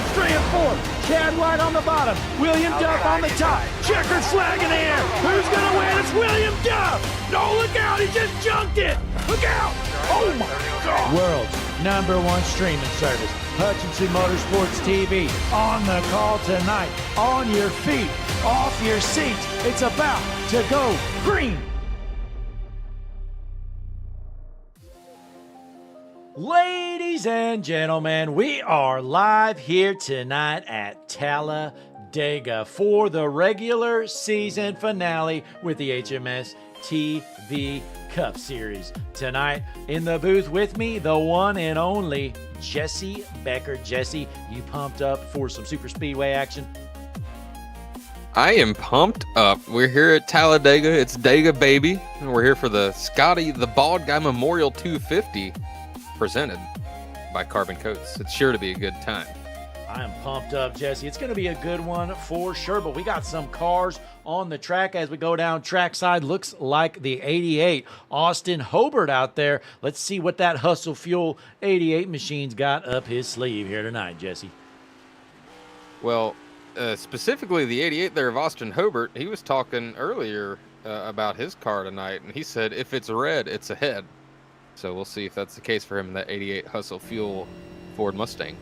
start, 3 and 4. Chad White on the bottom. William Duff on the top. Checkered flag in the air. Who's going to win? It's William Duff. No, look out. He just junked it. Look out. Oh, my God. World's #1 streaming service. Hutchinson Motorsports TV. On the call tonight. On your feet. Off your seats. It's about to go green. Ladies and gentlemen, we are live here tonight at Talladega for the regular season finale with the HMS TV Cup Series. Tonight in the booth with me, the one and only Jesse Becker. Jesse, you pumped up for some super speedway action? I am pumped up. We're here at Talladega. It's Dega, baby. And we're here for the Scotty the Bald Guy Memorial 250. Presented by Carbon Coats. It's sure to be a good time. I am pumped up, Jesse. It's going to be a good one for sure, but we got some cars on the track as we go down trackside. Looks like the 88 Austin Hobart out there. Let's see what that Hustle Fuel 88 machine's got up his sleeve here tonight, Jesse. Well, specifically the 88 there of Austin Hobart, he was talking earlier about his car tonight, and he said if it's red, it's ahead. So we'll see if that's the case for him in that 88 Hustle Fuel Ford Mustang.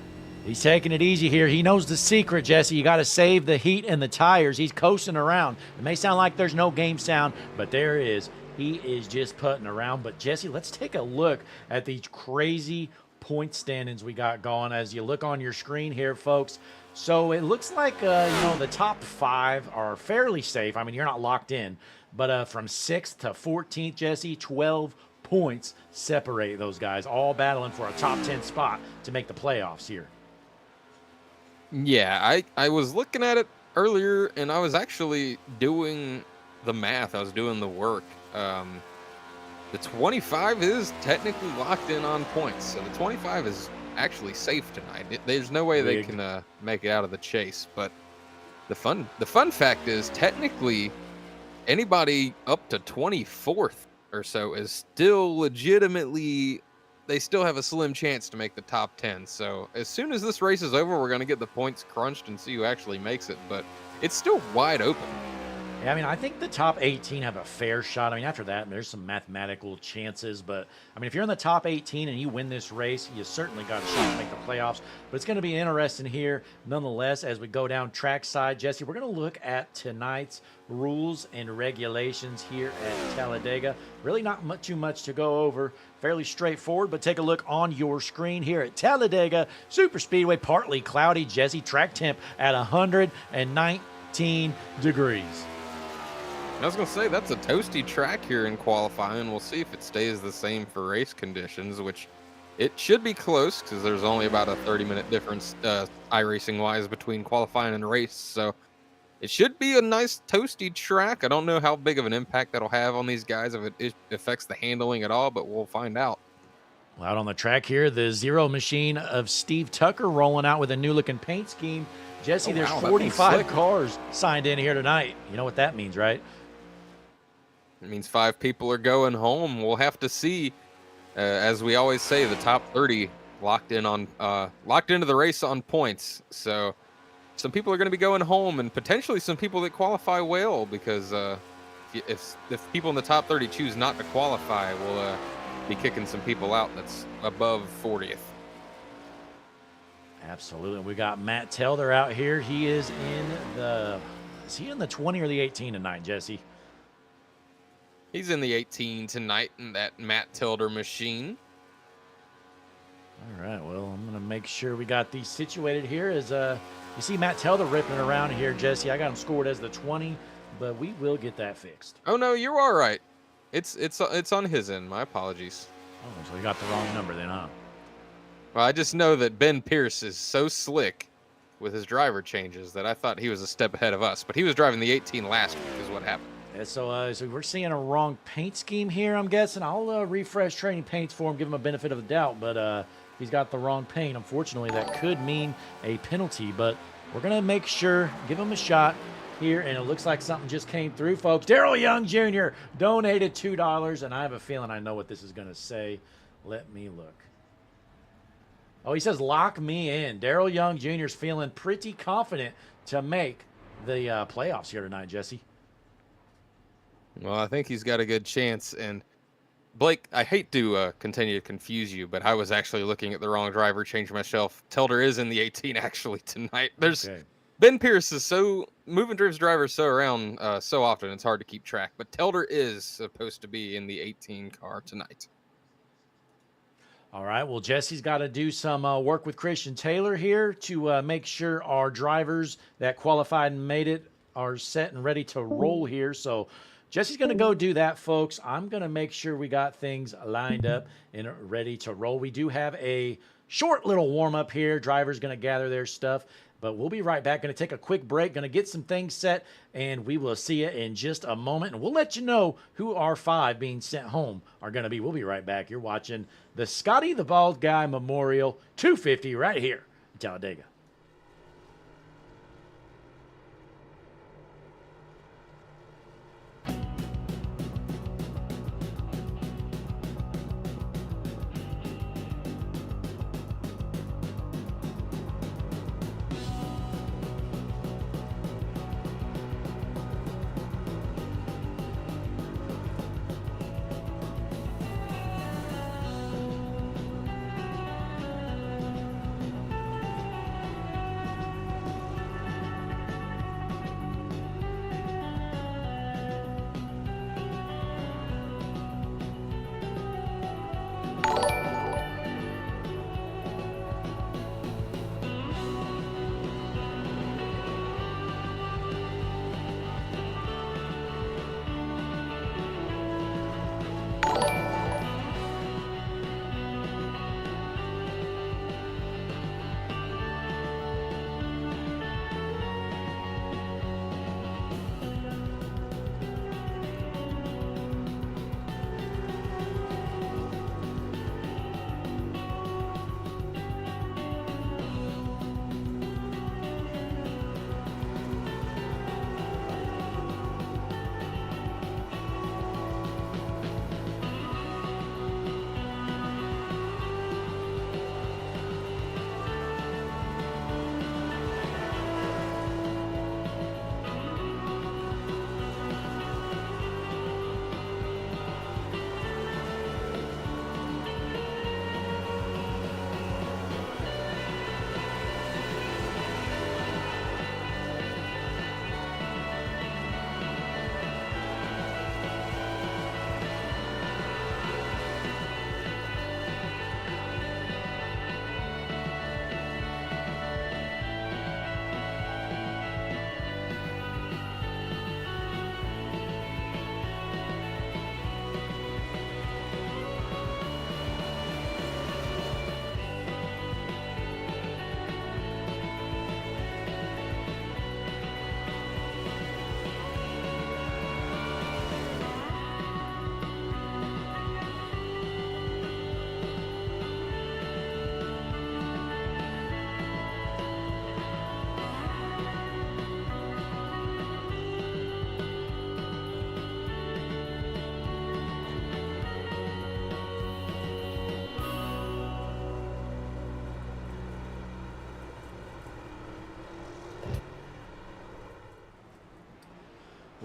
He's taking it easy here. He knows the secret, Jesse. You got to save the heat and the tires. He's coasting around. It may sound like there's no game sound, but there is. He is just putting around. But, Jesse, let's take a look at these crazy point standings we got going as you look on your screen here, folks. So it looks like, the top 5 are fairly safe. I mean, you're not locked in. But from 6th to 14th, Jesse, 12 points separate those guys, all battling for a top 10 spot to make the playoffs here. Yeah, I was looking at it earlier, and I was actually doing the math. I was doing the work. The 25 is technically locked in on points, so the 25 is actually safe tonight. There's no way they can make it out of the chase. But the fun fact is, technically, anybody up to 24th or so is still legitimately, they still have a slim chance to make the top 10. So as soon as this race is over, we're going to get the points crunched and see who actually makes it. But it's still wide open. Yeah, I mean, I think the top 18 have a fair shot. I mean, after that, there's some mathematical chances. But, I mean, if you're in the top 18 and you win this race, you certainly got a shot to make the playoffs. But it's going to be interesting here, nonetheless, as we go down trackside. Jesse, we're going to look at tonight's rules and regulations here at Talladega. Really not too much to go over. Fairly straightforward, but take a look on your screen here at Talladega Super Speedway. Partly cloudy, Jesse. Track temp at 119 degrees. I was going to say, that's a toasty track here in qualifying. We'll see if it stays the same for race conditions, which it should be close because there's only about a 30-minute difference iRacing-wise between qualifying and race. So it should be a nice toasty track. I don't know how big of an impact that'll have on these guys, if it affects the handling at all, but we'll find out. Well, out on the track here, the Zero machine of Steve Tucker rolling out with a new-looking paint scheme. Jesse, there's 45 cars signed in here tonight. You know what that means, right? It means 5 people are going home. We'll have to see. As we always say, the top 30 locked into the race on points. So some people are going to be going home, and potentially some people that qualify well, because if people in the top 30 choose not to qualify, we'll be kicking some people out that's above 40th. Absolutely. We got Matt Telder out here. He is is he in the 20 or the 18 tonight, Jesse? He's in the 18 tonight in that Matt Tilder machine. All right, well, I'm going to make sure we got these situated here. As you see Matt Telder ripping around here, Jesse. I got him scored as the 20, but we will get that fixed. Oh, no, you're all right. It's on his end. My apologies. Oh, so you got the wrong number then, huh? Well, I just know that Ben Pierce is so slick with his driver changes that I thought he was a step ahead of us. But he was driving the 18 last week is what happened. So we're seeing a wrong paint scheme here, I'm guessing. I'll refresh training paints for him, give him a benefit of the doubt, but he's got the wrong paint. Unfortunately, that could mean a penalty, but we're going to make sure, give him a shot here, and it looks like something just came through, folks. Darrell Young Jr. donated $2, and I have a feeling I know what this is going to say. Let me look. Oh, he says, lock me in. Daryl Young Jr. is feeling pretty confident to make the playoffs here tonight, Jesse. Well, I think he's got a good chance. And Blake, I hate to continue to confuse you, but I was actually looking at the wrong driver, changed myself. Telder is in the 18 actually tonight. There's Okay. Ben Pierce is so moving Drifts drivers so around so often it's hard to keep track. But Telder is supposed to be in the 18 car tonight. All right. Well, Jesse's got to do some work with Christian Taylor here to make sure our drivers that qualified and made it are set and ready to roll here. So Jesse's going to go do that, folks. I'm going to make sure we got things lined up and ready to roll. We do have a short little warm up here. Drivers going to gather their stuff. But we'll be right back. Going to take a quick break. Going to get some things set, and we will see you in just a moment. And we'll let you know who our 5 being sent home are going to be. We'll be right back. You're watching the Scotty the Bald Guy Memorial 250 right here in Talladega.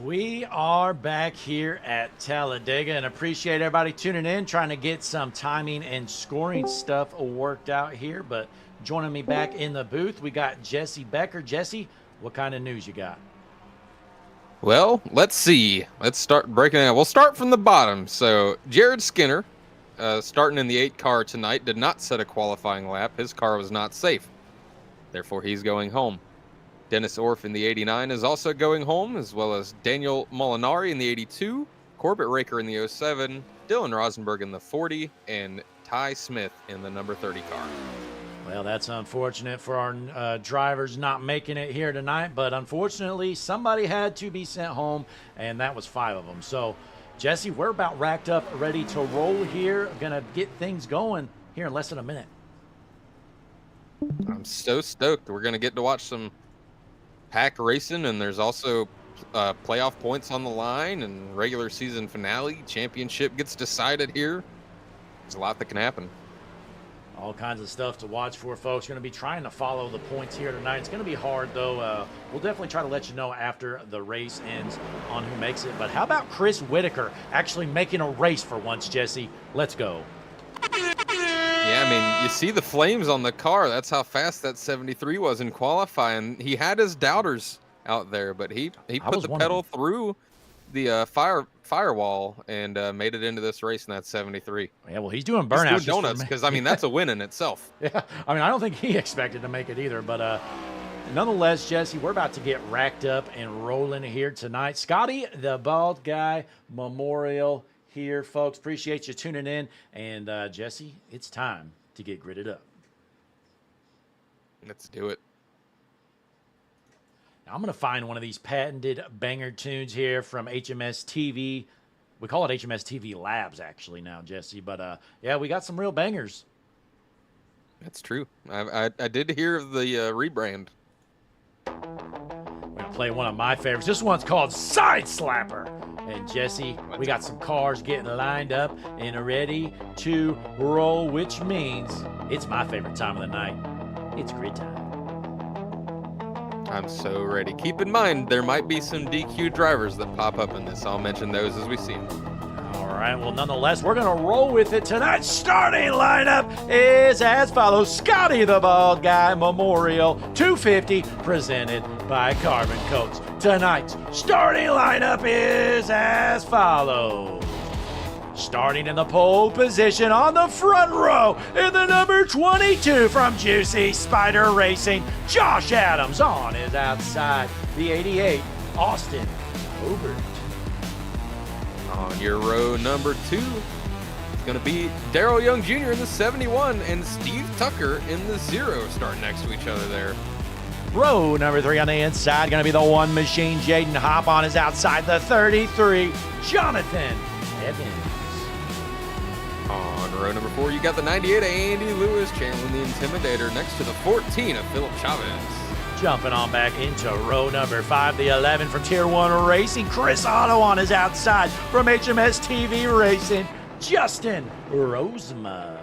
We are back here at Talladega and appreciate everybody tuning in, trying to get some timing and scoring stuff worked out here. But joining me back in the booth, we got Jesse Becker. Jesse, what kind of news you got? Well, let's see. Let's start breaking it down. We'll start from the bottom. So Jared Skinner, starting in the 8 car tonight, did not set a qualifying lap. His car was not safe. Therefore, he's going home. Dennis Orff in the 89 is also going home, as well as Daniel Molinari in the 82, Corbett Raker in the 07, Dylan Rosenberg in the 40, and Ty Smith in the number 30 car. Well, that's unfortunate for our drivers not making it here tonight, but unfortunately, somebody had to be sent home, and that was 5 of them. So, Jesse, we're about racked up, ready to roll here. Going to get things going here in less than a minute. I'm so stoked. We're going to get to watch some pack racing, and there's also playoff points on the line and regular season finale. Championship gets decided here. There's a lot that can happen. All kinds of stuff to watch for, folks. Going to be trying to follow the points here tonight. It's going to be hard, though. We'll definitely try to let you know after the race ends on who makes it. But how about Chris Whitaker actually making a race for once, Jesse? Let's go. Yeah, I mean, you see the flames on the car. That's how fast that 73 was in qualifying. He had his doubters out there, but he put the pedal through the firewall and made it into this race in that 73. Yeah, well, he's doing burnouts. He's doing donuts because, I mean, that's a win in itself. Yeah, I mean, I don't think he expected to make it either, but nonetheless, Jesse, we're about to get racked up and rolling here tonight. Scotty, the Bald Guy Memorial here, folks. Appreciate you tuning in. And, Jesse, it's time to get gridded up. Let's do it. Now, I'm going to find one of these patented banger tunes here from HMS TV. We call it HMS TV Labs, actually, now, Jesse. But, yeah, we got some real bangers. That's true. I did hear of the rebrand. We're going to play one of my favorites. This one's called Side Slapper. And Jesse, we got some cars getting lined up and ready to roll, which means it's my favorite time of the night. It's grid time. I'm so ready. Keep in mind, there might be some DQ drivers that pop up in this. I'll mention those as we see them. All right, well, nonetheless, we're going to roll with it. Tonight's starting lineup is as follows. Scotty the Bald Guy Memorial 250 presented by Carbon Coats. Tonight's starting lineup is as follows. Starting in the pole position on the front row in the number 22 from Juicy Spider Racing, Josh Adams. On his outside, the 88, Austin Hobart. On your row number 2, it's going to be Darrell Young Jr. in the 71 and Steve Tucker in the 0, starting next to each other there. Row number 3 on the inside, going to be the one machine, Jaden Hopp. On his outside, the 33, Jonathan Evans. On row number 4, you got the 98 Andy Lewis channeling the Intimidator next to the 14 of Philip Chavez. Jumping on back into row number 5, the 11 from Tier 1 Racing, Chris Otto. On his outside from HMS TV Racing, Justin Rosema.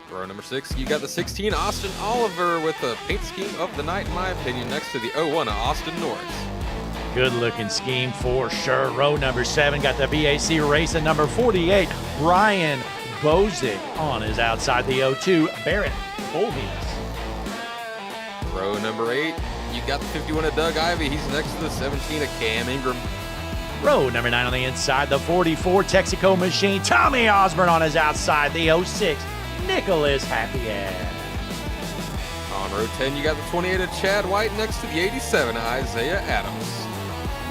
Row number 6, you got the 16 Austin Oliver with the paint scheme of the night, in my opinion, next to the 01 of Austin Norris. Good looking scheme for sure. Row number 7 got the BAC Racing number 48, Ryan Bozick. On his outside, the 02, Barrett Bolvius. Row number 8, you got the 51 of Doug Ivey. He's next to the 17 of Cam Ingram. Row number 9 on the inside, the 44 Texaco Machine, Tommy Osborne. On his outside, the 06, Nicholas Happy Ass. On row 10, you got the 28 of Chad White next to the 87 of Isaiah Adams.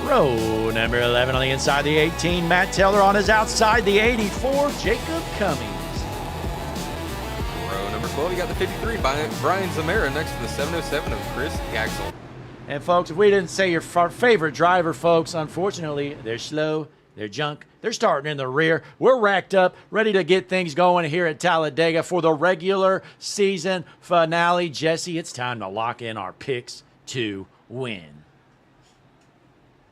Row number 11 on the inside, the 18, Matt Taylor. On his outside, the 84, Jacob Cummings. Row number 12, you got the 53, Brian Zamora next to the 707 of Chris Gaxel. And folks, if we didn't say your favorite driver, folks, unfortunately, they're slow, they're junk, they're starting in the rear. We're racked up, ready to get things going here at Talladega for the regular season finale. Jesse, it's time to lock in our picks to win.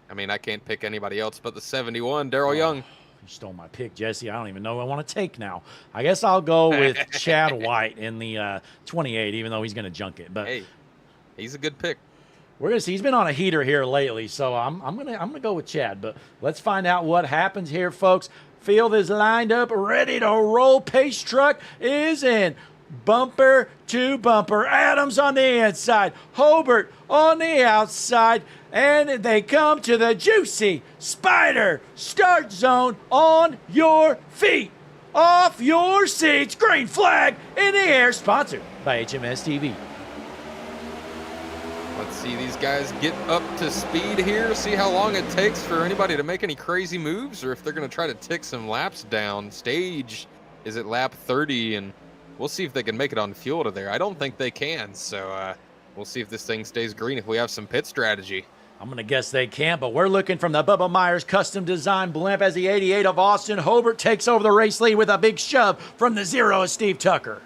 I mean, I can't pick anybody else but the 71, Darrell Young. You stole my pick, Jesse. I don't even know what I want to take now. I guess I'll go with Chad White in the 28, even though he's going to junk it. But hey, he's a good pick. We're gonna see. He's been on a heater here lately, so I'm gonna go with Chad. But let's find out what happens here, folks. Field is lined up, ready to roll. Pace truck is in. Bumper to bumper. Adams on the inside. Hobart on the outside. And they come to the Juicy Spider start zone. On your feet. Off your seats. Green flag in the air. Sponsored by HMS TV. Let's see these guys get up to speed here, see how long it takes for anybody to make any crazy moves, or if they're going to try to tick some laps down. Stage is at lap 30, and we'll see if they can make it on fuel to there. I don't think they can, so we'll see if this thing stays green if we have some pit strategy. I'm going to guess they can't, but we're looking from the Bubba Myers custom design blimp as the 88 of Austin Hobart takes over the race lead with a big shove from the 0 of Steve Tucker.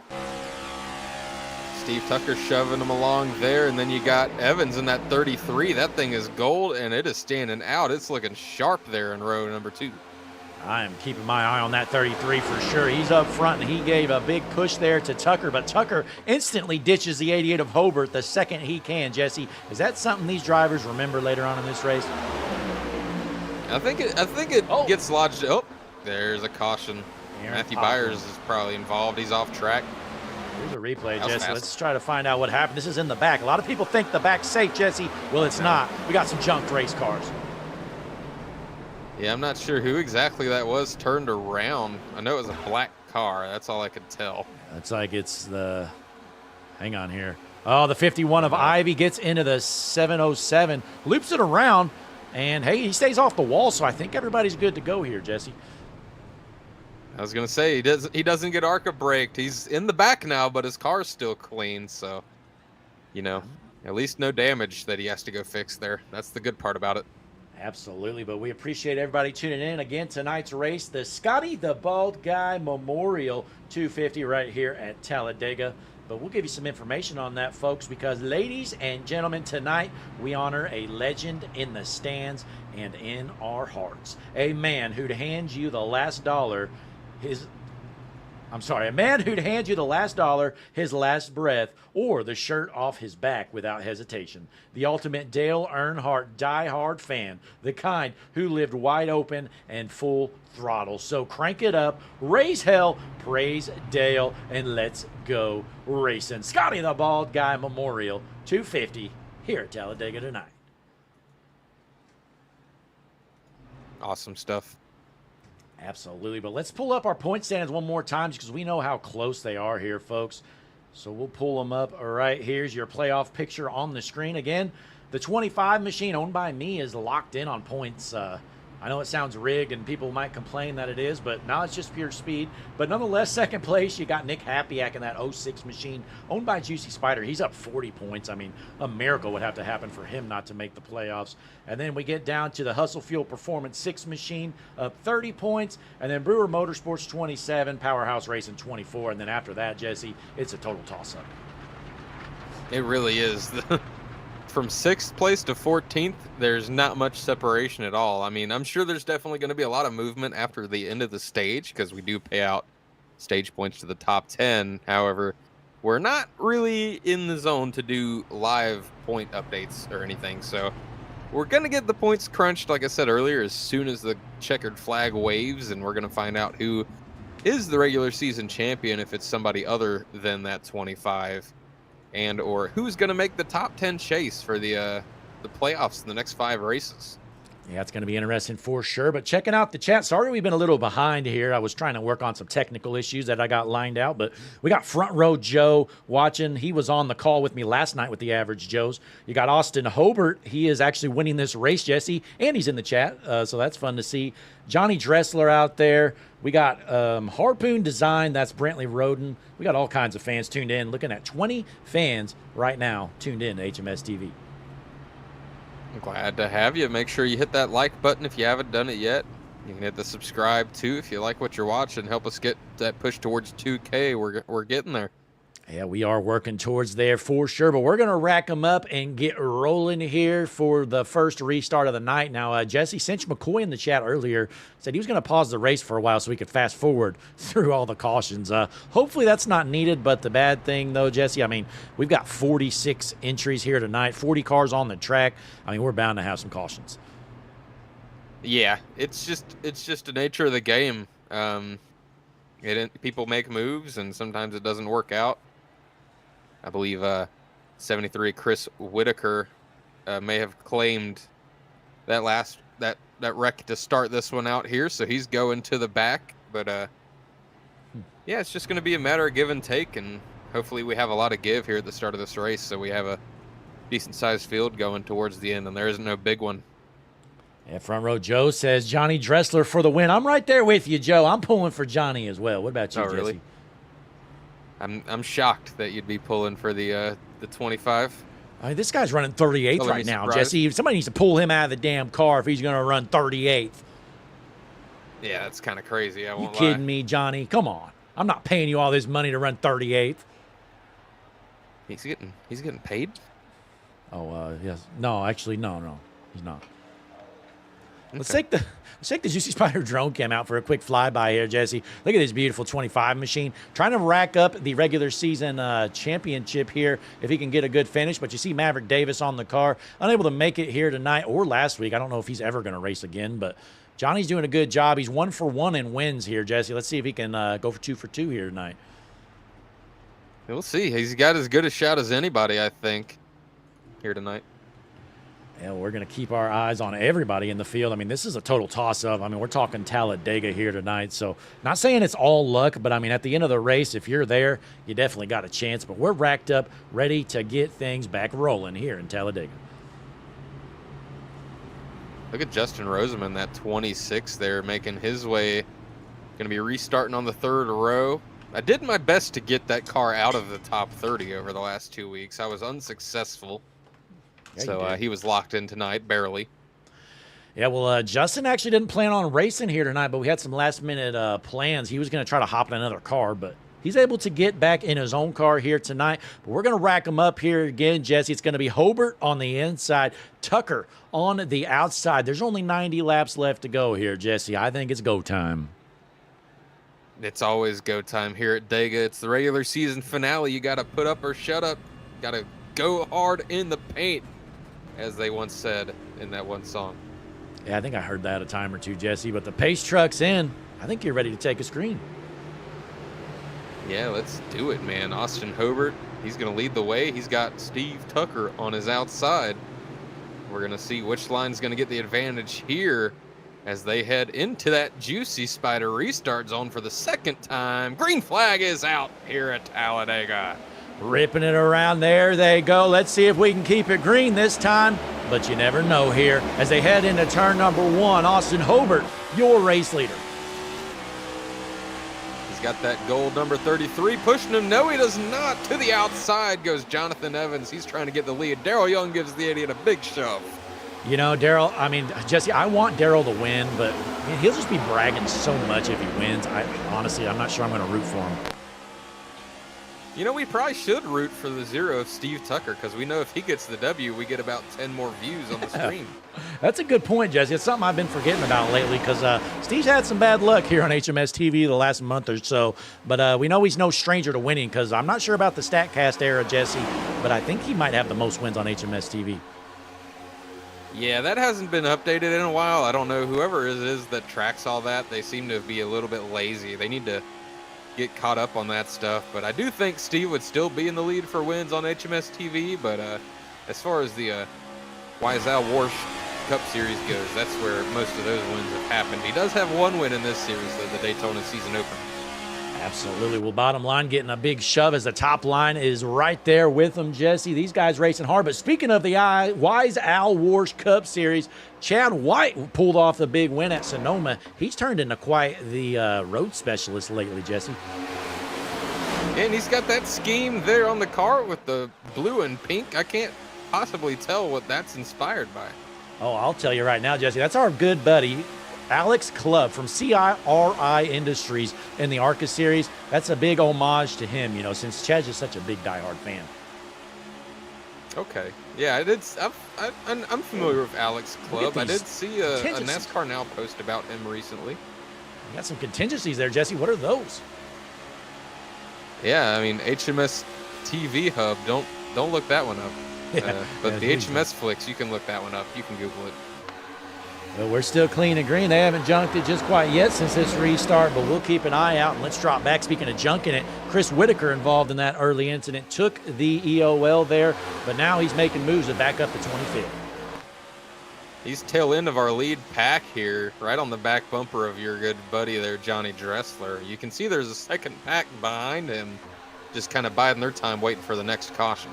Steve Tucker shoving them along there, and then you got Evans in that 33. That thing is gold, and it is standing out. It's looking sharp there in row number 2. I am keeping my eye on that 33 for sure. He's up front, and he gave a big push there to Tucker, but Tucker instantly ditches the 88 of Hobart the second he can. Jesse, is that something these drivers remember later on in this race? I think it gets lodged. Oh, there's a caution. Matthew Byers is probably involved. He's off track. Here's a replay, Jesse. Let's try to find out what happened. This is in the back. A lot of people think the back's safe, Jesse. Well, it's not. We got some junked race cars. Yeah, I'm not sure who exactly that was turned around. I know it was a black car. That's all I could tell. It's like it's the – hang on here. Oh, the 51 of Ivy gets into the 707, loops it around, and, hey, he stays off the wall, so I think everybody's good to go here, Jesse. I was going to say, he doesn't get ARCA braked. He's in the back now, but his car's still clean, so, you know, at least no damage that he has to go fix there. That's the good part about it. Absolutely, but we appreciate everybody tuning in. Again, tonight's race, the Scotty the Bald Guy Memorial 250 right here at Talladega. But we'll give you some information on that, folks, because, ladies and gentlemen, tonight we honor a legend in the stands and in our hearts. A man who'd hand you the last dollar, a man who'd hand you the last dollar, his last breath, or the shirt off his back without hesitation. The ultimate Dale Earnhardt diehard fan, the kind who lived wide open and full throttle. So crank it up, raise hell, praise Dale, and let's go racing. Scotty the Bald Guy Memorial 250 here at Talladega tonight. Awesome stuff. Absolutely, but let's pull up our point standings one more time because we know how close they are here, folks. So we'll pull them up. All right, here's your playoff picture on the screen. Again, the 25 machine owned by me is locked in on points. I know it sounds rigged and people might complain that it is, but now it's just pure speed. But nonetheless, second place, you got Nick Hapiak in that 06 machine owned by Juicy Spider. He's up 40 points. I mean, a miracle would have to happen for him not to make the playoffs. And then we get down to the Hustle Fuel Performance 6 machine, up 30 points. And then Brewer Motorsports 27, Powerhouse Racing 24. And then after that, Jesse, it's a total toss-up. It really is. From 6th place to 14th, there's not much separation at all. I mean, I'm sure there's definitely going to be a lot of movement after the end of the stage because we do pay out stage points to the top 10. However, we're not really in the zone to do live point updates or anything. So we're going to get the points crunched, like I said earlier, as soon as the checkered flag waves, and we're going to find out who is the regular season champion if it's somebody other than that 25. And or who's going to make the top 10 chase for the playoffs in the next 5 races. Yeah, it's going to be interesting for sure. But checking out the chat, sorry we've been a little behind here. I was trying to work on some technical issues that I got lined out. But we got Front Row Joe watching. He was on the call with me last night with the Average Joes. You got Austin Hobart. He is actually winning this race, Jesse, and he's in the chat. So that's fun to see. Johnny Dressler out there. We got Harpoon Design. That's Brantley Roden. We got all kinds of fans tuned in. Looking at 20 fans right now tuned in to HMS TV. I'm glad to have you. Make sure you hit that like button if you haven't done it yet. You can hit the subscribe too if you like what you're watching. Help us get that push towards 2K. We're getting there. Yeah, we are working towards there for sure, but we're going to rack them up and get rolling here for the first restart of the night. Now, Jesse Cinch McCoy in the chat earlier said he was going to pause the race for a while so we could fast forward through all the cautions. Hopefully that's not needed, but the bad thing, though, Jesse, I mean, we've got 46 entries here tonight, 40 cars on the track. I mean, we're bound to have some cautions. Yeah, it's just the nature of the game. People make moves, and sometimes it doesn't work out. I believe 73 Chris Whitaker may have claimed that wreck to start this one out here, so he's going to the back. But yeah, it's just going to be a matter of give and take, and hopefully we have a lot of give here at the start of this race, so we have a decent-sized field going towards the end, and there isn't no big one. Yeah, Front Row Joe says Johnny Dressler for the win. I'm right there with you, Joe. I'm pulling for Johnny as well. What about you, Jesse? Really? I'm shocked that you'd be pulling for the 25. I mean, this guy's running 38th right now, surprised. Jesse. Somebody needs to pull him out of the damn car if he's going to run 38th. Yeah, that's kind of crazy. I won't You kidding me, Johnny? Come on. I'm not paying you all this money to run 38th. He's getting paid? Oh, yes. No, actually, no, he's not. Let's take the Juicy Spider drone cam out for a quick flyby here, Jesse. Look at this beautiful 25 machine. Trying to rack up the regular season championship here if he can get a good finish. But you see Maverick Davis on the car, unable to make it here tonight or last week. I don't know if he's ever going to race again, but Johnny's doing a good job. He's 1 for 1 in wins here, Jesse. Let's see if he can go for 2 for 2 here tonight. We'll see. He's got as good a shot as anybody, I think, here tonight. Yeah, we're going to keep our eyes on everybody in the field. I mean, this is a total toss-up. I mean, we're talking Talladega here tonight. So not saying it's all luck, but, I mean, at the end of the race, if you're there, you definitely got a chance. But we're racked up, ready to get things back rolling here in Talladega. Look at Justin Roseman, that 26 there, making his way. Going to be restarting on the 3rd row. I did my best to get that car out of the top 30 over the last 2 weeks. I was unsuccessful. Yeah, so he was locked in tonight, barely. Yeah, well, Justin actually didn't plan on racing here tonight, but we had some last-minute plans. He was going to try to hop in another car, but he's able to get back in his own car here tonight. But we're going to rack him up here again, Jesse. It's going to be Hobart on the inside, Tucker on the outside. There's only 90 laps left to go here, Jesse. I think it's go time. It's always go time here at Dega. It's the regular season finale. You got to put up or shut up. Got to go hard in the paint, as they once said in that one song. Yeah, I think I heard that a time or two, Jesse. But the pace truck's in. I think you're ready to take a screen. Yeah, let's do it, man. Austin Hobart, he's going to lead the way. He's got Steve Tucker on his outside. We're going to see which line's going to get the advantage here as they head into that Juicy Spider restart zone for the 2nd time. Green flag is out here at Talladega. Ripping it around. There they go. Let's see if we can keep it green this time. But you never know here as they head into turn number 1. Austin Hobart, your race leader. He's got that gold number 33 pushing him. No, he does not. To the outside goes Jonathan Evans. He's trying to get the lead. Darrell Young gives the idiot a big shove. You know, Darrell, I mean, Jesse, I want Darrell to win, but man, he'll just be bragging so much if he wins. Honestly, I'm not sure I'm going to root for him. You know, we probably should root for the 0 of Steve Tucker, because we know if he gets the W, we get about 10 more views on the stream. That's a good point, Jesse. It's something I've been forgetting about lately, because Steve's had some bad luck here on HMS TV the last month or so. But we know he's no stranger to winning, because I'm not sure about the StatCast era, Jesse, but I think he might have the most wins on HMS TV. Yeah, that hasn't been updated in a while. I don't know. Whoever it is that tracks all that, they seem to be a little bit lazy. They need to get caught up on that stuff. But I do think Steve would still be in the lead for wins on HMS TV. But as far as the Wiesel Warsh Cup Series goes, that's where most of those wins have happened. He does have 1 win in this series, the Daytona season opener. Absolutely. Well, bottom line, getting a big shove as the top line is right there with them, Jesse. These guys racing hard. But speaking of the Wiesel Warsh Cup Series, Chad White pulled off the big win at Sonoma. He's turned into quite the road specialist lately, Jesse. And he's got that scheme there on the car with the blue and pink. I can't possibly tell what that's inspired by. Oh, I'll tell you right now, Jesse. That's our good buddy, Alex Clubb from CIRI Industries in the ARCA series. That's a big homage to him, you know, since Chad's just such a big diehard fan. Okay. Yeah, I'm familiar with Alex Clubb. I did see a NASCAR Now post about him recently. You got some contingencies there, Jesse. What are those? Yeah, I mean, HMS TV Hub. Don't look that one up. Yeah, but the HMS Flicks, you can look that one up. You can Google it. Well, we're still clean and green. They haven't junked it just quite yet since this restart, but we'll keep an eye out. And let's drop back. Speaking of junking it, Chris Whitaker involved in that early incident, took the EOL there, but now he's making moves to back up the 25th. He's tail end of our lead pack here, right on the back bumper of your good buddy there, Johnny Dressler. You can see there's a second pack behind him, just kind of biding their time, waiting for the next caution.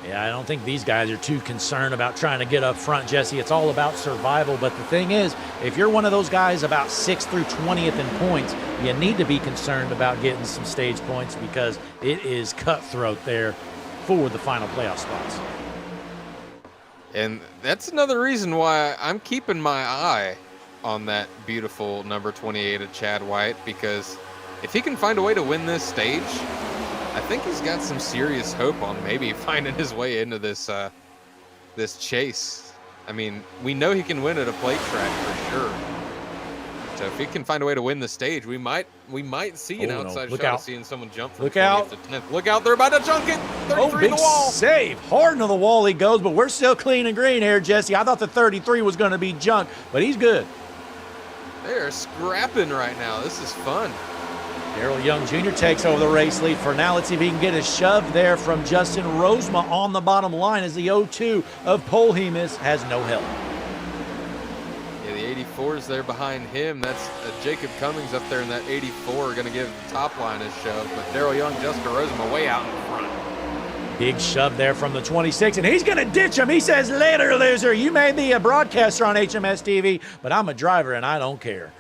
Yeah, I don't think these guys are too concerned about trying to get up front, Jesse. It's all about survival. But the thing is, if you're one of those guys about 6th through 20th in points, you need to be concerned about getting some stage points because it is cutthroat there for the final playoff spots. And that's another reason why I'm keeping my eye on that beautiful number 28 of Chad White, because if he can find a way to win this stage, I think he's got some serious hope on maybe finding his way into this this chase I mean, we know he can win at a plate track for sure. So if he can find a way to win the stage, we might see an Oh, no. outside Look shot out. of seeing someone jump from Look 20th out. to 10th. Look out, they're about to chunk it. 33 Oh, in big the wall. save. Hard into the wall he goes, but we're still clean and green here, Jesse. I thought the 33 was going to be junk, but he's good. They're scrapping right now. This is fun. Darrell Young Jr. takes over the race lead for now. Let's see if he can get a shove there from Justin Rosema on the bottom line as the 02 of Polhemus has no help. Yeah, the 84 is there behind him. That's Jacob Cummings up there in that 84 going to give the top line a shove. But Darrell Young, Justin Rosema way out in front. Big shove there from the 26, and he's going to ditch him. He says, later, loser. You may be a broadcaster on HMS TV, but I'm a driver, and I don't care.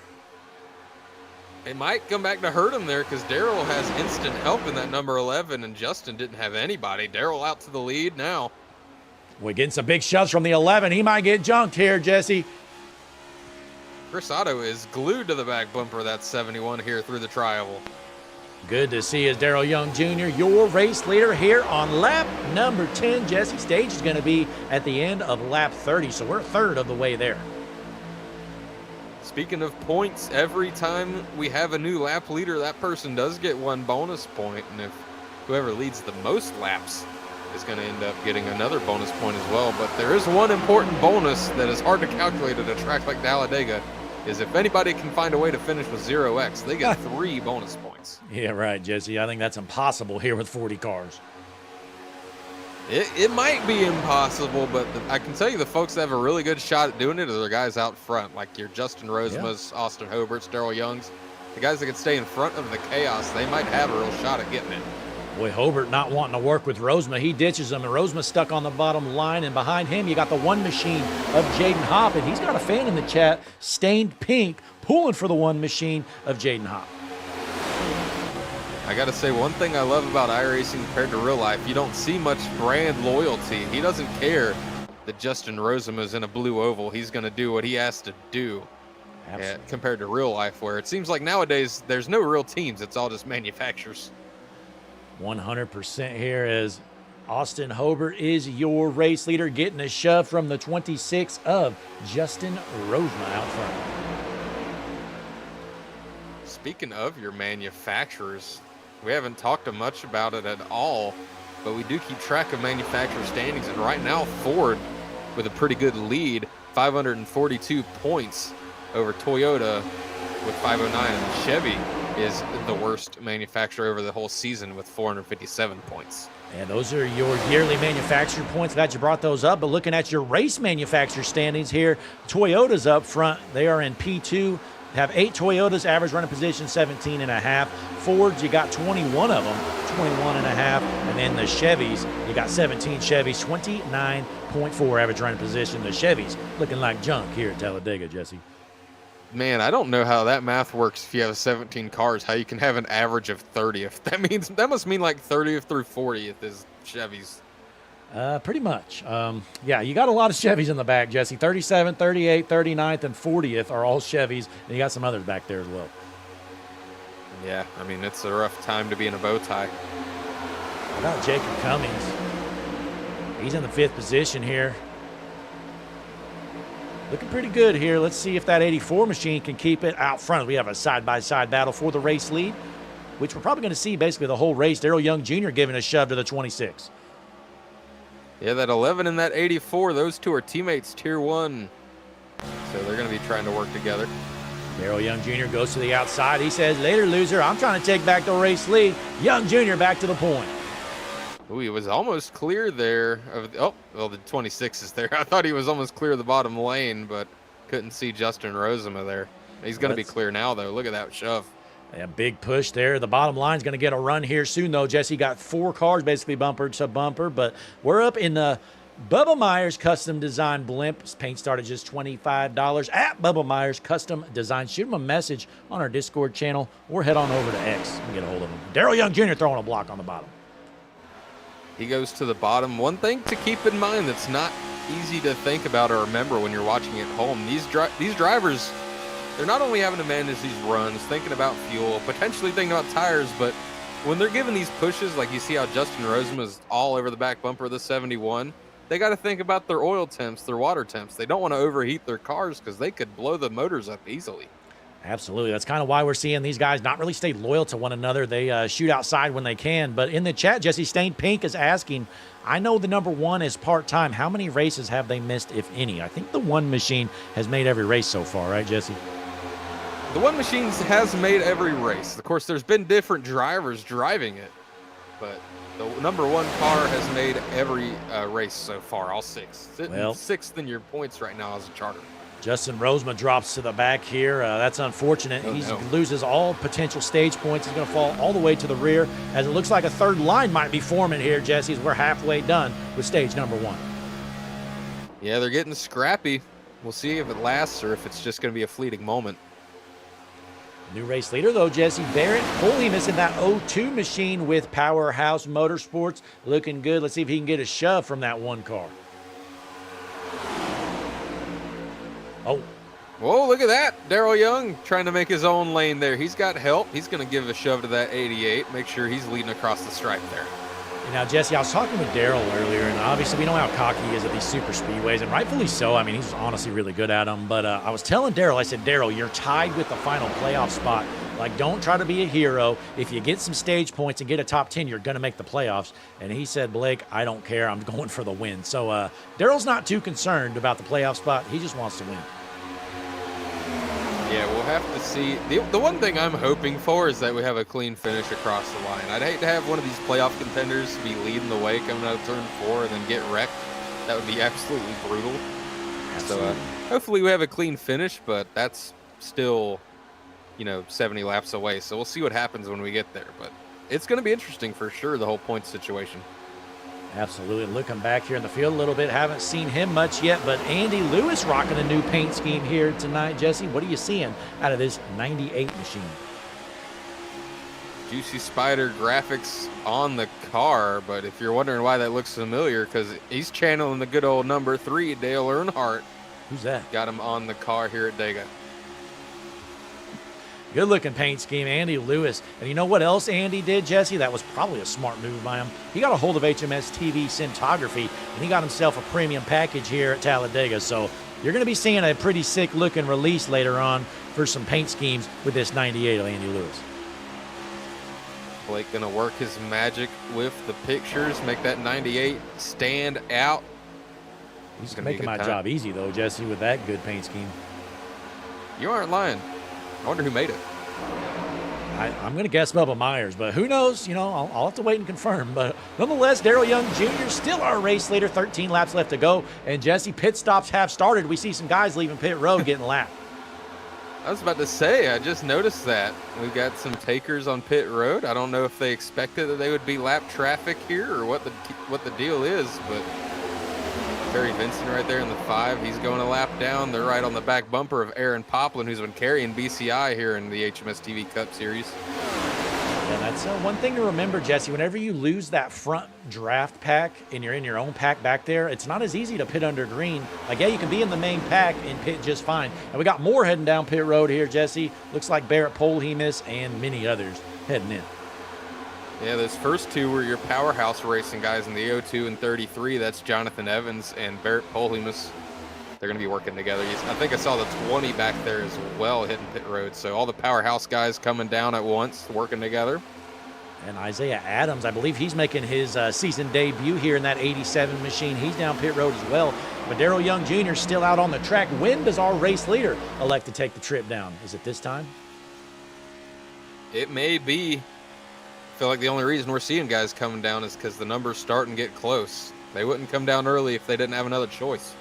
It might come back to hurt him there because Darrell has instant help in that number 11, and Justin didn't have anybody. Darrell out to the lead now. We're getting some big shoves from the 11. He might get junked here, Jesse. Chris Otto is glued to the back bumper of that 71 here through the tri-oval. Good to see as Darrell Young Jr., your race leader here on lap number 10. Jesse, stage is going to be at the end of lap 30, so we're a third of the way there. Speaking of points, every time we have a new lap leader, that person does get 1 bonus point, and if whoever leads the most laps is going to end up getting another bonus point as well. But there is one important bonus that is hard to calculate at a track like Talladega, is if anybody can find a way to finish with 0x, they get 3 bonus points. Yeah, right, Jesse. I think that's impossible here with 40 cars. It might be impossible, but I can tell you the folks that have a really good shot at doing it are the guys out front, like your Justin Rosemas, Austin Hobart's, Darrell Young's. The guys that can stay in front of the chaos, they might have a real shot at getting it. Boy, Hobart not wanting to work with Rosema. He ditches him, and Rosema's stuck on the bottom line, and behind him you got the one machine of Jaden Hopp, and he's got a fan in the chat, Stained Pink, pulling for the one machine of Jaden Hopp. I got to say, one thing I love about iRacing compared to real life, you don't see much brand loyalty. He doesn't care that Justin Rosema is in a blue oval. He's going to do what he has to do. Compared to real life, where it seems like nowadays there's no real teams. It's all just manufacturers. 100% here as Austin Hobart is your race leader, getting a shove from the 26 of Justin Rosema out front. Speaking of your manufacturers, we haven't talked much about it at all, but we do keep track of manufacturer standings, and right now Ford with a pretty good lead, 542 points over Toyota with 509, and Chevy is the worst manufacturer over the whole season with 457 points. And those are your yearly manufacturer points. Glad you brought those up. But looking at your race manufacturer standings here, Toyota's up front. They are in P2. Have 8 Toyotas, average running position 17.5. Fords, you got 21 of them, 21.5. And then the Chevys, you got 17 Chevys, 29.4 average running position. The Chevys looking like junk here at Talladega, Jesse. Man, I don't know how that math works if you have 17 cars, how you can have an average of 30th. That must mean like 30th through 40th is Chevys. Pretty much. Yeah, you got a lot of Chevys in the back, Jesse. 37, 38, 39th, and 40th are all Chevys, and you got some others back there as well. Yeah, I mean, it's a rough time to be in a bow tie. How about Jacob Cummings? He's in the 5th position here. Looking pretty good here. Let's see if that 84 machine can keep it out front. We have a side-by-side battle for the race lead, which we're probably going to see basically the whole race. Darrell Young Jr. giving a shove to the 26. Yeah, that 11 and that 84, those two are teammates, Tier 1. So they're going to be trying to work together. Darrell Young Jr. goes to the outside. He says, later, loser. I'm trying to take back the race lead. Young Jr. back to the point. Ooh, he was almost clear there. Well, the 26 is there. I thought he was almost clear of the bottom lane, but couldn't see Justin Rosema there. He's going to be clear now, though. Look at that shove. A big push there. The bottom line's going to get a run here soon, though. Jesse got 4 cars basically bumper to bumper, but we're up in the Bubba Myers Custom Design Blimp. Paint started just $25 at Bubba Myers Custom Design. Shoot him a message on our Discord channel or head on over to X and get a hold of him. Darrell Young Jr. throwing a block on the bottom. He goes to the bottom. One thing to keep in mind that's not easy to think about or remember when you're watching at home, these drivers, they're not only having to manage these runs, thinking about fuel, potentially thinking about tires, but when they're given these pushes, like you see how Justin Rosema is all over the back bumper of the 71, they got to think about their oil temps, their water temps. They don't want to overheat their cars because they could blow the motors up easily. Absolutely. That's kind of why we're seeing these guys not really stay loyal to one another. They shoot outside when they can. But in the chat, Jesse Stained Pink is asking, I know the number one is part-time. How many races have they missed, if any? I think the one machine has made every race so far, right, Jesse? The one machine has made every race. Of course, there's been different drivers driving it, but the number one car has made every race so far, all six. Sitting sixth in your points right now as a charter. Justin Rosema drops to the back here. That's unfortunate. He loses all potential stage points. He's going to fall all the way to the rear, as it looks like a third line might be forming here, Jesse, as we're halfway done with stage number one. Yeah, they're getting scrappy. We'll see if it lasts or if it's just going to be a fleeting moment. New race leader, though, Jesse Barrett. Holiness in that 0-2 machine with Powerhouse Motorsports. Looking good. Let's see if he can get a shove from that one car. Oh. Whoa, look at that. Darrell Young trying to make his own lane there. He's got help. He's going to give a shove to that 88. Make sure he's leading across the stripe there. Now, Jesse, I was talking with Darrell earlier, and obviously we know how cocky he is at these super speedways, and rightfully so. I mean, he's honestly really good at them. But I was telling Darrell, I said, Darrell, you're tied with the final playoff spot. Like, don't try to be a hero. If you get some stage points and get a top 10, you're going to make the playoffs. And he said, Blake, I don't care. I'm going for the win. So Darrell's not too concerned about the playoff spot. He just wants to win. Yeah, we'll have to see. The one thing I'm hoping for is that we have a clean finish across the line. I'd hate to have one of these playoff contenders be leading the way coming out of turn 4 and then get wrecked. That would be absolutely brutal. Absolutely. So hopefully we have a clean finish, but that's still, 70 laps away. So we'll see what happens when we get there. But it's going to be interesting for sure, the whole point situation. Absolutely. Looking back here in the field a little bit, haven't seen him much yet, but Andy Lewis rocking a new paint scheme here tonight. Jesse, what are you seeing out of this 98 machine? Juicy Spider graphics on the car, but if you're wondering why that looks familiar, because he's channeling the good old number 3, Dale Earnhardt. Who's that? Got him on the car here at Dega. Good looking paint scheme, Andy Lewis. And you know what else Andy did, Jesse? That was probably a smart move by him. He got a hold of HMS TV Cinematography, and he got himself a premium package here at Talladega. So you're going to be seeing a pretty sick looking release later on for some paint schemes with this 98 of Andy Lewis. Blake going to work his magic with the pictures, make that 98 stand out. He's making my job easy, though, Jesse, with that good paint scheme. You aren't lying. I wonder who made it. I'm going to guess Bubba Myers, but who knows? I'll have to wait and confirm. But nonetheless, Darrell Young Jr. still our race leader. 13 laps left to go. And Jesse, pit stops have started. We see some guys leaving pit road getting lapped. I was about to say, I just noticed that. We've got some takers on pit road. I don't know if they expected that they would be lap traffic here or what the deal is, but Terry Vincent right there in the 5. He's going a lap down. They're right on the back bumper of Aaron Poplin, who's been carrying BCI here in the HMS TV Cup Series. Yeah, that's one thing to remember, Jesse. Whenever you lose that front draft pack and you're in your own pack back there, it's not as easy to pit under green. Like, yeah, you can be in the main pack and pit just fine. And we got more heading down pit road here, Jesse. Looks like Barrett Polhemus and many others heading in. Yeah, those first two were your Powerhouse Racing guys in the 02 and 33. That's Jonathan Evans and Barrett Polhemus. They're going to be working together. I think I saw the 20 back there as well hitting pit road. So all the Powerhouse guys coming down at once, working together. And Isaiah Adams, I believe he's making his season debut here in that 87 machine. He's down pit road as well. But Darrell Young Jr. still out on the track. When does our race leader elect to take the trip down? Is it this time? It may be. I feel like the only reason we're seeing guys coming down is because the numbers start and get close. They wouldn't come down early if they didn't have another choice.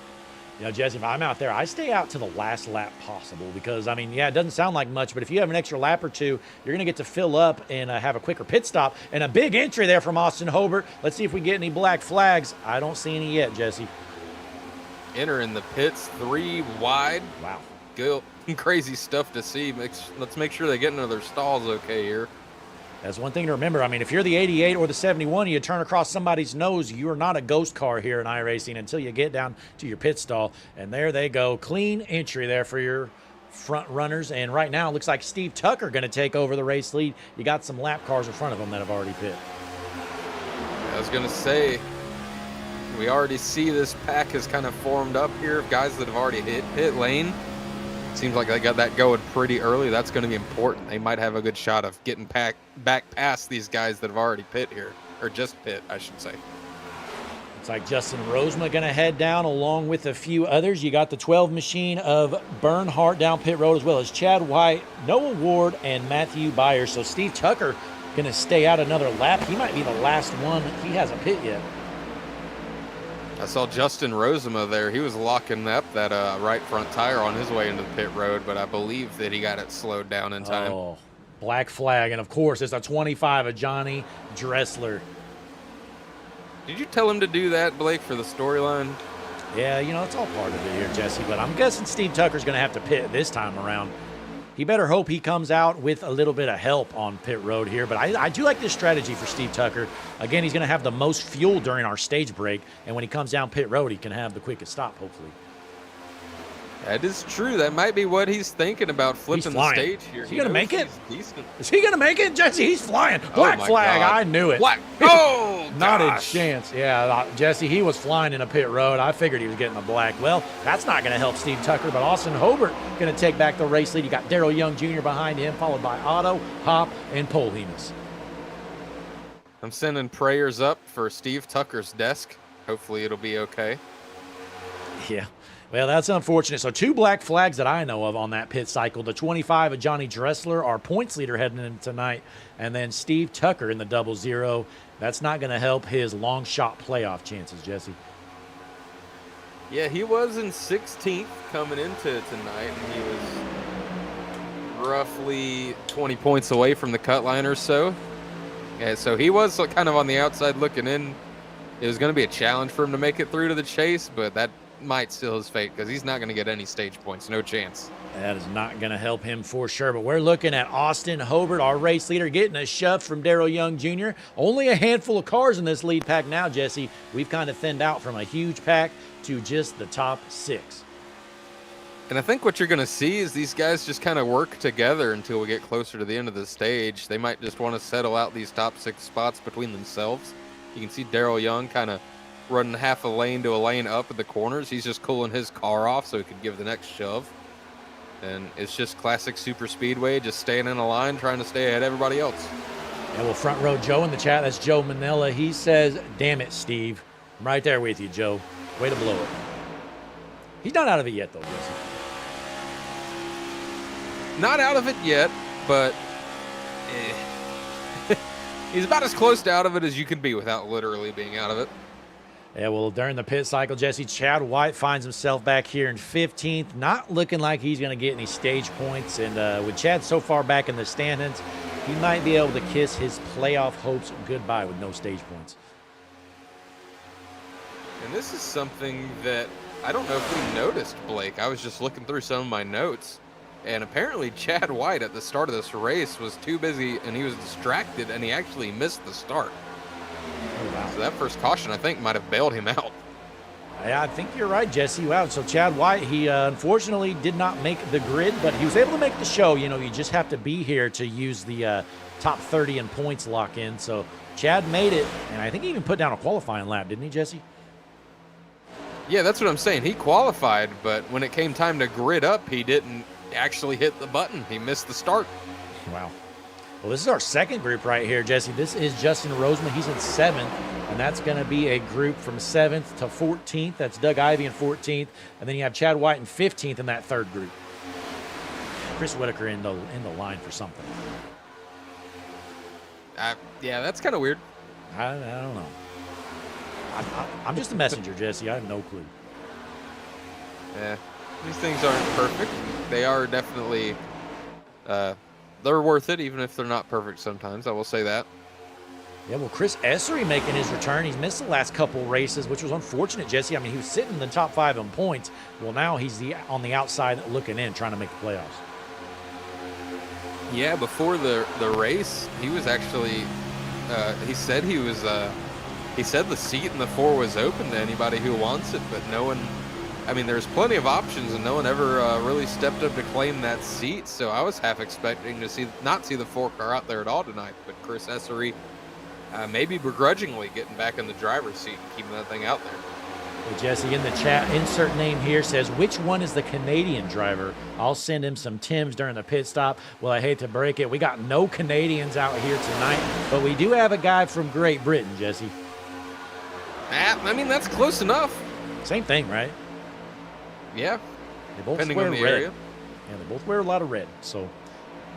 Jesse, if I'm out there, I stay out to the last lap possible because, it doesn't sound like much, but if you have an extra lap or two, you're going to get to fill up and have a quicker pit stop. And a big entry there from Austin Hobart. Let's see if we get any black flags. I don't see any yet, Jesse. Entering the pits 3 wide. Wow. Good, crazy stuff to see. Let's make sure they get into their stalls okay here. That's one thing to remember. If you're the 88 or the 71 and you turn across somebody's nose, you are not a ghost car here in iRacing until you get down to your pit stall. And there they go. Clean entry there for your front runners. And right now it looks like Steve Tucker going to take over the race lead. You got some lap cars in front of him that have already pit. I was going to say, We already see this pack has kind of formed up here of guys that have already hit pit lane. Seems like they got that going pretty early. That's going to be important. They might have a good shot of getting back past these guys that have already pit here, or just pit, I should say. It's like Justin Rosema going to head down along with a few others. You got the 12 machine of Bernhardt down pit road, as well as Chad White, Noah Ward, and Matthew Byers. So Steve Tucker going to stay out another lap. He might be the last one. He hasn't pit yet. I saw Justin Rosema there. He was locking up that right front tire on his way into the pit road, but I believe that he got it slowed down in time. Oh, black flag. And, of course, it's a 25 of Johnny Dressler. Did you tell him to do that, Blake, for the storyline? Yeah, you know, it's all part of it here, Jesse. But I'm guessing Steve Tucker's going to have to pit this time around. He better hope he comes out with a little bit of help on pit road here. But I do like this strategy for Steve Tucker. Again, he's going to have the most fuel during our stage break. And when he comes down pit road, he can have the quickest stop, hopefully. That is true. That might be what he's thinking about, flipping the stage here. Is he going to make it? Decent. Is he going to make it? Jesse, he's flying. Black flag. God. I knew it. Black. Oh, Not a chance. Yeah, Jesse, he was flying in a pit road. I figured he was getting a black. Well, that's not going to help Steve Tucker, but Austin Hobart going to take back the race lead. You got Darrell Young Jr. behind him, followed by Otto, Hop, and Pole Hemus. I'm sending prayers up for Steve Tucker's desk. Hopefully it'll be okay. Yeah. Well, that's unfortunate. So 2 black flags that I know of on that pit cycle. The 25 of Johnny Dressler, our points leader heading in tonight, and then Steve Tucker in the 00. That's not going to help his long shot playoff chances, Jesse. Yeah, he was in 16th coming into tonight, and he was roughly 20 points away from the cut line or so. Yeah, so he was kind of on the outside looking in. It was going to be a challenge for him to make it through to the chase, but that might seal his fate because he's not going to get any stage points. No chance. That is not going to help him for sure. But we're looking at Austin Hobart, our race leader, getting a shove from Darrell Young Jr. Only a handful of cars in this lead pack now, Jesse. We've kind of thinned out from a huge pack to just the top 6. And I think what you're going to see is these guys just kind of work together until we get closer to the end of the stage. They might just want to settle out these top 6 spots between themselves. You can see Darrell Young kind of running half a lane to a lane up at the corners. He's just cooling his car off so he could give the next shove. And it's just classic super speedway, just staying in a line, trying to stay ahead of everybody else. Yeah, well, front row Joe in the chat, that's Joe Manella. He says, damn it, Steve. I'm right there with you, Joe. Way to blow it. He's not out of it yet, though, Jesse. Not out of it yet, but he's about as close to out of it as you can be without literally being out of it. Yeah, well, during the pit cycle, Jesse, Chad White finds himself back here in 15th, not looking like he's going to get any stage points. And with Chad so far back in the standings, he might be able to kiss his playoff hopes goodbye with no stage points. And this is something that I don't know if we noticed, Blake. I was just looking through some of my notes, and apparently Chad White at the start of this race was too busy and he was distracted, and he actually missed the start. Oh, wow. So that first caution, I think, might have bailed him out. Yeah, I think you're right, Jesse. Wow. So Chad White, he unfortunately did not make the grid, but he was able to make the show. You know, you just have to be here to use the top 30 in points lock in. So Chad made it, and I think he even put down a qualifying lap, didn't he, Jesse? Yeah, that's what I'm saying. He qualified, but when it came time to grid up, he didn't actually hit the button. He missed the start. Wow. Well, this is our second group right here, Jesse. This is Justin Rosema. He's in 7th, and that's going to be a group from 7th to 14th. That's Doug Ivey in 14th, and then you have Chad White in 15th in that third group. Chris Whitaker in the line for something. Yeah, that's kind of weird. I don't know. I'm just a messenger, Jesse. I have no clue. Yeah, these things aren't perfect. They are definitely, they're worth it, even if they're not perfect sometimes. I will say that. Yeah, well, Chris Essery making his return. He's missed the last couple races, which was unfortunate, Jesse. I mean, he was sitting in the top 5 in points. Well, now he's on the outside looking in, trying to make the playoffs. Yeah, before the race, he was actually, he said he said the seat in the 4 was open to anybody who wants it, but no one, I mean, there's plenty of options, and no one ever really stepped up to claim that seat. So I was half expecting to not see the 4 car out there at all tonight. But Chris Essery maybe begrudgingly getting back in the driver's seat and keeping that thing out there. Well, Jesse, in the chat, insert name here says, which one is the Canadian driver? I'll send him some Tims during the pit stop. Well, I hate to break it. We got no Canadians out here tonight, but we do have a guy from Great Britain, Jesse. I mean, that's close enough. Same thing, right? Yeah. They both Depending wear on the red. area. Yeah, they both wear a lot of red. So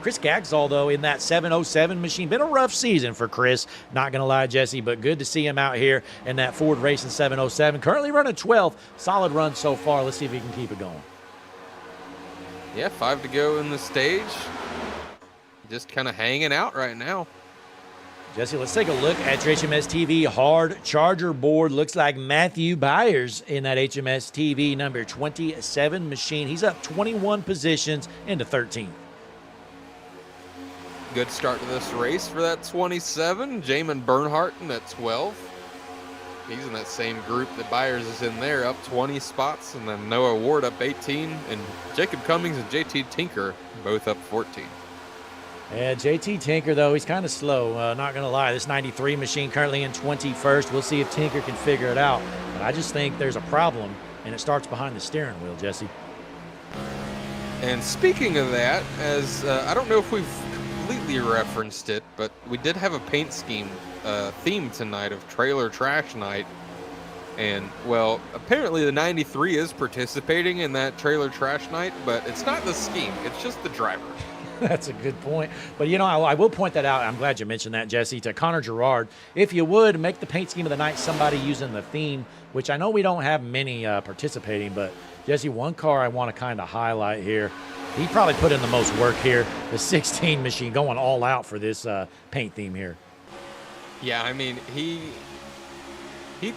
Chris Gagsall, though, in that 707 machine. Been a rough season for Chris, not going to lie, Jesse, but good to see him out here in that Ford Racing 707. Currently running 12th. Solid run so far. Let's see if he can keep it going. Yeah, 5 to go in the stage. Just kind of hanging out right now. Jesse, let's take a look at your HMS TV hard charger board. Looks like Matthew Byers in that HMS TV number 27 machine. He's up 21 positions into 13th. Good start to this race for that 27. Jamin Bernhardt in that 12. He's in that same group that Byers is in there, up 20 spots. And then Noah Ward up 18. And Jacob Cummings and JT Tinker both up 14. Yeah, JT Tinker, though, he's kind of slow. Not going to lie. This 93 machine currently in 21st. We'll see if Tinker can figure it out. But I just think there's a problem, and it starts behind the steering wheel, Jesse. And speaking of that, as I don't know if we've completely referenced it, but we did have a paint scheme theme tonight of Trailer Trash Night. And, well, apparently the 93 is participating in that Trailer Trash Night, but it's not the scheme. It's just the driver. That's a good point. But, you know, I will point that out. I'm glad you mentioned that, Jesse, to Connor Gerard. If you would, make the paint scheme of the night somebody using the theme, which I know we don't have many participating. But, Jesse, one car I want to kind of highlight here. He probably put in the most work here. The 16 machine going all out for this paint theme here. Yeah, I mean, he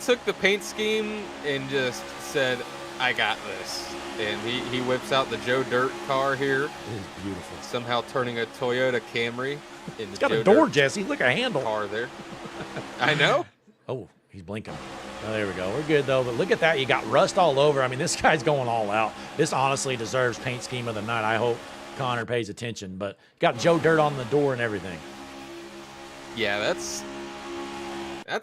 took the paint scheme and just said, I got this. And he whips out the Joe Dirt car here. It is beautiful. Somehow turning a Toyota Camry into It's got a door, Jesse. Look, a handle. Car there. I know. Oh, he's blinking. Oh, there we go. We're good, though. But look at that. You got rust all over. I mean, this guy's going all out. This honestly deserves paint scheme of the night. I hope Connor pays attention. But got Joe Dirt on the door and everything. Yeah, that's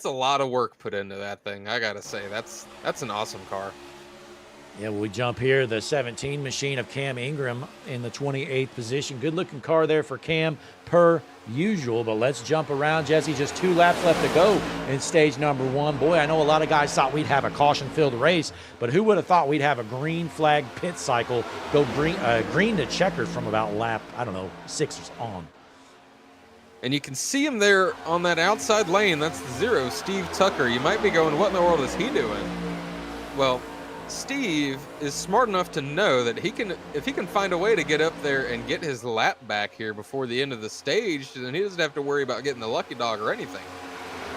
a lot of work put into that thing. I got to say, that's an awesome car. Yeah, we jump here. The 17 machine of Cam Ingram in the 28th position. Good-looking car there for Cam per usual. But let's jump around, Jesse. Just 2 laps left to go in stage number 1. Boy, I know a lot of guys thought we'd have a caution-filled race, but who would have thought we'd have a green flag pit cycle go green to checkered from about lap, I don't know, 6 on. And you can see him there on that outside lane. That's the 0, Steve Tucker. You might be going, what in the world is he doing? Well, Steve is smart enough to know that if he can find a way to get up there and get his lap back here before the end of the stage, then he doesn't have to worry about getting the lucky dog or anything.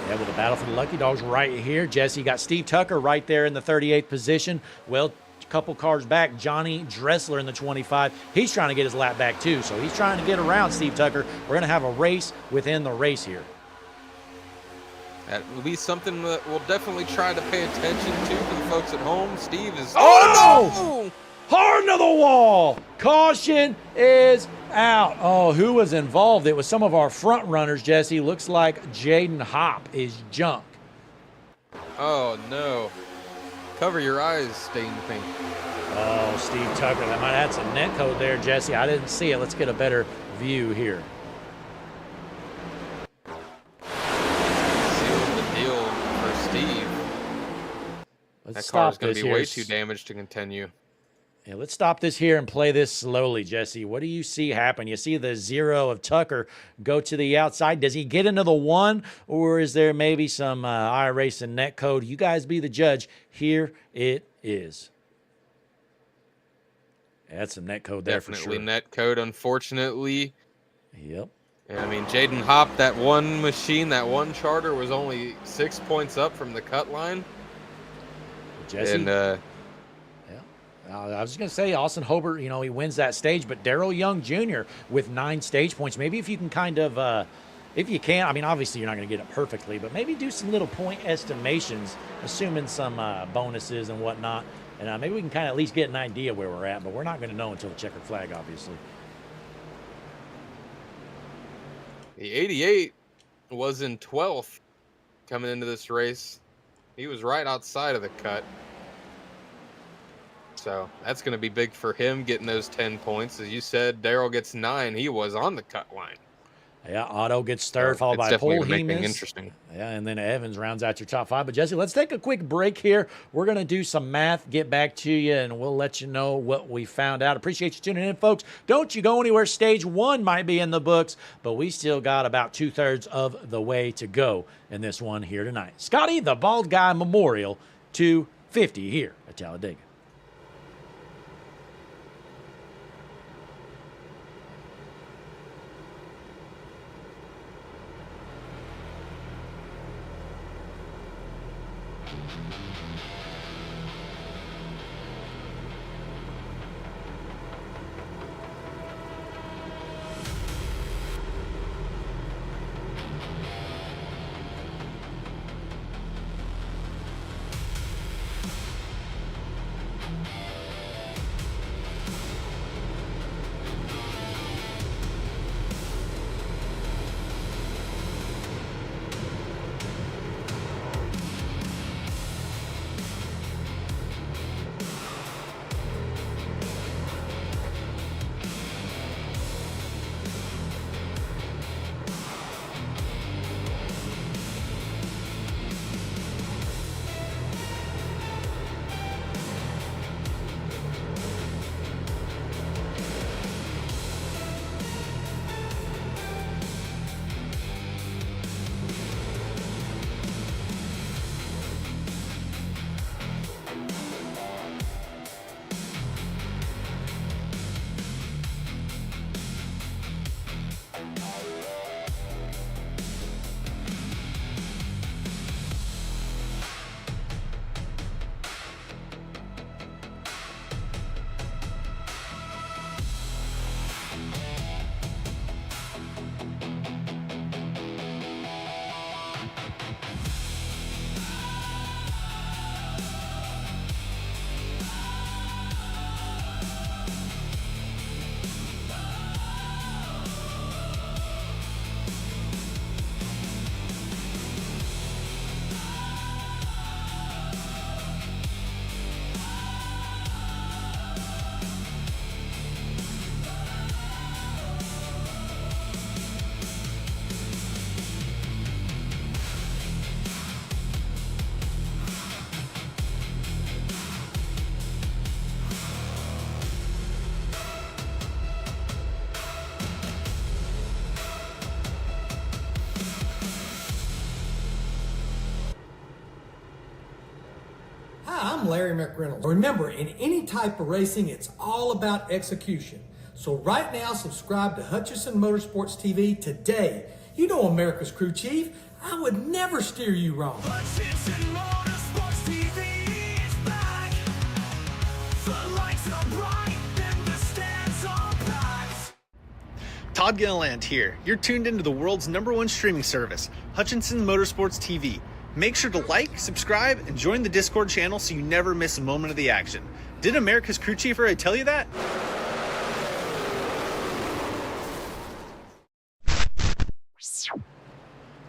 Yeah, with the battle for the lucky dogs right here. Jesse, got Steve Tucker right there in the 38th position. Well, a couple cars back, Johnny Dressler in the 25. He's trying to get his lap back too, so he's trying to get around Steve Tucker. We're going to have a race within the race here. That will be something that we'll definitely try to pay attention to for the folks at home. Steve is... Oh, no! Hard to the wall. Caution is out. Oh, who was involved? It was some of our front runners, Jesse. Looks like Jaden Hopp is junk. Oh, no. Cover your eyes, stained pink. Oh, Steve Tucker. That might have had some net code there, Jesse. I didn't see it. Let's get a better view here. Let's that car is stop going this to be here. way too damaged to continue. Yeah, let's stop this here and play this slowly, Jesse. What do you see happen? You see the 0 of Tucker go to the outside. Does he get into the 1, or is there maybe some iRacing net code? You guys be the judge. Here it is. That's some net code there for sure. Definitely net code, unfortunately. Yep. And, I mean, Jaden Hopp, that one machine, that one charter was only 6 points up from the cut line. Jesse, and I was just going to say, Austin Hobart, you know, he wins that stage, but Darrell Young Jr. with 9 stage points. Maybe if you can kind of, if you can, I mean, obviously you're not going to get it perfectly, but maybe do some little point estimations, assuming some bonuses and whatnot. And maybe we can kind of at least get an idea where we're at, but we're not going to know until the checkered flag, obviously. The 88 was in 12th coming into this race. He was right outside of the cut. So that's going to be big for him getting those 10 points. As you said, Darrell gets 9. He was on the cut line. Yeah, Otto gets third, So followed it's by definitely Paul gonna make things Hemus. interesting. Yeah, and then Evans rounds out your top 5. But, Jesse, let's take a quick break here. We're going to do some math, get back to you, and we'll let you know what we found out. Appreciate you tuning in, folks. Don't you go anywhere. Stage 1 might be in the books, but we still got about 2/3 of the way to go in this one here tonight. Scotty, the Bald Guy Memorial 250 here at Talladega. Hi, I'm Larry McReynolds. Remember, in any type of racing, it's all about execution. So right now, subscribe to Hutchinson Motorsports TV today. You know America's crew chief. I would never steer you wrong. Hutchinson Motorsports TV is back. The lights are bright and the stands are packed. Todd Gilliland here. You're tuned into the world's #1 streaming service, Hutchinson Motorsports TV. Make sure to like, subscribe, and join the Discord channel so you never miss a moment of the action. Did America's crew chief already tell you that?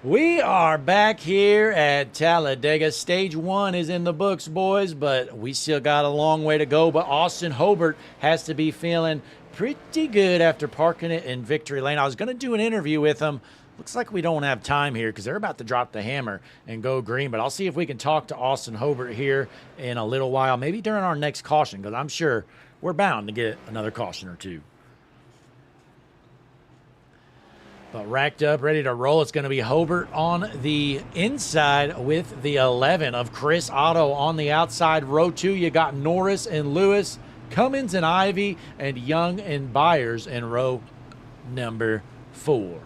We are back here at Talladega. Stage 1 is in the books, boys, but we still got a long way to go. But Austin Hobart has to be feeling pretty good after parking it in Victory Lane. I was going to do an interview with him. Looks like we don't have time here because they're about to drop the hammer and go green. But I'll see if we can talk to Austin Hobart here in a little while, maybe during our next caution, because I'm sure we're bound to get another caution or two. But racked up, ready to roll. It's going to be Hobart on the inside with the 11 of Chris Otto on the outside. Row 2, you got Norris and Lewis, Cummins and Ivy, and Young and Byers in row number 4.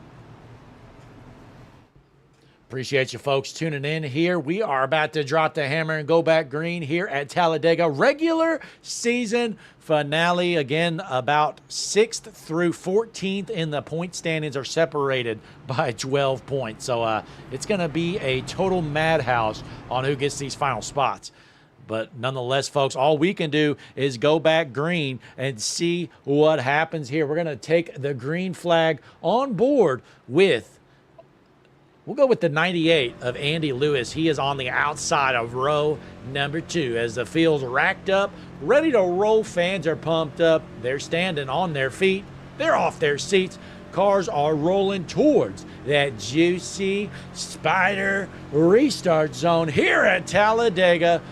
Appreciate you folks tuning in here. We are about to drop the hammer and go back green here at Talladega. Regular season finale. Again, about 6th through 14th in the point standings are separated by 12 points. So it's going to be a total madhouse on who gets these final spots. But nonetheless, folks, all we can do is go back green and see what happens here. We're going to take the green flag on board with We'll go with the 98 of Andy Lewis. He is on the outside of row number 2 as the field's racked up, ready to roll. Fans are pumped up. They're standing on their feet. They're off their seats. Cars are rolling towards that juicy Spider restart zone here at Talladega.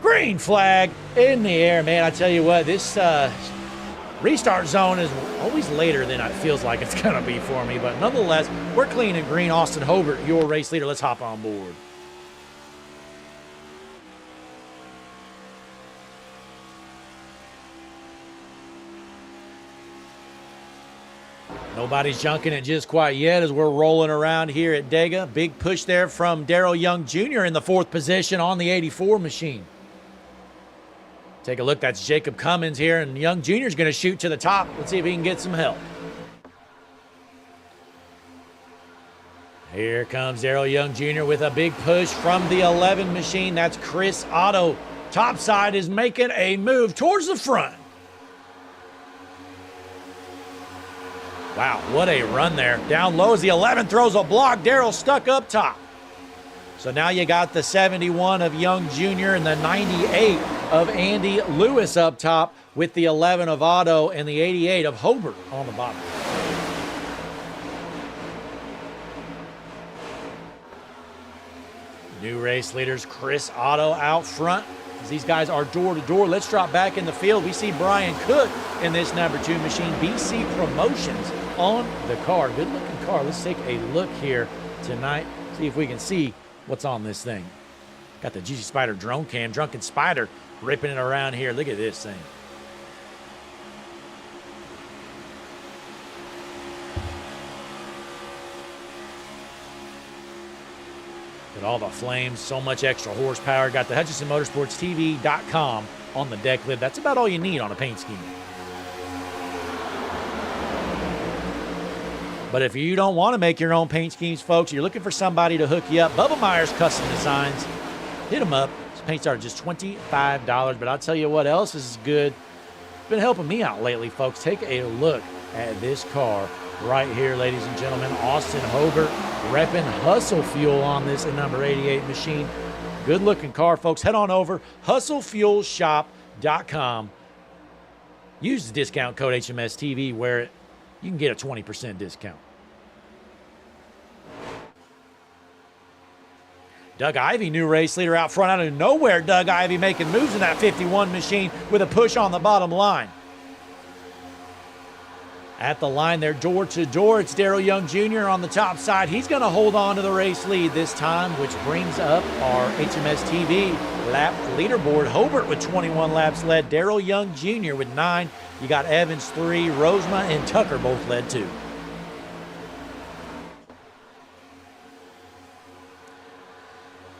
Green flag in the air, man. I tell you what, this restart zone is always later than it feels like it's going to be for me. But nonetheless, we're clean and green. Austin Hobart, your race leader. Let's hop on board. Nobody's junking it just quite yet as we're rolling around here at Dega. Big push there from Darrell Young Jr. in the 4th position on the 84 machine. Take a look. That's Jacob Cummins here, and Young Jr. is going to shoot to the top. Let's see if he can get some help. Here comes Darrell Young Jr. with a big push from the 11 machine. That's Chris Otto. Topside is making a move towards the front. Wow, what a run there. Down low as the 11 throws a block. Darrell stuck up top. So now you got the 71 of Young Jr. and the 98 of Andy Lewis up top with the 11 of Otto and the 88 of Hobart on the bottom. New race leaders, Chris Otto out front. As these guys are door to door, let's drop back in the field. We see Brian Cook in this number 2 machine. BC Promotions on the car. Good looking car. Let's take a look here tonight. See if we can see what's on this thing. Got the Juicy Spider drone cam. Drunken Spider ripping it around here. Look at this thing. Got all the flames, so much extra horsepower. Got the HutchinsonMotorsportsTV.com on the deck lid. That's about all you need on a paint scheme. But if you don't want to make your own paint schemes, folks, you're looking for somebody to hook you up, Bubba Myers Custom Designs. Hit them up. This paint starts just $25. But I'll tell you what else is good. It's been helping me out lately, folks. Take a look at this car right here, ladies and gentlemen. Austin Hobart repping Hustle Fuel on this number 88 machine. Good looking car, folks. Head on over, hustlefuelshop.com. Use the discount code HMS TV where you can get a 20% discount. Doug Ivey, new race leader out front. Out of nowhere, Doug Ivey making moves in that 51 machine with a push on the bottom line. At the line there, door to door, it's Darrell Young Jr. on the top side. He's going to hold on to the race lead this time, which brings up our HMS TV lap leaderboard. Hobart with 21 laps led. Darrell Young Jr. with 9. You got Evans 3, Rosema and Tucker both led 2.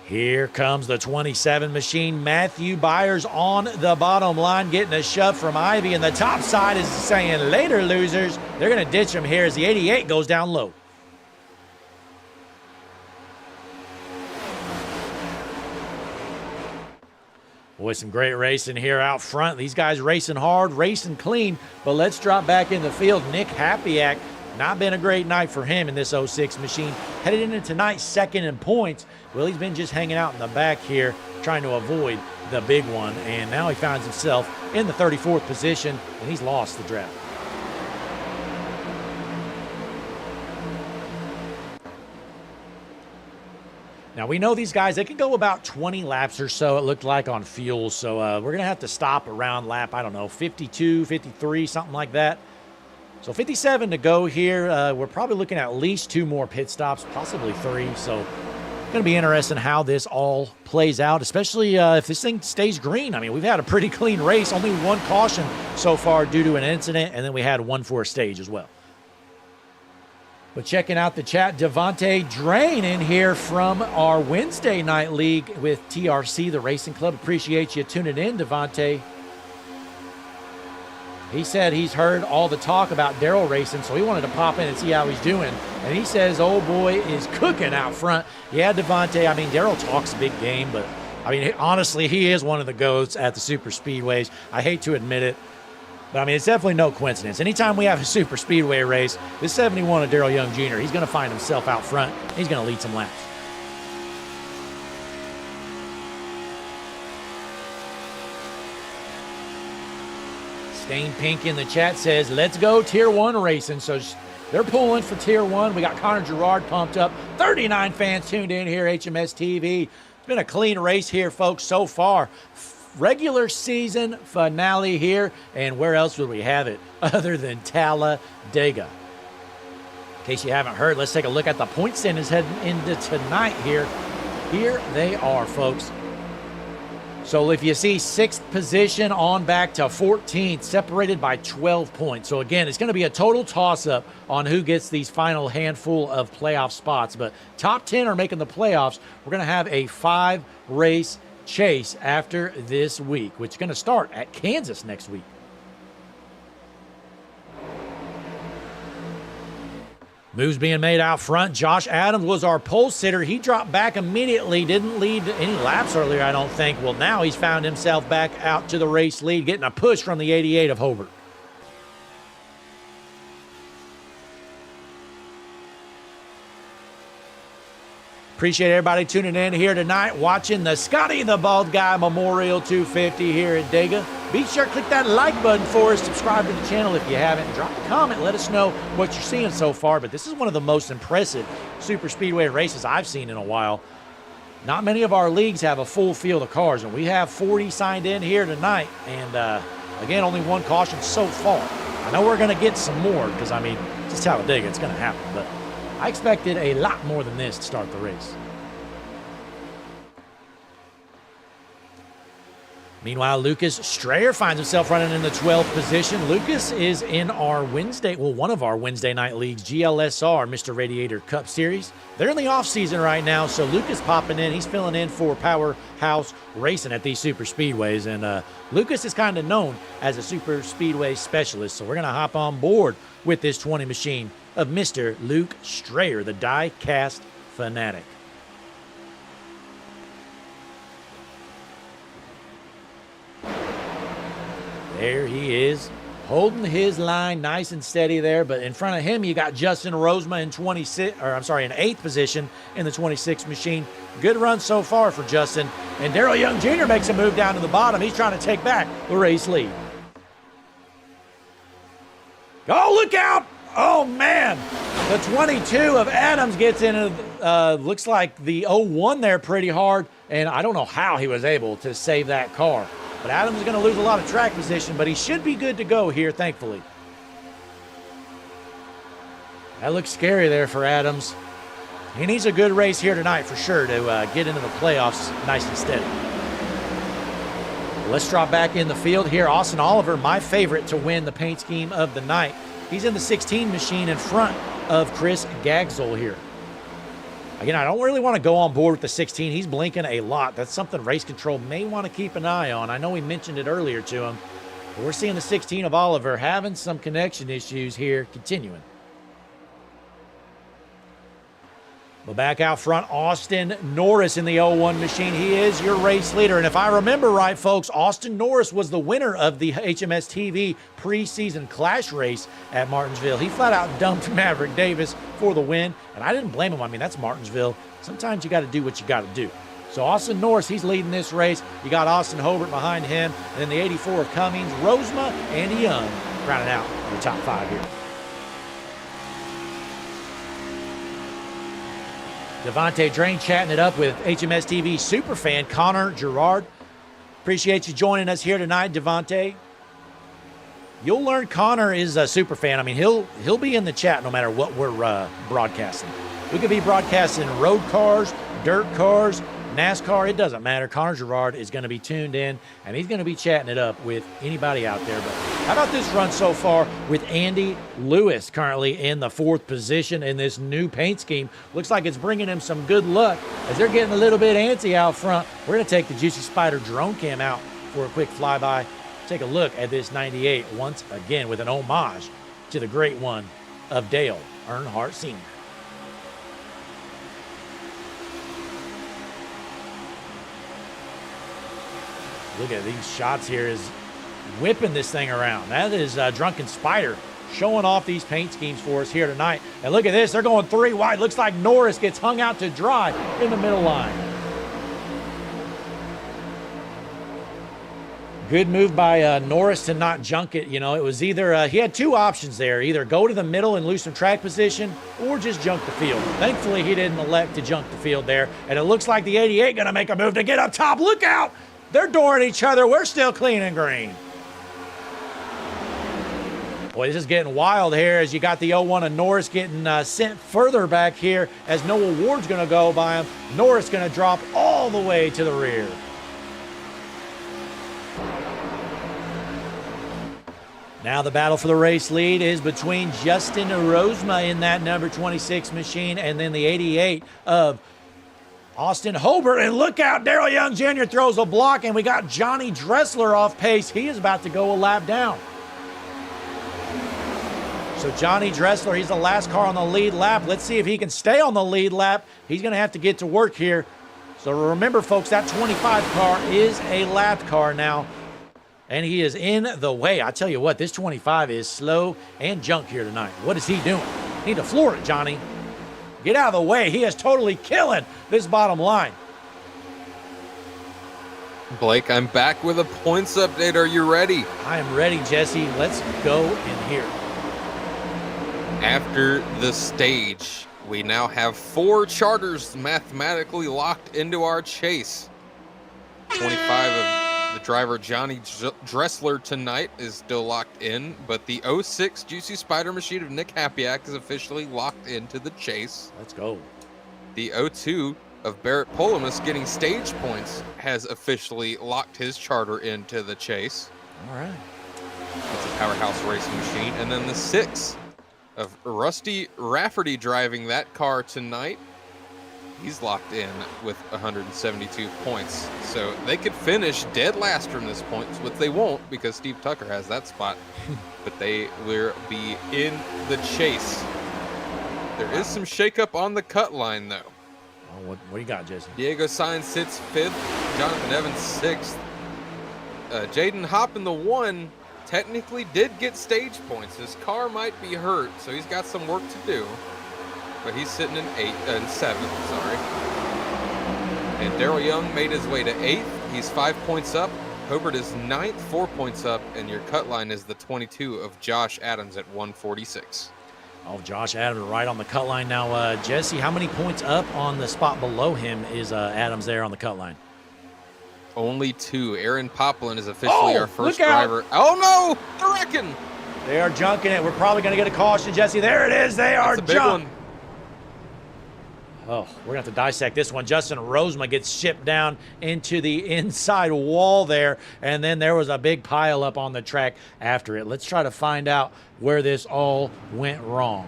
Here comes the 27 machine. Matthew Byers on the bottom line, getting a shove from Ivy, and the top side is saying, later, losers. They're going to ditch him here as the 88 goes down low. Boy, some great racing here out front. These guys racing hard, racing clean, but let's drop back in the field. Nick Hapiak, not been a great night for him in this 06 machine. Headed into tonight, second in points. Well, he's been just hanging out in the back here, trying to avoid the big one, and now he finds himself in the 34th position, and he's lost the draft. Now, we know these guys, they can go about 20 laps or so, it looked like, on fuel. So we're going to have to stop around lap, I don't know, 52, 53, something like that. So 57 to go here. We're probably looking at least 2 more pit stops, possibly 3. So it's going to be interesting how this all plays out, especially if this thing stays green. I mean, we've had a pretty clean race. Only 1 caution so far due to an incident, and then we had 1 for a stage as well. But checking out the chat, Devontae Drain in here from our Wednesday night league with TRC, the Racing Club. Appreciate you tuning in, Devontae. He said he's heard all the talk about Darrell racing, so he wanted to pop in and see how he's doing. And he says, old boy is cooking out front. Yeah, Devontae, I mean, Darrell talks a big game, but, I mean, honestly, he is one of the GOATs at the super speedways. I hate to admit it. But, I mean, it's definitely no coincidence. Anytime we have a super speedway race, this 71 of Darrell Young Jr., he's going to find himself out front. He's going to lead some laps. Stain Pink in the chat says, let's go Tier 1 racing. So they're pulling for Tier 1. We got Connor Gerard pumped up. 39 fans tuned in here, HMS TV. It's been a clean race here, folks, so far. Regular season finale here. And where else would we have it other than Talladega? In case you haven't heard, let's take a look at the point standings heading into tonight here. Here they are, folks. So if you see 6th position on back to 14th, separated by 12 points. So again, it's going to be a total toss-up on who gets these final handful of playoff spots. But top 10 are making the playoffs. We're going to have a 5-race chase after this week, which is going to start at Kansas next week. Moves being made out front. Josh Adams was our pole sitter. He dropped back immediately. Didn't lead any laps earlier, I don't think. Well, now he's found himself back out to the race lead, getting a push from the 88 of Hobart. Appreciate everybody tuning in here tonight, watching the Scotty the Bald Guy Memorial 250 here at Dega. Be sure to click that like button for us. Subscribe to the channel if you haven't. And drop a comment. Let us know what you're seeing so far. But this is one of the most impressive super speedway races I've seen in a while. Not many of our leagues have a full field of cars, and we have 40 signed in here tonight. And again, only one caution so far. I know we're going to get some more because, I mean, just Talladega, it's going to happen. But I expected a lot more than this to start the race. Meanwhile, Lucas Strayer finds himself running in the 12th position. Lucas is in our one of our Wednesday night leagues, GLSR, Mr. Radiator Cup Series. They're in the off-season right now, so Lucas popping in. He's filling in for Powerhouse Racing at these super speedways. And Lucas is kind of known as a super speedway specialist, so we're going to hop on board with this 20 machine of Mr. Luke Strayer, the die-cast fanatic. There he is, holding his line nice and steady there. But in front of him, you got Justin Rosema in 8th position in the 26 machine. Good run so far for Justin. And Darrell Young Jr. makes a move down to the bottom. He's trying to take back the race lead. Oh, look out! Oh, man. The 22 of Adams gets into, looks like the 01 there pretty hard. And I don't know how he was able to save that car. But Adams is going to lose a lot of track position, but he should be good to go here, thankfully. That looks scary there for Adams. He needs a good race here tonight for sure to get into the playoffs nice and steady. Let's drop back in the field here. Austin Oliver, my favorite to win the paint scheme of the night. He's in the 16 machine in front of Chris Gagzel here. Again, I don't really want to go on board with the 16. He's blinking a lot. That's something race control may want to keep an eye on. I know we mentioned it earlier to him. But we're seeing the 16 of Oliver having some connection issues here continuing. But back out front, Austin Norris in the 01 machine. He is your race leader. And if I remember right, folks, Austin Norris was the winner of the HMS TV preseason clash race at Martinsville. He flat out dumped Maverick Davis for the win. And I didn't blame him. I mean, that's Martinsville. Sometimes you got to do what you got to do. So Austin Norris, he's leading this race. You got Austin Hobart behind him. And then the 84 of Cummings, Rosema, Andy Young rounding out the top 5 here. Devontae Drain chatting it up with HMS TV superfan Connor Gerard. Appreciate you joining us here tonight, Devontae. You'll learn Connor is a superfan. I mean, he'll be in the chat no matter what we're broadcasting. We could be broadcasting road cars, dirt cars, NASCAR. It doesn't matter. Connor Gerard is going to be tuned in, and he's going to be chatting it up with anybody out there. But how about this run so far with Andy Lewis currently in the 4th position in this new paint scheme? Looks like it's bringing him some good luck as they're getting a little bit antsy out front. We're going to take the Juicy Spider drone cam out for a quick flyby. Take a look at this 98 once again with an homage to the great one of Dale Earnhardt Sr. Look at these shots here as whipping this thing around. That is Drunken Spider showing off these paint schemes for us here tonight. And look at this, they're going 3 wide. Looks like Norris gets hung out to dry in the middle line. Good move by Norris to not junk it. You know, it was either, he had 2 options there, either go to the middle and lose some track position or just junk the field. Thankfully, he didn't elect to junk the field there. And it looks like the 88 gonna make a move to get up top. Look out! They're dooring each other. We're still clean and green. Boy, this is getting wild here as you got the 01 of Norris getting sent further back here as Noah Ward's going to go by him. Norris going to drop all the way to the rear. Now the battle for the race lead is between Justin Rosema in that number 26 machine and then the 88 of Austin Hobart. And look out, Darrell Young Jr. throws a block, and we got Johnny Dressler off pace. He is about to go a lap down. So Johnny Dressler, he's the last car on the lead lap. Let's see if he can stay on the lead lap. He's going to have to get to work here. So remember, folks, that 25 car is a lapped car now. And he is in the way. I tell you what, this 25 is slow and junk here tonight. What is he doing? Need to floor it, Johnny. Get out of the way. He is totally killing this bottom line. Blake, I'm back with a points update. Are you ready? I am ready, Jesse. Let's go in here. After the stage, we now have 4 charters mathematically locked into our chase. 25 of the driver Johnny Dressler tonight is still locked in, but the 06 Juicy Spider machine of Nick Hapiak is officially locked into the chase. Let's go. The 02 of Barrett Polomus getting stage points has officially locked his charter into the chase. All right. It's a powerhouse racing machine. And then the 6 of Rusty Rafferty driving that car tonight. He's locked in with 172 points. So they could finish dead last from this point, which they won't because Steve Tucker has that spot. But they will be in the chase. There is some shakeup on the cut line, though. Oh, what do you got, Jesse? Diego Sainz sits 5th. Jonathan Evans 6th. Jaden Hopp in the 1 technically did get stage points. His car might be hurt, so he's got some work to do. But he's sitting in 7th, sorry. And Darrell Young made his way to 8th. He's 5 points up. Hobart is 9th, 4 points up. And your cut line is the 22 of Josh Adams at 146. Oh, Josh Adams right on the cut line. Now, Jesse, how many points up on the spot below him is Adams there on the cut line? Only 2. Aaron Poplin is officially our first look out. driver. Oh, no! They're wrecking! They are junking it. We're probably going to get a caution, Jesse. There it is. They are That's a big junked. one. Oh, we're going to have to dissect this one. Justin Rosema gets shipped down into the inside wall there, and then there was a big pile up on the track after it. Let's try to find out where this all went wrong.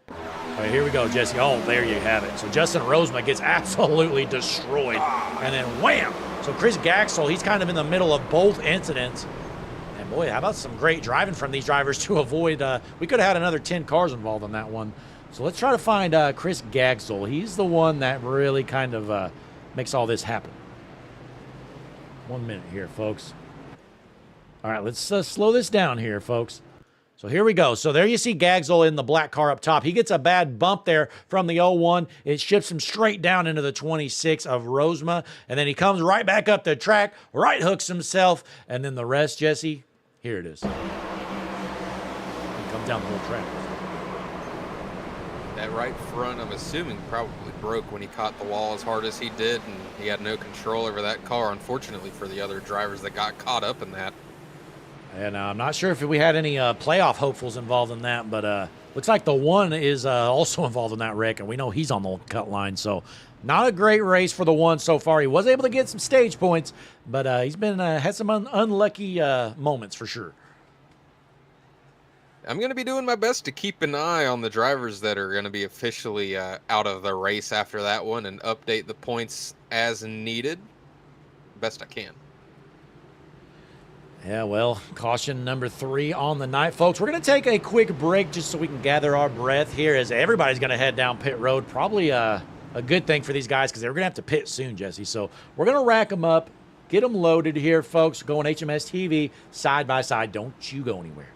All right, here we go, Jesse. Oh, there you have it. So Justin Rosema gets absolutely destroyed, and then wham! So Chris Gaxel, he's kind of in the middle of both incidents. And boy, how about some great driving from these drivers to avoid, we could have had another 10 cars involved in that one. So let's try to find Chris Gaxel. He's the one that really kind of makes all this happen. 1 minute here, folks. All right, let's slow this down here, folks. So here we go. So there you see Gaxel in the black car up top. He gets a bad bump there from the 01. It shifts him straight down into the 26 of Rosema. And then he comes right back up the track, right hooks himself. And then the rest, Jesse, here it is. He comes down the whole track. That right front, I'm assuming, probably broke when he caught the wall as hard as he did, and he had no control over that car, unfortunately, for the other drivers that got caught up in that. And I'm not sure if we had any playoff hopefuls involved in that, but looks like the 1 is also involved in that wreck, and we know he's on the cut line. So not a great race for the 1 so far. He was able to get some stage points, but he's been had some unlucky moments for sure. I'm going to be doing my best to keep an eye on the drivers that are going to be officially out of the race after that one and update the points as needed. Best I can. Yeah, well, caution number 3 on the night. Folks, we're going to take a quick break just so we can gather our breath here as everybody's going to head down pit road. Probably a good thing for these guys because they're going to have to pit soon, Jesse. So we're going to rack them up, Get them loaded here, folks. Go on HMS TV side by side. Don't you go anywhere.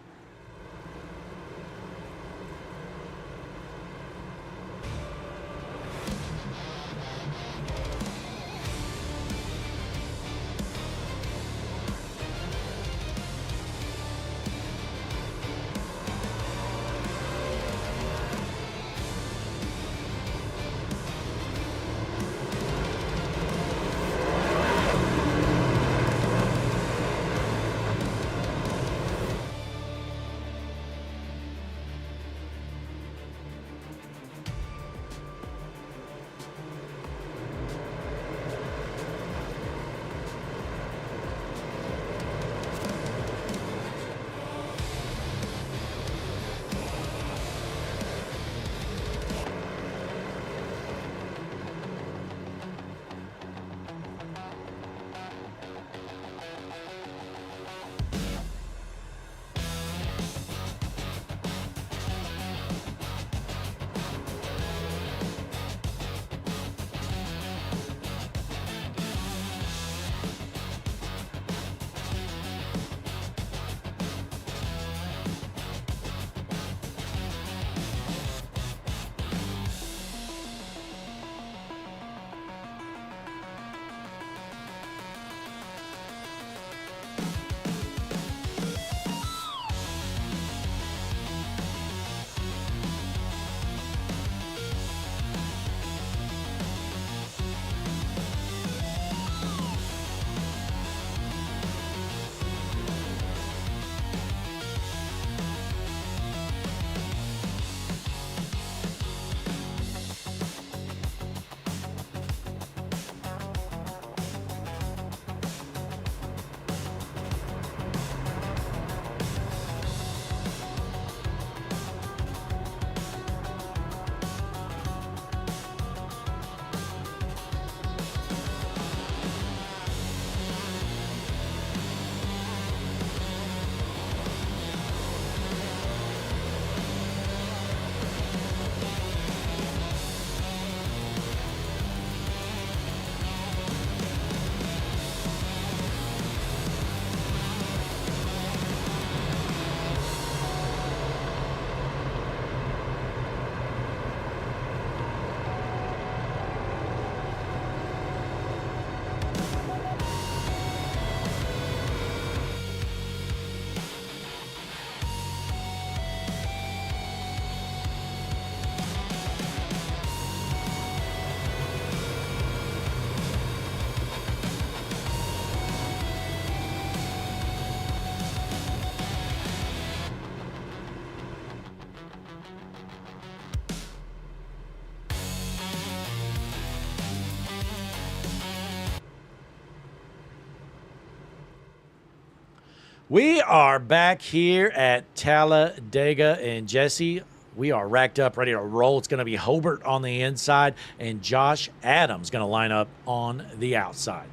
We are back here at Talladega, and Jesse, we are racked up, ready to roll. It's going to be Hobart on the inside, and Josh Adams going to line up on the outside.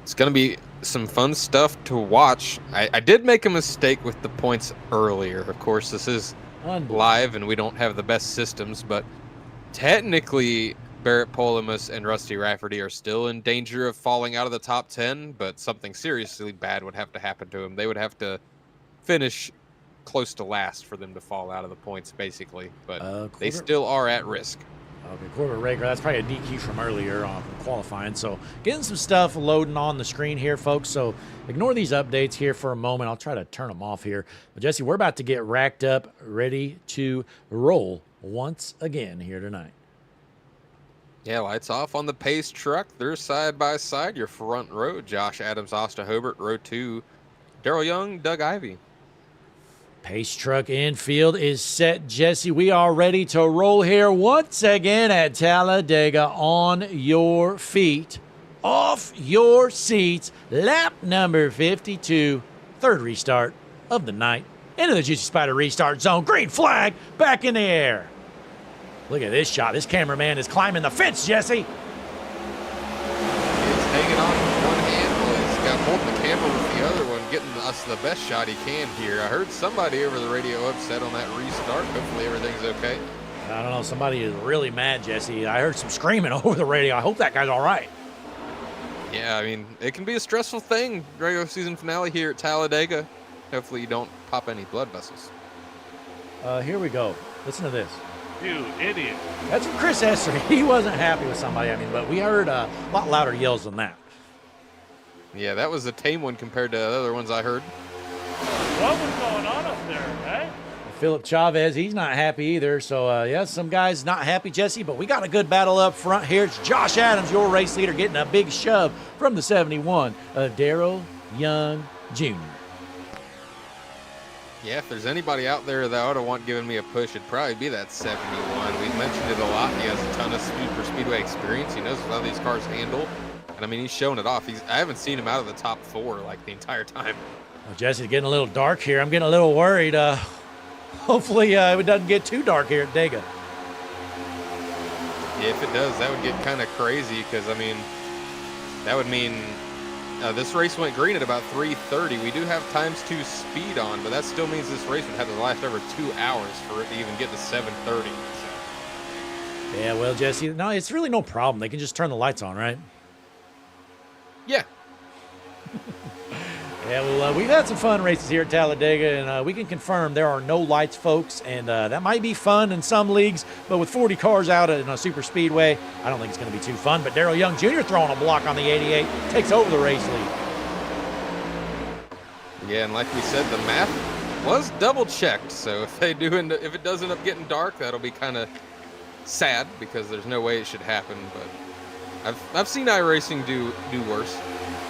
It's going to be some fun stuff to watch. I did make a mistake with the points earlier. Of course, this is live, and we don't have the best systems, but technically Barrett Polomus and Rusty Rafferty are still in danger of falling out of the top 10, but something seriously bad would have to happen to them. They would have to finish close to last for them to fall out of the points, basically, but they still are at risk. Okay, Corbett Raker, that's probably a DQ from earlier on qualifying. So getting some stuff loading on the screen here, folks. So ignore these updates here for a moment. I'll try to turn them off here. But Jesse, we're about to get racked up, ready to roll once again here tonight. Yeah, lights off on the Pace truck. They're side by side. Your front row, Josh Adams, Austin Hobart. Row 2, Darrell Young, Doug Ivey. Pace truck infield is set, Jesse. We are ready to roll here once again at Talladega. On your feet, off your seats. Lap number 52, third restart of the night. Into the Juicy Spider restart zone. Green flag back in the air. Look at this shot. This cameraman is climbing the fence, Jesse. He's hanging on with one hand while he's got holding the camera with the other one, getting us the best shot he can here. I heard somebody over the radio upset on that restart. Hopefully everything's okay. I don't know. Somebody is really mad, Jesse. I heard some screaming over the radio. I hope that guy's all right. Yeah, I mean, it can be a stressful thing. Regular season finale here at Talladega. Hopefully you don't pop any blood vessels. Here we go. Listen to this. You idiot. That's from Chris Esser. He wasn't happy with somebody, I mean, but we heard a lot louder yells than that. Yeah, that was a tame one compared to the other ones I heard. What was going on up there, eh? Philip Chavez, he's not happy either. So, yeah, some guys not happy, Jesse, but we got a good battle up front here. It's Josh Adams, your race leader, getting a big shove from the 71 of Darrell Young Jr. Yeah, if there's anybody out there that ought to want giving me a push, it'd probably be that 71. We've mentioned it a lot. He has a ton of super speedway experience. He knows how these cars handle. And, I mean, he's showing it off. I haven't seen him out of the top 4, like, the entire time. Well, Jesse, it's getting a little dark here. I'm getting a little worried. Hopefully it doesn't get too dark here at Dega. Yeah, if it does, that would get kind of crazy because, I mean, that would mean this race went green at about 3:30. We do have ×2 speed on, but that still means this race would have to last over 2 hours for it to even get to 7:30. So. Yeah, well, Jesse, no, it's really no problem. They can just turn the lights on, right? Yeah. Yeah, well, we've had some fun races here at Talladega, and we can confirm there are no lights, folks, and that might be fun in some leagues, but with 40 cars out in a super speedway, I don't think it's going to be too fun. But Darrell Young Jr. throwing a block on the 88, takes over the race lead. Yeah, and like we said, the math was double-checked, so if if it does end up getting dark, that'll be kind of sad because there's no way it should happen, but I've seen iRacing do worse.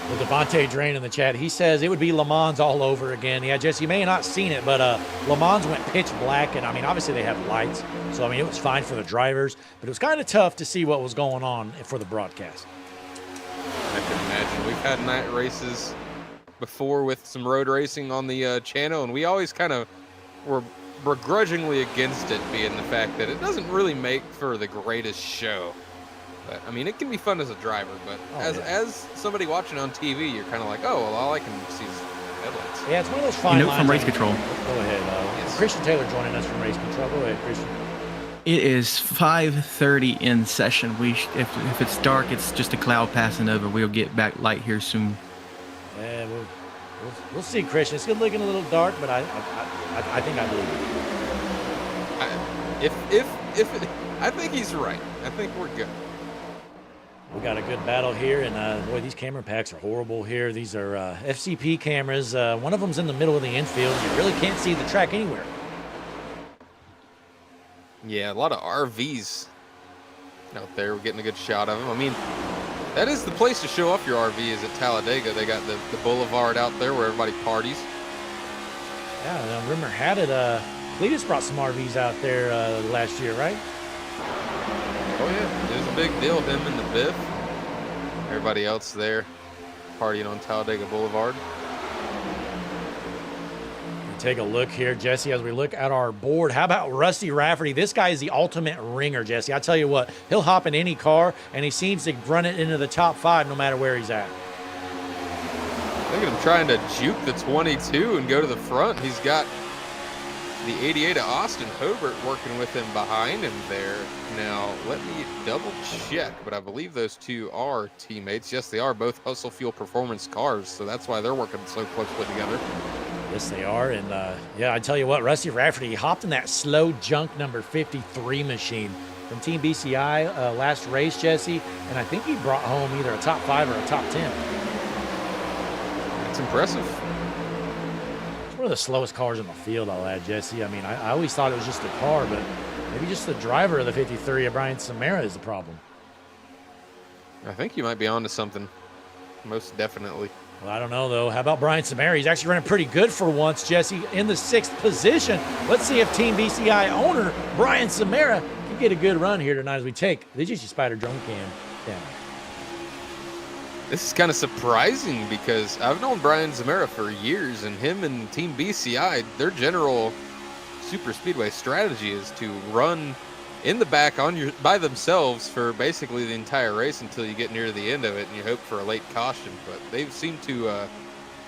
Well, Devontae Drain in the chat, he says it would be Le Mans all over again. Yeah, Jesse, you may have not seen it, but Le Mans went pitch black, and I mean, obviously they have lights, so I mean, it was fine for the drivers, but it was kind of tough to see what was going on for the broadcast. I can imagine. We've had night races before with some road racing on the channel, and we always kind of were begrudgingly against it, being the fact that it doesn't really make for the greatest show. But, I mean, it can be fun as a driver, but as somebody watching on TV, you're kind of like, oh, well, all I can see is headlights. Yeah, it's one of those fine lines. From Race Control. Go ahead. Yes. Christian Taylor joining us from Race Control. Go ahead, Christian. It is 5:30 in session. If it's dark, it's just a cloud passing over. We'll get back light here soon. Yeah, we'll see, Christian. It's looking a little dark, but I think I believe it. I think he's right. I think we're good. We got a good battle here, and boy, these camera packs are horrible here. These are FCP cameras. One of them's in the middle of the infield. You really can't see the track anywhere. Yeah, a lot of RVs out there. We're getting a good shot of them. I mean, that is the place to show off your RV is at Talladega. They got the boulevard out there where everybody parties. Yeah, and rumor had it, Cletus brought some RVs out there last year, right? Oh, yeah. It was a big deal, him and the Biff. Everybody else there partying on Talladega Boulevard. Take a look here, Jesse, as we look at our board. How about Rusty Rafferty? This guy is the ultimate ringer, Jesse. I tell you what, he'll hop in any car, and he seems to run it into the top 5 no matter where he's at. Look at him trying to juke the 22 and go to the front. He's got the 88 of Austin Hobart working with him behind him there. Now, let me double check, but I believe those two are teammates. Yes, they are both Hustle Fuel Performance cars, so that's why they're working so closely together. Yes, they are. And, yeah, I tell you what, Rusty Rafferty, he hopped in that slow junk number 53 machine from Team BCI last race, Jesse, and I think he brought home either a top 5 or a top 10. That's impressive. It's one of the slowest cars in the field, I'll add, Jesse. I mean, I always thought it was just the car, but maybe just the driver of the 53 of Brian Samara is the problem. I think you might be onto something. Most definitely. Well, I don't know, though. How about Brian Samara? He's actually running pretty good for once, Jesse, in the 6th position. Let's see if Team BCI owner Brian Samara can get a good run here tonight as we take the GC Spider drone cam down. This is kind of surprising because I've known Brian Zamora for years, and him and Team BCI, their general super speedway strategy is to run in the back by themselves for basically the entire race until you get near the end of it and you hope for a late caution. But they've seemed to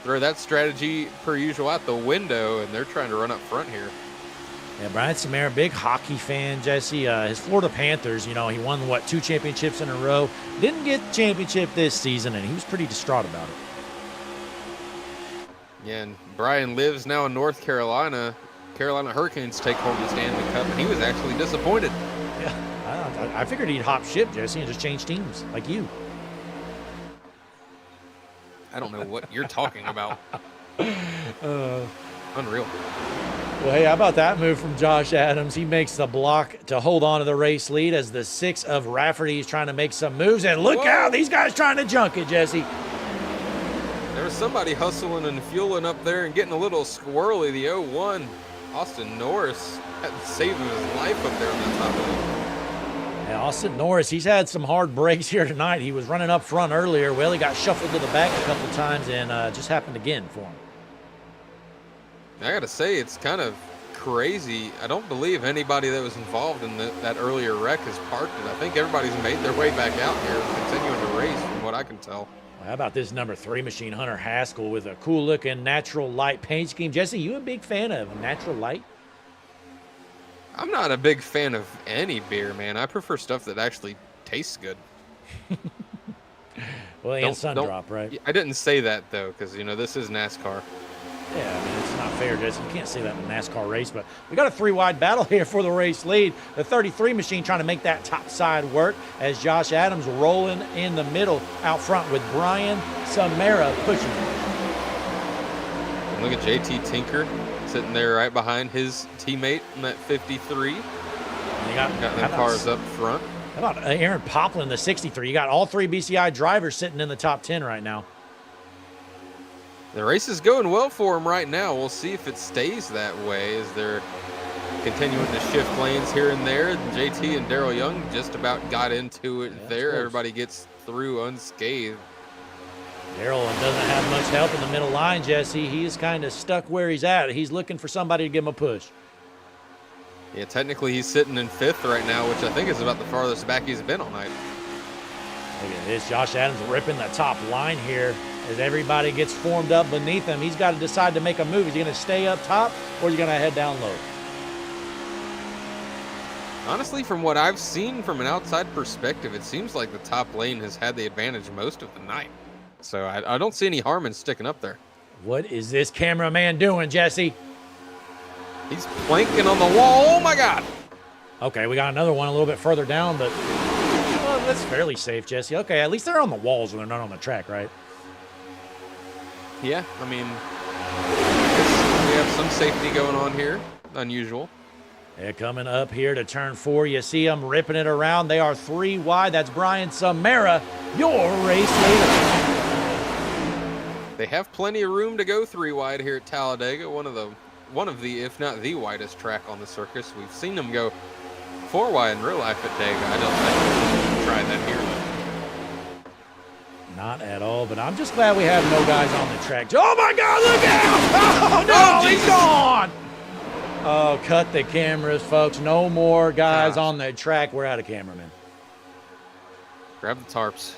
throw that strategy per usual out the window, and they're trying to run up front here. Yeah, Brian Samara, big hockey fan, Jesse. His Florida Panthers, you know, he won, what, 2 championships in a row. Didn't get the championship this season, and he was pretty distraught about it. Yeah, and Brian lives now in North Carolina. Carolina Hurricanes take home the Stanley Cup, and he was actually disappointed. Yeah, I figured he'd hop ship, Jesse, and just change teams like you. I don't know what you're talking about. Unreal. Well, hey, how about that move from Josh Adams? He makes the block to hold on to the race lead as the 6 of Rafferty's trying to make some moves. And look out, these guys trying to junk it, Jesse. There was somebody hustling and fueling up there and getting a little squirrely. The 0-1, Austin Norris had the save of his life up there on the top of it. Yeah, Austin Norris, he's had some hard breaks here tonight. He was running up front earlier. Well, he got shuffled to the back a couple times and just happened again for him. I gotta say, it's kind of crazy. I don't believe anybody that was involved in that earlier wreck has parked it. I think everybody's made their way back out here and continuing to race from what I can tell. Well, how about this number 3 machine, Hunter Haskell, with a cool looking natural light paint scheme. Jesse, you a big fan of natural light? I'm not a big fan of any beer, man. I prefer stuff that actually tastes good. Well, and Sundrop, right? I didn't say that, though, because, you know, this is NASCAR. Yeah, I mean, it's not fair, Jesse. You can't say that in a NASCAR race, but we got a 3-wide battle here for the race lead. The 33 machine trying to make that top side work as Josh Adams rolling in the middle out front with Brian Samara pushing him. And look at JT Tinker sitting there right behind his teammate in that 53. Got them cars up front. How about Aaron Poplin, the 63? You got all 3 BCI drivers sitting in the top 10 right now. The race is going well for him right now. We'll see if it stays that way as they're continuing to shift lanes here and there. JT and Daryl Young just about got into it there. Everybody gets through unscathed. Daryl doesn't have much help in the middle line, Jesse. He's kind of stuck where he's at. He's looking for somebody to give him a push. Yeah, technically he's sitting in 5th right now, which I think is about the farthest back he's been all night. Look at this. Josh Adams ripping the top line here as everybody gets formed up beneath him. He's got to decide to make a move. Is he going to stay up top or is he going to head down low? Honestly, from what I've seen from an outside perspective, it seems like the top lane has had the advantage most of the night. So I don't see any harm in sticking up there. What is this cameraman doing, Jesse? He's planking on the wall. Oh, my God. Okay, we got another one a little bit further down, but well, that's fairly safe, Jesse. Okay, at least they're on the walls and they're not on the track, right? Yeah, I mean, we have some safety going on here. Unusual. They're coming up here to turn 4. You see them ripping it around. They are 3 wide. That's Brian Samara, your race leader. They have plenty of room to go 3 wide here at Talladega. One of the, if not the widest track on the circus. We've seen them go 4 wide in real life at Dega. I don't think we'll try that here, though. Not at all, but I'm just glad we have no guys on the track. Oh, my God, look out! Oh, no, he's gone! Oh, cut the cameras, folks. No more guys on the track. We're out of cameramen. Grab the tarps.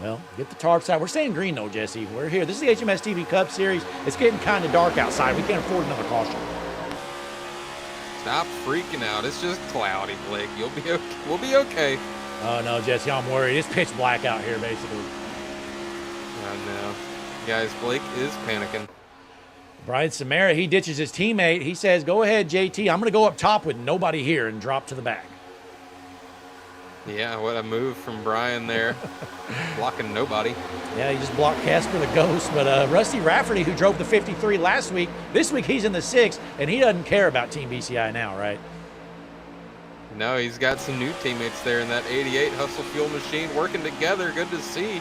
Well, get the tarps out. We're staying green, though, Jesse. We're here. This is the HMS TV Cup Series. It's getting kind of dark outside. We can't afford another caution. Stop freaking out. It's just cloudy, Blake. You'll be okay. We'll be okay. Oh, no, Jesse, I'm worried. It's pitch black out here, basically. I know. Guys, Blake is panicking. Brian Samara, he ditches his teammate. He says, go ahead, JT. I'm going to go up top with nobody here and drop to the back. Yeah, what a move from Brian there. Blocking nobody. Yeah, he just blocked Casper the Ghost. But Rusty Rafferty, who drove the 53 last week, this week he's in the 6, and he doesn't care about Team BCI now, right? No, he's got some new teammates there in that 88 Hustle Fuel machine working together. Good to see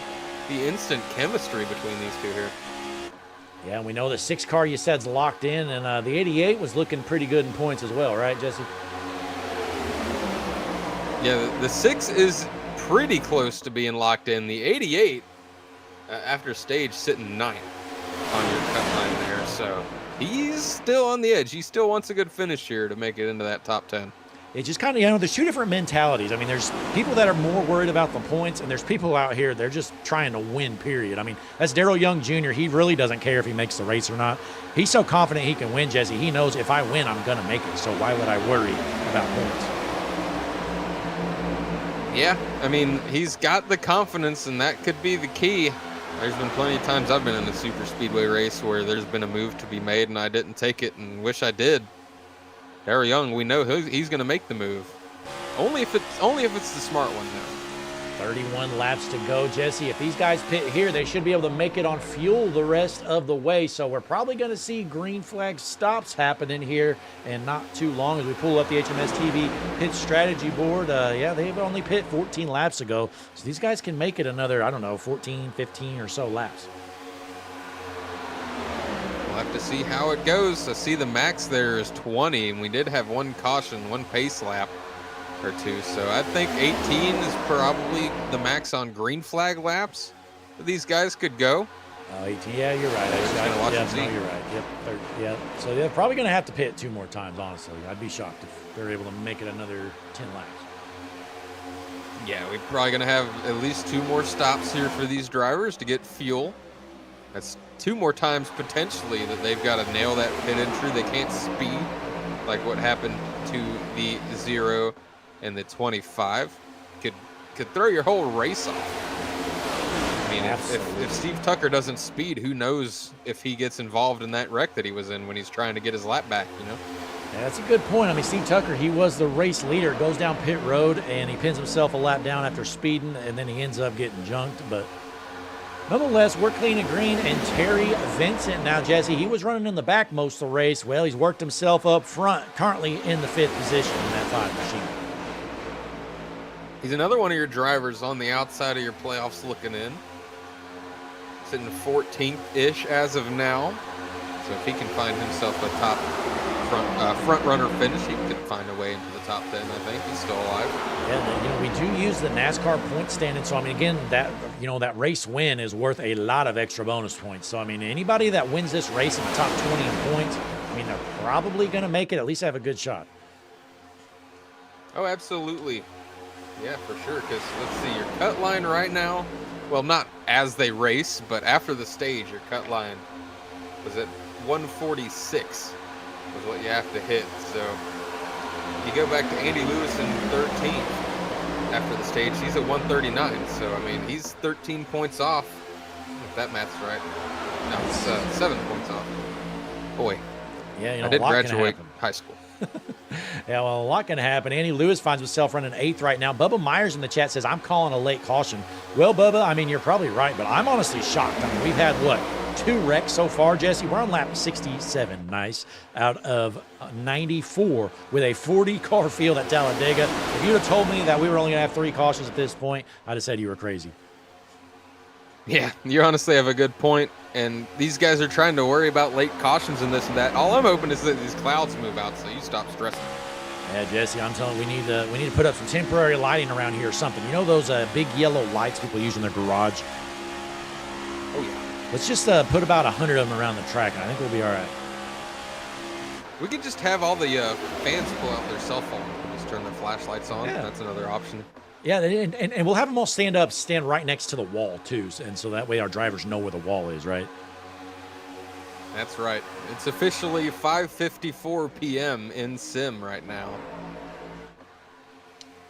the instant chemistry between these two here. Yeah, and we know the 6 car you said's locked in, and the 88 was looking pretty good in points as well, right, Jesse? Yeah, the 6 is pretty close to being locked in. The 88, after stage, sitting 9th on your cut line there. So he's still on the edge. He still wants a good finish here to make it into that top 10. it just kind of, there's two different mentalities. I mean, there's people that are more worried about the points, and there's people out here, they're just trying to win, period. I mean, that's Darrell Young Jr. He really doesn't care if he makes the race or not. He's so confident he can win, Jesse. He knows if I win, I'm going to make it. So why would I worry about points? Yeah, I mean, he's got the confidence, and that could be the key. There's been plenty of times I've been in a super speedway race where there's been a move to be made, and I didn't take it and wish I did. Darrell Young, we know he's going to make the move. Only if it's the smart one, though. 31 laps to go, Jesse. If these guys pit here, they should be able to make it on fuel the rest of the way. So we're probably going to see green flag stops happening here and not too long as we pull up the HMS TV pit strategy board. Yeah, they've only pit 14 laps ago. So these guys can make it another, I don't know, 14, 15 or so laps. We'll have to see how it goes. I see the max there is 20, and we did have one caution, one pace lap or two. So I think 18 is probably the max on green flag laps that these guys could go. 18, yeah, you're right. You're right. Yep, yeah. So they're probably going to have to pit 2 more times, honestly. I'd be shocked if they're able to make it another 10 laps. Yeah, we're probably going to have at least 2 more stops here for these drivers to get fuel. That's 2 more times potentially that they've got to nail that pit entry. They can't speed like what happened to the 0 and the 25. Could throw your whole race off. I mean, if Steve Tucker doesn't speed, who knows if he gets involved in that wreck that he was in when he's trying to get his lap back, you know? Yeah, that's a good point. I mean, Steve Tucker, he was the race leader, goes down pit road, and he pins himself a lap down after speeding, and then he ends up getting junked. But nonetheless, we're clean and green, and Terry Vincent now, Jesse, he was running in the back most of the race. Well, he's worked himself up front, currently in the 5th position in that 5 machine. He's another one of your drivers on the outside of your playoffs looking in. Sitting 14th-ish as of now. So if he can find himself a top front runner finish, he could find a way into the top 10, I think. He's still alive. Yeah, we do use the NASCAR point standing. So, I mean, again, that race win is worth a lot of extra bonus points. So, I mean, anybody that wins this race in the top 20 in points, I mean, they're probably going to make it, at least have a good shot. Oh, absolutely. Yeah, for sure, because let's see, your cut line right now, well, not as they race, but after the stage, your cut line was at 146 was what you have to hit. So you go back to Andy Lewis in 13th after the stage. He's at 139, so, I mean, he's 13 points off, if that math's right. No, it's 7 points off. Boy, yeah, I did graduate high school. Yeah, well, a lot can happen. Andy Lewis finds himself running 8th right now. Bubba Myers in the chat says, I'm calling a late caution. Well, Bubba, I mean, you're probably right, but I'm honestly shocked. I mean, we've had, 2 wrecks so far, Jesse? We're on lap 67, nice, out of 94 with a 40-car field at Talladega. If you'd have told me that we were only going to have 3 cautions at this point, I'd have said you were crazy. Yeah, you honestly have a good point. And these guys are trying to worry about late cautions and this and that. All I'm hoping is that these clouds move out so you stop stressing. Yeah, Jesse, I'm telling you, we need to put up some temporary lighting around here or something. You know those big yellow lights people use in their garage? Oh, yeah. Let's just put about 100 of them around the track, and I think we'll be all right. We could just have all the fans pull out their cell phone and just turn their flashlights on. Yeah. That's another option. Yeah, and we'll have them all stand right next to the wall, too, and so that way our drivers know where the wall is, right? That's right. It's officially 5:54 p.m. in sim right now.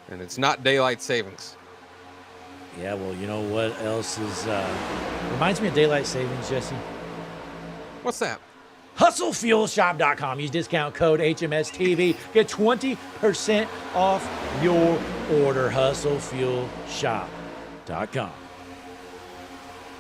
And it's not daylight savings. Yeah, well, you know what else is... reminds me of daylight savings, Jesse? What's that? HustleFuelShop.com. Use discount code HMSTV. Get 20% off your order. HustleFuelShop.com.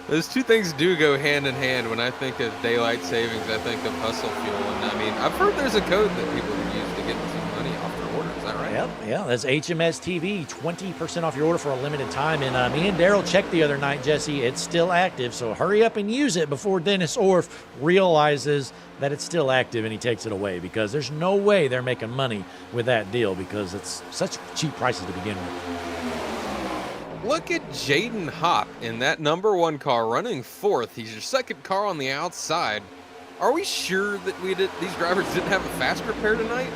Those two things do go hand in hand. When I think of daylight savings, I think of Hustle Fuel. And I mean, I've heard there's a code that people can use to get some money off their order. Is that right? Yep, yeah, that's HMS TV. 20% off your order for a limited time. And me and Daryl checked the other night, Jesse. It's still active, so hurry up and use it before Dennis Orff realizes that it's still active and he takes it away, because there's no way they're making money with that deal because it's such cheap prices to begin with. Look at Jaden Hopp in that number 1 car running 4th. He's your second car on the outside. Are we sure that these drivers didn't have a fast repair tonight?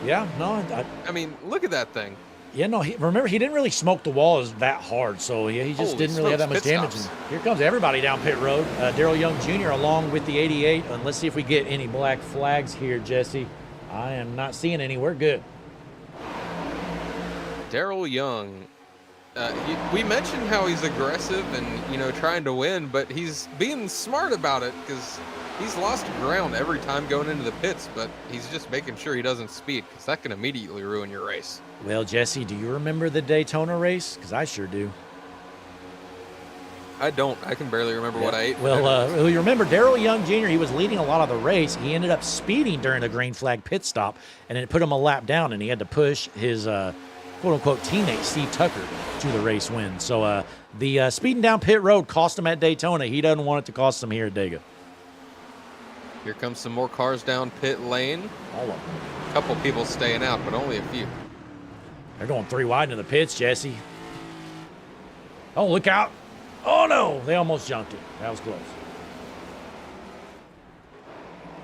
Yeah, no, I mean, look at that thing. yeah, no. Remember, he didn't really smoke the walls that hard, so yeah, he just Holy didn't really have that much smokes, pit damage. stops. And here comes everybody down pit road. Daryl Young Jr. along with the 88, and let's see if we get any black flags here, Jesse. I am not seeing any. We're good. Daryl Young. We mentioned how he's aggressive and, you know, trying to win, but he's being smart about it because he's lost ground every time going into the pits, but he's just making sure he doesn't speed because that can immediately ruin your race. Well, Jesse, do you remember the Daytona race? Because I sure do. I don't. I can barely remember what I ate. Well, you remember Daryl Young Jr., he was leading a lot of the race. He ended up speeding during the green flag pit stop, and it put him a lap down, and he had to push his quote-unquote teammate, Steve Tucker, to the race win. So the speeding down pit road cost him at Daytona. He doesn't want it to cost him here at Dega. Here comes some more cars down pit lane. All of them. A couple people staying out, but only a few. They're going 3 wide into the pits, Jesse. Oh, look out. Oh, no. They almost jumped it. That was close.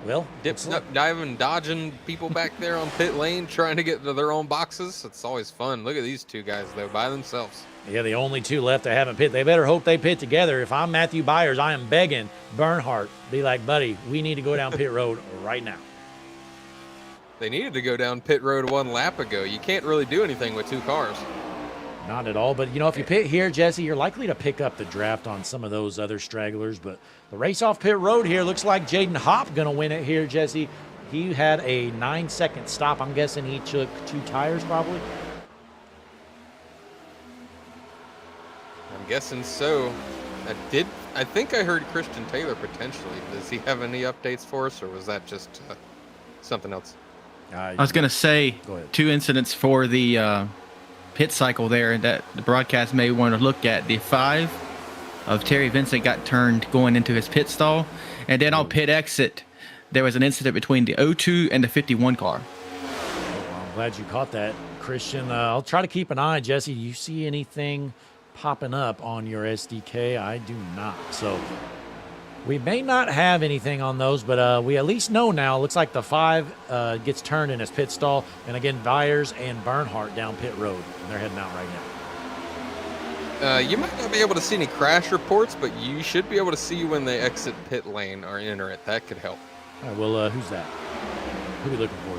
Well, Dips up, diving, dodging people back there on pit lane, trying to get to their own boxes. It's always fun. Look at these two guys, though, by themselves. yeah, the only 2 left that haven't pit. They better hope they pit together. If I'm Matthew Byers, I am begging Bernhardt, be like, buddy, we need to go down pit road right now. They needed to go down pit road 1 lap ago. You can't really do anything with 2 cars. Not at all, but you know, if you pit here, Jesse, you're likely to pick up the draft on some of those other stragglers. But the race off pit road here looks like Jaden Hopp gonna win it here, Jesse. He had a 9-second stop. I'm guessing he took 2 tires probably. I'm guessing so. I think I heard Christian Taylor potentially. Does he have any updates for us, or was that just something else? I was going to say Go ahead. 2 incidents for the pit cycle there that the broadcast may want to look at. The 5 of Terry Vincent got turned going into his pit stall. And then on pit exit, there was an incident between the 02 and the 51 car. Well, I'm glad you caught that, Christian. I'll try to keep an eye, Jesse. Do you see anything popping up on your SDK? I do not. So we may not have anything on those, but we at least know now. It looks like the 5 gets turned in his pit stall. And again, Byers and Bernhardt down pit road. And they're heading out right now. You might not be able to see any crash reports, but you should be able to see when they exit pit lane or enter it. That could help. All right, well, who's that? Who are we looking for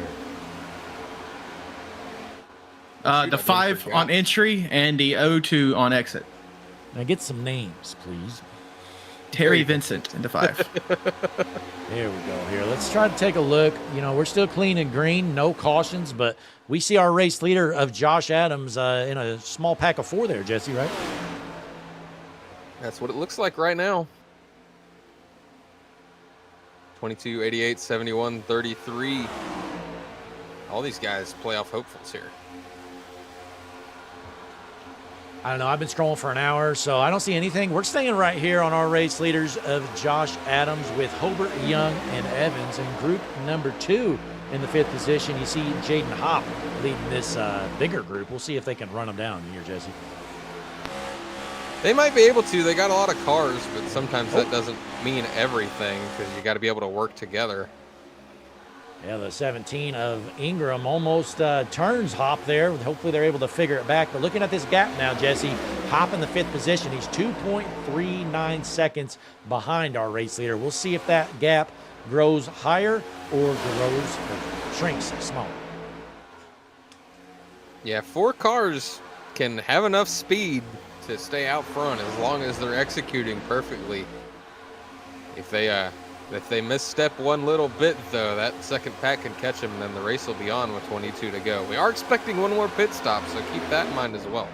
here? The 5 on entry and the 02 on exit. Now get some names, please. Terry Vincent in the 5. There we go here. Let's try to take a look. You know, we're still clean and green, no cautions, but we see our race leader of Josh Adams in a small pack of 4 there, Jesse, right? That's what it looks like right now. 22, 88, 71, 33. All these guys playoff hopefuls here. I don't know. I've been scrolling for an hour, so I don't see anything. We're staying right here on our race leaders of Josh Adams with Hobart, Young, and Evans. In group number 2 in the 5th position, you see Jaden Hopp leading this bigger group. We'll see if they can run them down here, Jesse. They might be able to. They got a lot of cars, but sometimes that doesn't mean everything because you got to be able to work together. Yeah, the 17 of Ingram almost turns Hop there. Hopefully they're able to figure it back. But looking at this gap now, Jesse, Hop in the 5th position. He's 2.39 seconds behind our race leader. We'll see if that gap grows higher or shrinks smaller. Yeah, 4 cars can have enough speed to stay out front as long as they're executing perfectly. If they misstep one little bit, though, that second pack can catch them, and then the race will be on with 22 to go. We are expecting one more pit stop, so keep that in mind as well.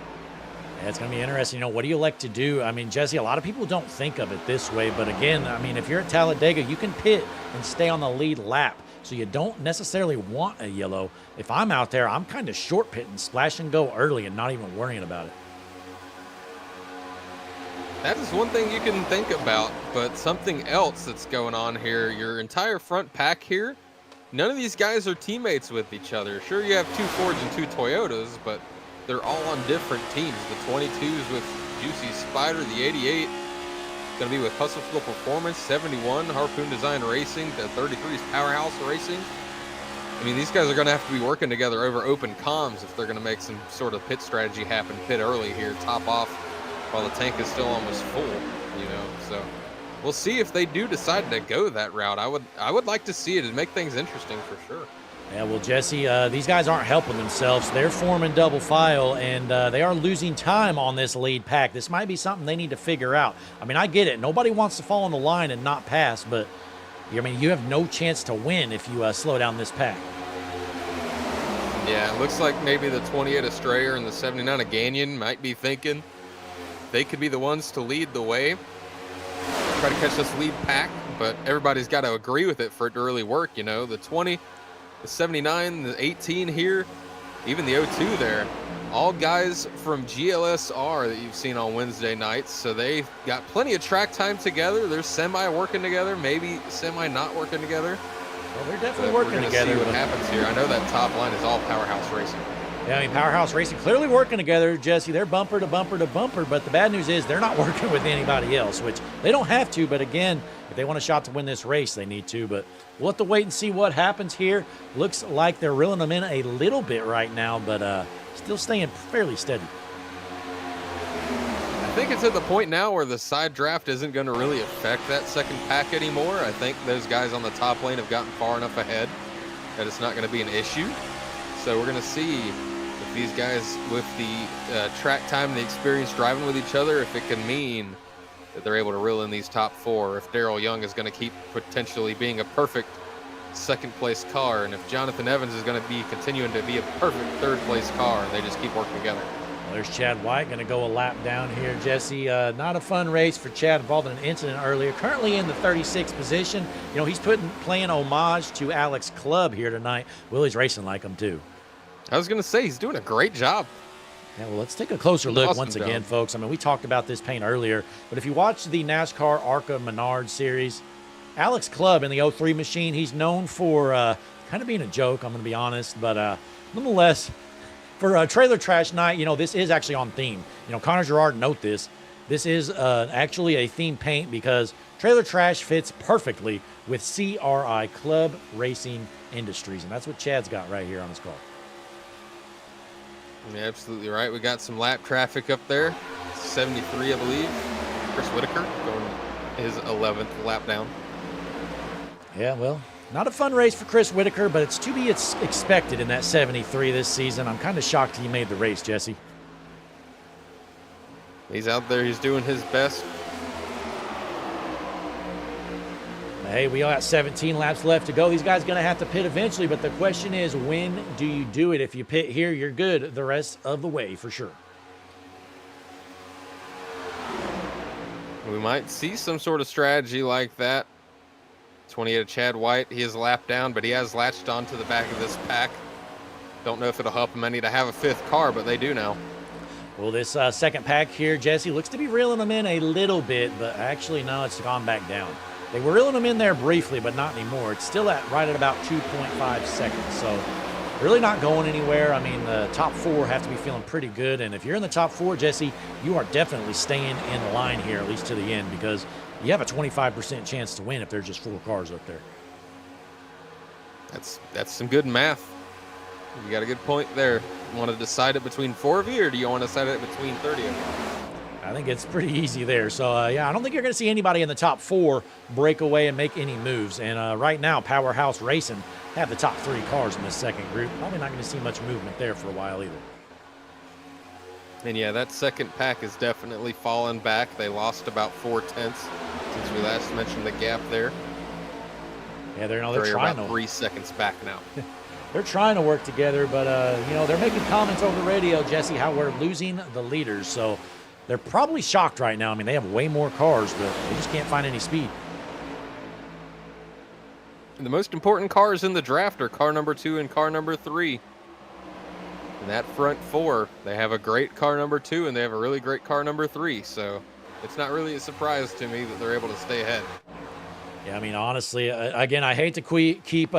Yeah, it's going to be interesting. You know, what do you like to do? I mean, Jesse, a lot of people don't think of it this way, but again, I mean, if you're at Talladega, you can pit and stay on the lead lap, so you don't necessarily want a yellow. If I'm out there, I'm kind of short pitting, splash and go early and not even worrying about it. That is one thing you can think about, but something else that's going on here, your entire front pack here, none of these guys are teammates with each other. Sure, you have 2 Fords and 2 Toyotas, but they're all on different teams. The 22s with Juicy Spider, the 88 going to be with Hustleful Performance, 71 Harpoon Design Racing, the 33 is Powerhouse Racing. I mean, these guys are going to have to be working together over open comms if they're going to make some sort of pit strategy happen, pit early here, top off while the tank is still almost full, you know. So we'll see if they do decide to go that route. I would like to see it. It'd make things interesting for sure. Yeah, well, Jesse, these guys aren't helping themselves. They're forming double file, and they are losing time on this lead pack. This might be something they need to figure out. I mean, I get it. Nobody wants to fall on the line and not pass, but I mean, you have no chance to win if you slow down this pack. Yeah, it looks like maybe the 28 Astrayer and the 79 Ganyan might be thinking they could be the ones to lead the way, try to catch this lead pack, but everybody's got to agree with it for it to really work, you know. The 20, the 79, the 18 here, even the 02 there, all guys from GLSR that you've seen on Wednesday nights, so they got plenty of track time together. They're semi working together, maybe semi not working together. Well, they're definitely But working we're together. See what happens here. I know that top line is all Powerhouse Racing. Yeah, I mean, Powerhouse Racing clearly working together, Jesse. They're bumper to bumper to bumper, but the bad news is they're not working with anybody else, which they don't have to, but again, if they want a shot to win this race, they need to. But we'll have to wait and see what happens here. Looks like they're reeling them in a little bit right now, but still staying fairly steady. I think it's at the point now where the side draft isn't going to really affect that second pack anymore. I think those guys on the top lane have gotten far enough ahead that it's not going to be an issue. So we're going to see if these guys with the track time and the experience driving with each other, if it can mean that they're able to reel in these top four, if Darrell Young is going to keep potentially being a perfect second place car, and if Jonathan Evans is going to be continuing to be a perfect third place car, and they just keep working together. Well, there's Chad White going to go a lap down here, Jesse. Not a fun race for Chad, involved in an incident earlier. Currently in the 36th position. You know, he's playing homage to Alex Clubb here tonight. Willie's racing like him too. I was going to say, he's doing a great job. Yeah, well, let's take a closer look Awesome once job. again, folks. I mean, we talked about this paint earlier, but if you watch the NASCAR ARCA Menard series, Alex Clubb in the 03 machine, he's known for kind of being a joke, I'm going to be honest, but nonetheless, for Trailer Trash Night, you know, this is actually on theme. You know, Connor Gerard, note this. This is actually a theme paint because Trailer Trash fits perfectly with CRI, Club Racing Industries, and that's what Chad's got right here on his car. You're absolutely right. We got some lap traffic up there. 73, I believe. Chris Whitaker going his 11th lap down. Yeah, well, not a fun race for Chris Whitaker, but it's to be expected in that 73 this season. I'm kind of shocked he made the race, Jesse. He's out there. He's doing his best. Hey, we got 17 laps left to go. These guys are going to have to pit eventually, but the question is, when do you do it? If you pit here, you're good the rest of the way for sure. We might see some sort of strategy like that. 28 Chad White, he is lapped down, but he has latched onto the back of this pack. Don't know if it'll help him any to have a fifth car, but they do now. Well, this second pack here, Jesse, looks to be reeling them in a little bit, but actually, no, it's gone back down. They were reeling them in there briefly, but not anymore. It's still right at about 2.5 seconds, so really not going anywhere. I mean, the top four have to be feeling pretty good, and if you're in the top four, Jesse, you are definitely staying in the line here, at least to the end, because you have a 25% chance to win if there's just 4 cars up there. That's some good math. You got a good point there. You want to decide it between 4 of you, or do you want to decide it between 30 of you? I think it's pretty easy there. So, yeah, I don't think you're going to see anybody in the top 4 break away and make any moves. And right now, Powerhouse Racing have the top 3 cars in this second group. Probably not going to see much movement there for a while either. And yeah, that second pack is definitely fallen back. They lost about 4/10 since we last mentioned the gap there. Yeah, they're They're trying about to 3 seconds back now. they're trying to work together, but you know, they're making comments over the radio, Jesse, how we're losing the leaders. So they're probably shocked right now. I mean, they have way more cars, but they just can't find any speed. And the most important cars in the draft are car number 2 and car number 3. And that front 4, they have a great car number 2 and they have a really great car number 3. So it's not really a surprise to me that they're able to stay ahead. Yeah, I mean, honestly, again, I hate to keep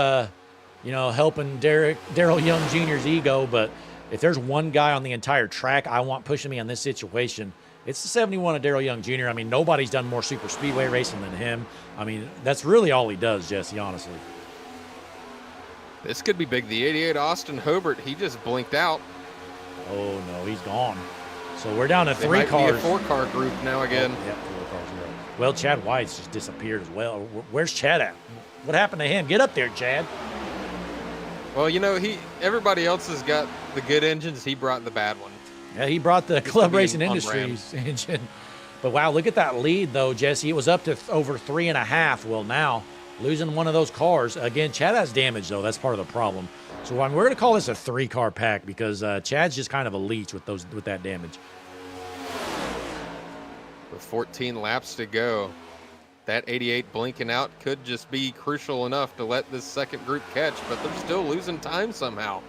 you know, helping Darrell Young Jr.'s ego, but if there's one guy on the entire track I want pushing me on this situation, it's the 71 of Darrell Young Jr. I mean, nobody's done more super speedway racing than him. I mean, that's really all he does, Jesse, honestly. This could be big. The 88 Austin Hobart, he just blinked out. Oh, no, he's gone. So we're down to They three might cars. be a 4-car group now again. Oh, yeah, 4 cars. Right. Well, Chad White's just disappeared as well. Where's Chad at? What happened to him? Get up there, Chad. Well, you know, everybody else has got the good engines. He brought the bad one. Yeah, he brought the Club being Racing on Industries engine. But wow, look at that lead though, Jesse. It was up to over 3.5. Well, now losing one of those cars again. Chad has damage though. That's part of the problem. So we're going to call this a 3-car pack because Chad's just kind of a leech with that damage. With 14 laps to go, that 88 blinking out could just be crucial enough to let this second group catch, but they're still losing time somehow.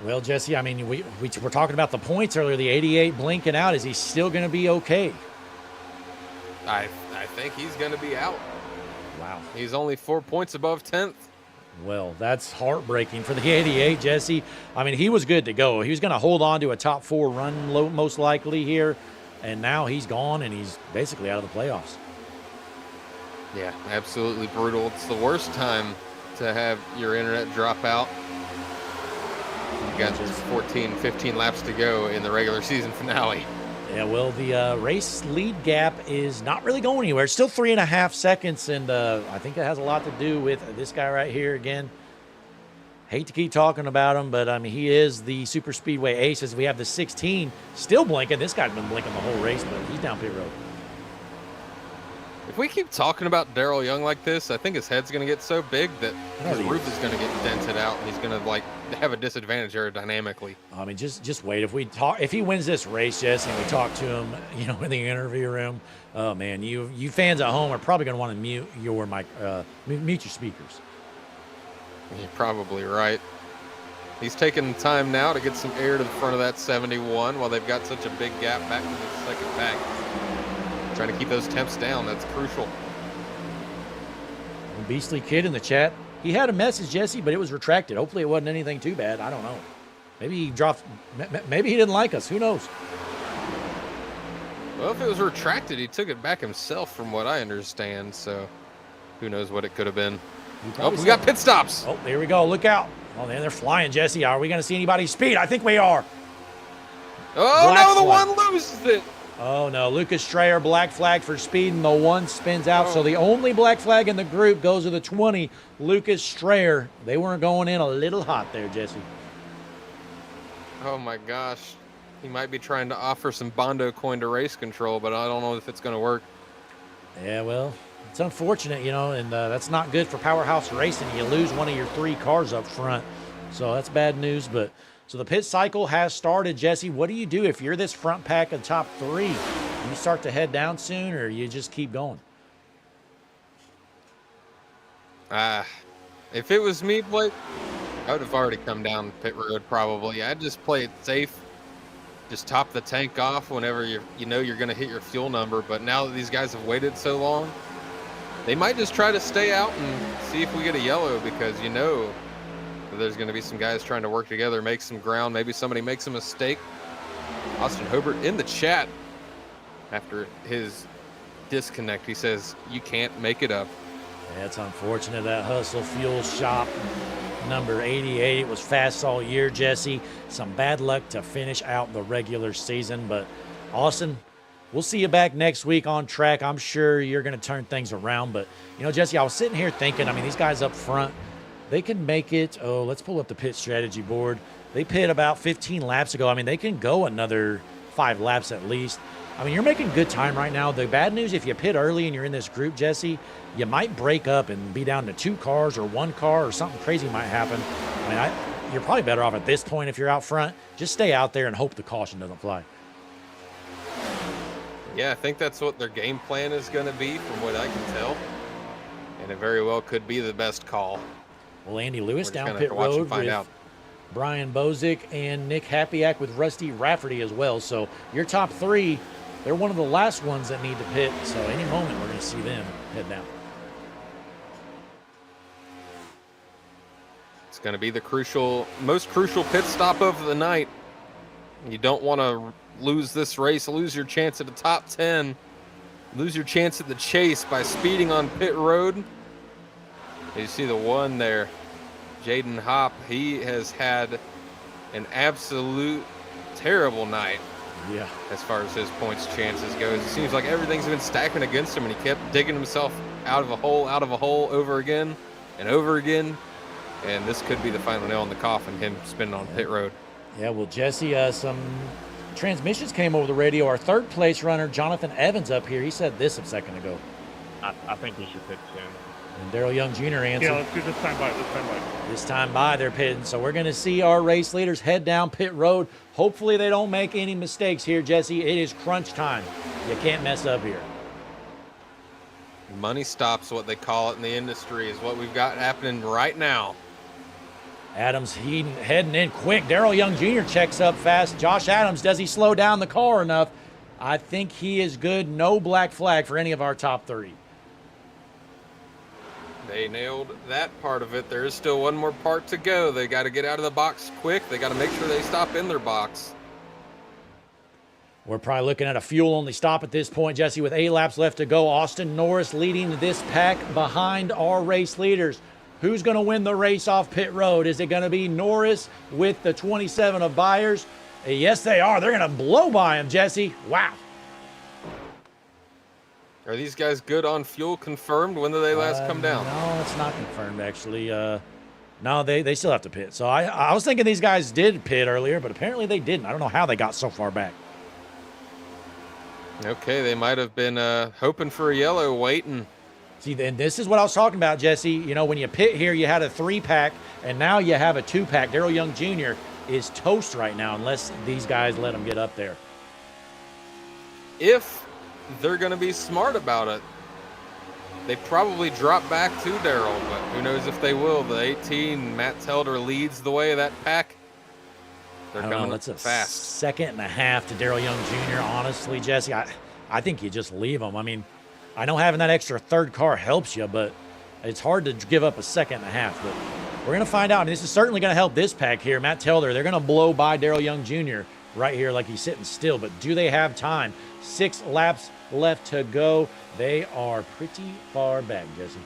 Well, Jesse, I mean, we were talking about the points earlier. The 88 blinking out. Is he still going to be okay? I think he's going to be out. Wow. He's only 4 points above 10th. Well, that's heartbreaking for the 88, Jesse. I mean, he was good to go. He was going to hold on to a top 4 run most likely here, and now he's gone, and he's basically out of the playoffs. Yeah, absolutely brutal. It's the worst time to have your internet drop out. You've got just 14, 15 laps to go in the regular season finale. Yeah, well, the race lead gap is not really going anywhere. It's still 3.5 seconds, and I think it has a lot to do with this guy right here again. Hate to keep talking about him, but I mean, he is the super speedway ace. As we have the 16 still blinking. This guy's been blinking the whole race, but he's down pit road. If we keep talking about Darrell Young like this, I think his head's going to get so big that his roof is going to get dented out, and he's going to like have a disadvantage aerodynamically. I mean, just wait. If he wins this race, Jesse, and we talk to him, you know, in the interview room, oh man, you fans at home are probably going to want to mute your speakers. You're probably right. He's taking time now to get some air to the front of that 71 while they've got such a big gap back to the second pack. Trying to keep those temps down. That's crucial. Beastly Kid in the chat. He had a message, Jesse, but it was retracted. Hopefully it wasn't anything too bad. I don't know. Maybe he dropped. Maybe he didn't like us. Who knows? Well, if it was retracted, he took it back himself from what I understand. So who knows what it could have been. Oh, we got pit stops. Oh, there we go. Look out. Oh, man, they're flying, Jesse. Are we going to see anybody's speed? I think we are. Oh, Black no, the flag. one loses it. Oh, no. Lucas Strayer, black flag for speed, and the 1 spins out. So the only black flag in the group goes to the 20, Lucas Strayer. They weren't going in a little hot there, Jesse. Oh, my gosh. He might be trying to offer some Bondo coin to race control, but I don't know if it's going to work. Yeah, well, it's unfortunate, you know, and that's not good for Powerhouse Racing. You lose one of your 3 cars up front. So that's bad news, but... So the pit cycle has started, Jesse. What do you do if you're this front pack of top 3? Do you start to head down soon, or you just keep going? If it was me, Blake, I would have already come down pit road probably. I'd just play it safe. Just top the tank off whenever you know you're going to hit your fuel number. But now that these guys have waited so long, they might just try to stay out and see if we get a yellow, because you know there's going to be some guys trying to work together, make some ground. Maybe somebody makes a mistake. Austin Hobart in the chat after his disconnect, he says, you can't make it up. Yeah, it's unfortunate. That Hustle Fuel Shop number 88. It was fast all year, Jesse. Some bad luck to finish out the regular season. But Austin, we'll see you back next week on track. I'm sure you're going to turn things around. But, you know, Jesse, I was sitting here thinking, I mean, these guys up front, they can make it. Oh, let's pull up the pit strategy board. They pit about 15 laps ago. I mean, they can go another 5 laps at least. I mean, you're making good time right now. The bad news, if you pit early and you're in this group, Jesse, you might break up and be down to 2 cars or 1 car, or something crazy might happen. I mean, you're probably better off at this point if you're out front. Just stay out there and hope the caution doesn't fly. Yeah, I think that's what their game plan is going to be from what I can tell. And it very well could be the best call. Well, Andy Lewis We're just down gonna pit have to watch and road find with out. Brian Bozick and Nick Happyack with Rusty Rafferty as well. So your top 3, they're one of the last ones that need to pit. So any moment we're going to see them head down. It's going to be the most crucial pit stop of the night. You don't want to lose this race, lose your chance at the top 10, lose your chance at the chase by speeding on pit road. You see the 1 there. Jaden Hopp, he has had an absolute terrible night Yeah. as far as his points chances goes. It seems like everything's been stacking against him, and he kept digging himself out of a hole over again and over again. And this could be the final nail in the coffin, him spinning on pit road. Yeah, well, Jesse, some transmissions came over the radio. Our third place runner, Jonathan Evans, up here, he said this a second ago. I think he should pit soon. And Daryl Young Jr. answered. Yeah, let's do this time by. This time by, they're pitting. So we're going to see our race leaders head down pit road. Hopefully they don't make any mistakes here, Jesse. It is crunch time. You can't mess up here. Money stops, what they call it in the industry, is what we've got happening right now. Adams heading in quick. Daryl Young Jr. checks up fast. Josh Adams, does he slow down the car enough? I think he is good. No black flag for any of our top three. They nailed that part of it. There is still one more part to go. They got to get out of the box quick. They got to make sure they stop in their box. We're probably looking at a fuel-only stop at this point, Jesse, with 8 laps left to go. Austin Norris leading this pack behind our race leaders. Who's going to win the race off pit road? Is it going to be Norris with the 27 of Byers? Yes, they are. They're going to blow by him, Jesse. Wow. Are these guys good on fuel confirmed? When did they last come down? No, it's not confirmed, actually. No, they still have to pit. So I was thinking these guys did pit earlier, but apparently they didn't. I don't know how they got so far back. Okay, they might have been hoping for a yellow, waiting. See, then this is what I was talking about, Jesse. You know, when you pit here, you had a 3-pack, and now you have a 2-pack. Daryl Young Jr. is toast right now unless these guys let him get up there. If they're going to be smart about it, they probably drop back to Daryl, but who knows if they will. The 18, Matt Telder leads the way of that pack. They're coming that's a fast. 1.5 seconds to Daryl Young Jr. Honestly, Jesse, I think you just leave him. I mean, I know having that extra third car helps you, but it's hard to give up a 1.5 seconds. But we're going to find out. And this is certainly going to help this pack here. Matt Telder, they're going to blow by Daryl Young Jr. right here like he's sitting still. But do they have time? 6 laps left to go. They are pretty far back, Jesse.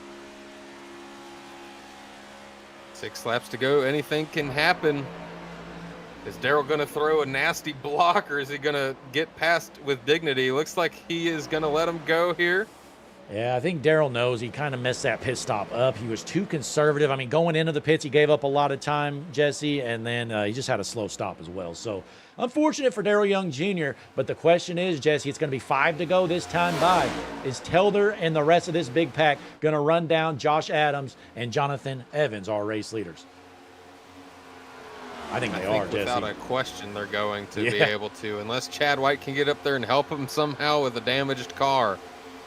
6 laps to go. Anything can happen. Is Daryl going to throw a nasty block, or is he going to get past with dignity? Looks like he is going to let him go here. Yeah, I think Daryl knows he kind of messed that pit stop up. He was too conservative. I mean, going into the pits, he gave up a lot of time, Jesse, and then he just had a slow stop as well. So, unfortunate for Daryl Young Jr., but the question is, Jesse, it's going to be 5 to go this time by. Is Telder and the rest of this big pack going to run down Josh Adams and Jonathan Evans, our race leaders? I think they are, Jesse. Without a question, they're going to be able to, unless Chad White can get up there and help him somehow with a damaged car.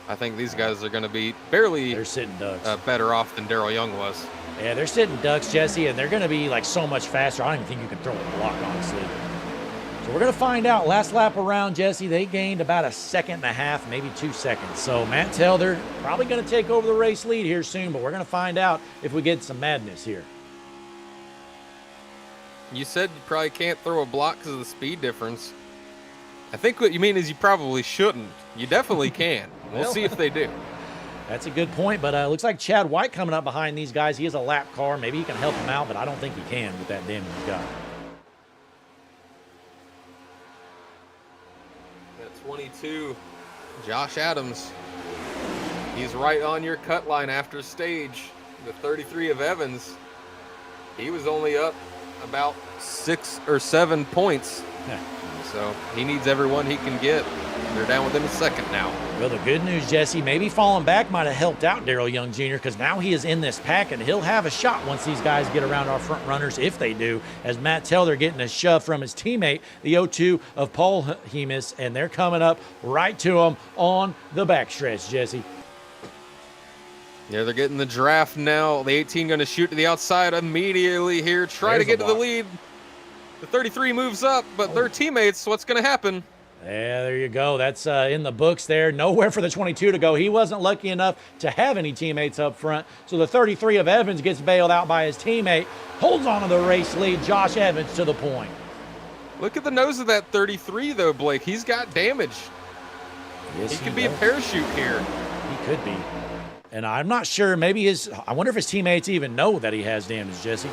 I think these guys are going to be barely they're sitting ducks. Better off than Daryl Young was. Yeah, they're sitting ducks, Jesse, and they're going to be like so much faster. I don't even think you can throw a block, honestly. So we're going to find out. Last lap around, Jesse, they gained about 1.5 seconds, maybe 2 seconds. So Matt Telder probably going to take over the race lead here soon, but we're going to find out if we get some madness here. You said you probably can't throw a block because of the speed difference. I think what you mean is you probably shouldn't. You definitely can. We'll see if they do. That's a good point, but looks like Chad White coming up behind these guys. He has a lap car. Maybe he can help him out, but I don't think he can with that damage he's got. At 22, Josh Adams. He's right on your cut line after stage. The 33 of Evans, he was only up about 6 or 7 points. Yeah. So he needs everyone he can get. They're down within a second now. Well, the good news, Jesse, maybe falling back might have helped out Daryl Young Jr. because now he is in this pack and he'll have a shot once these guys get around our front runners, if they do, as Matt Telder getting a shove from his teammate, the 02 of Paul Hemus, and they're coming up right to him on the backstretch, Jesse. Yeah, they're getting the draft now. The 18 going to shoot to the outside immediately here. Try There's to get a to the block. lead. The 33 moves up, but their teammates, what's going to happen? Yeah, there you go. That's in the books there. Nowhere for the 22 to go. He wasn't lucky enough to have any teammates up front. So the 33 of Evans gets bailed out by his teammate. Holds on to the race lead. Josh Evans to the point. Look at the nose of that 33, though, Blake. He's got damage. Yes, He could be a parachute here. He could be. And I'm not sure, maybe I wonder if his teammates even know that he has damage, Jesse.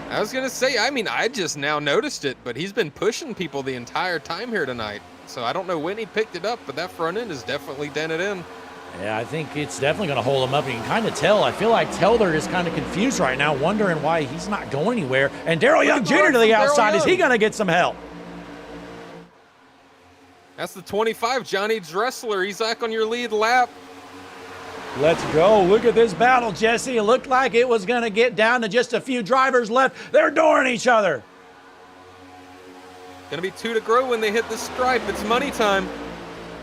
I was going to say, I mean, I just now noticed it, but he's been pushing people the entire time here tonight. So I don't know when he picked it up, but that front end is definitely dented in. Yeah, I think it's definitely going to hold him up. You can kind of tell. I feel like Telder is kind of confused right now, wondering why he's not going anywhere. And Darrell Young Jr. to the outside. Is he going to get some help? That's the 25, Johnny Dressler. He's back on your lead lap. Let's go. Look at this battle, Jesse. It looked like it was going to get down to just a few drivers left. They're dooring each other. Gonna be 2 to go when they hit the stripe. It's money time.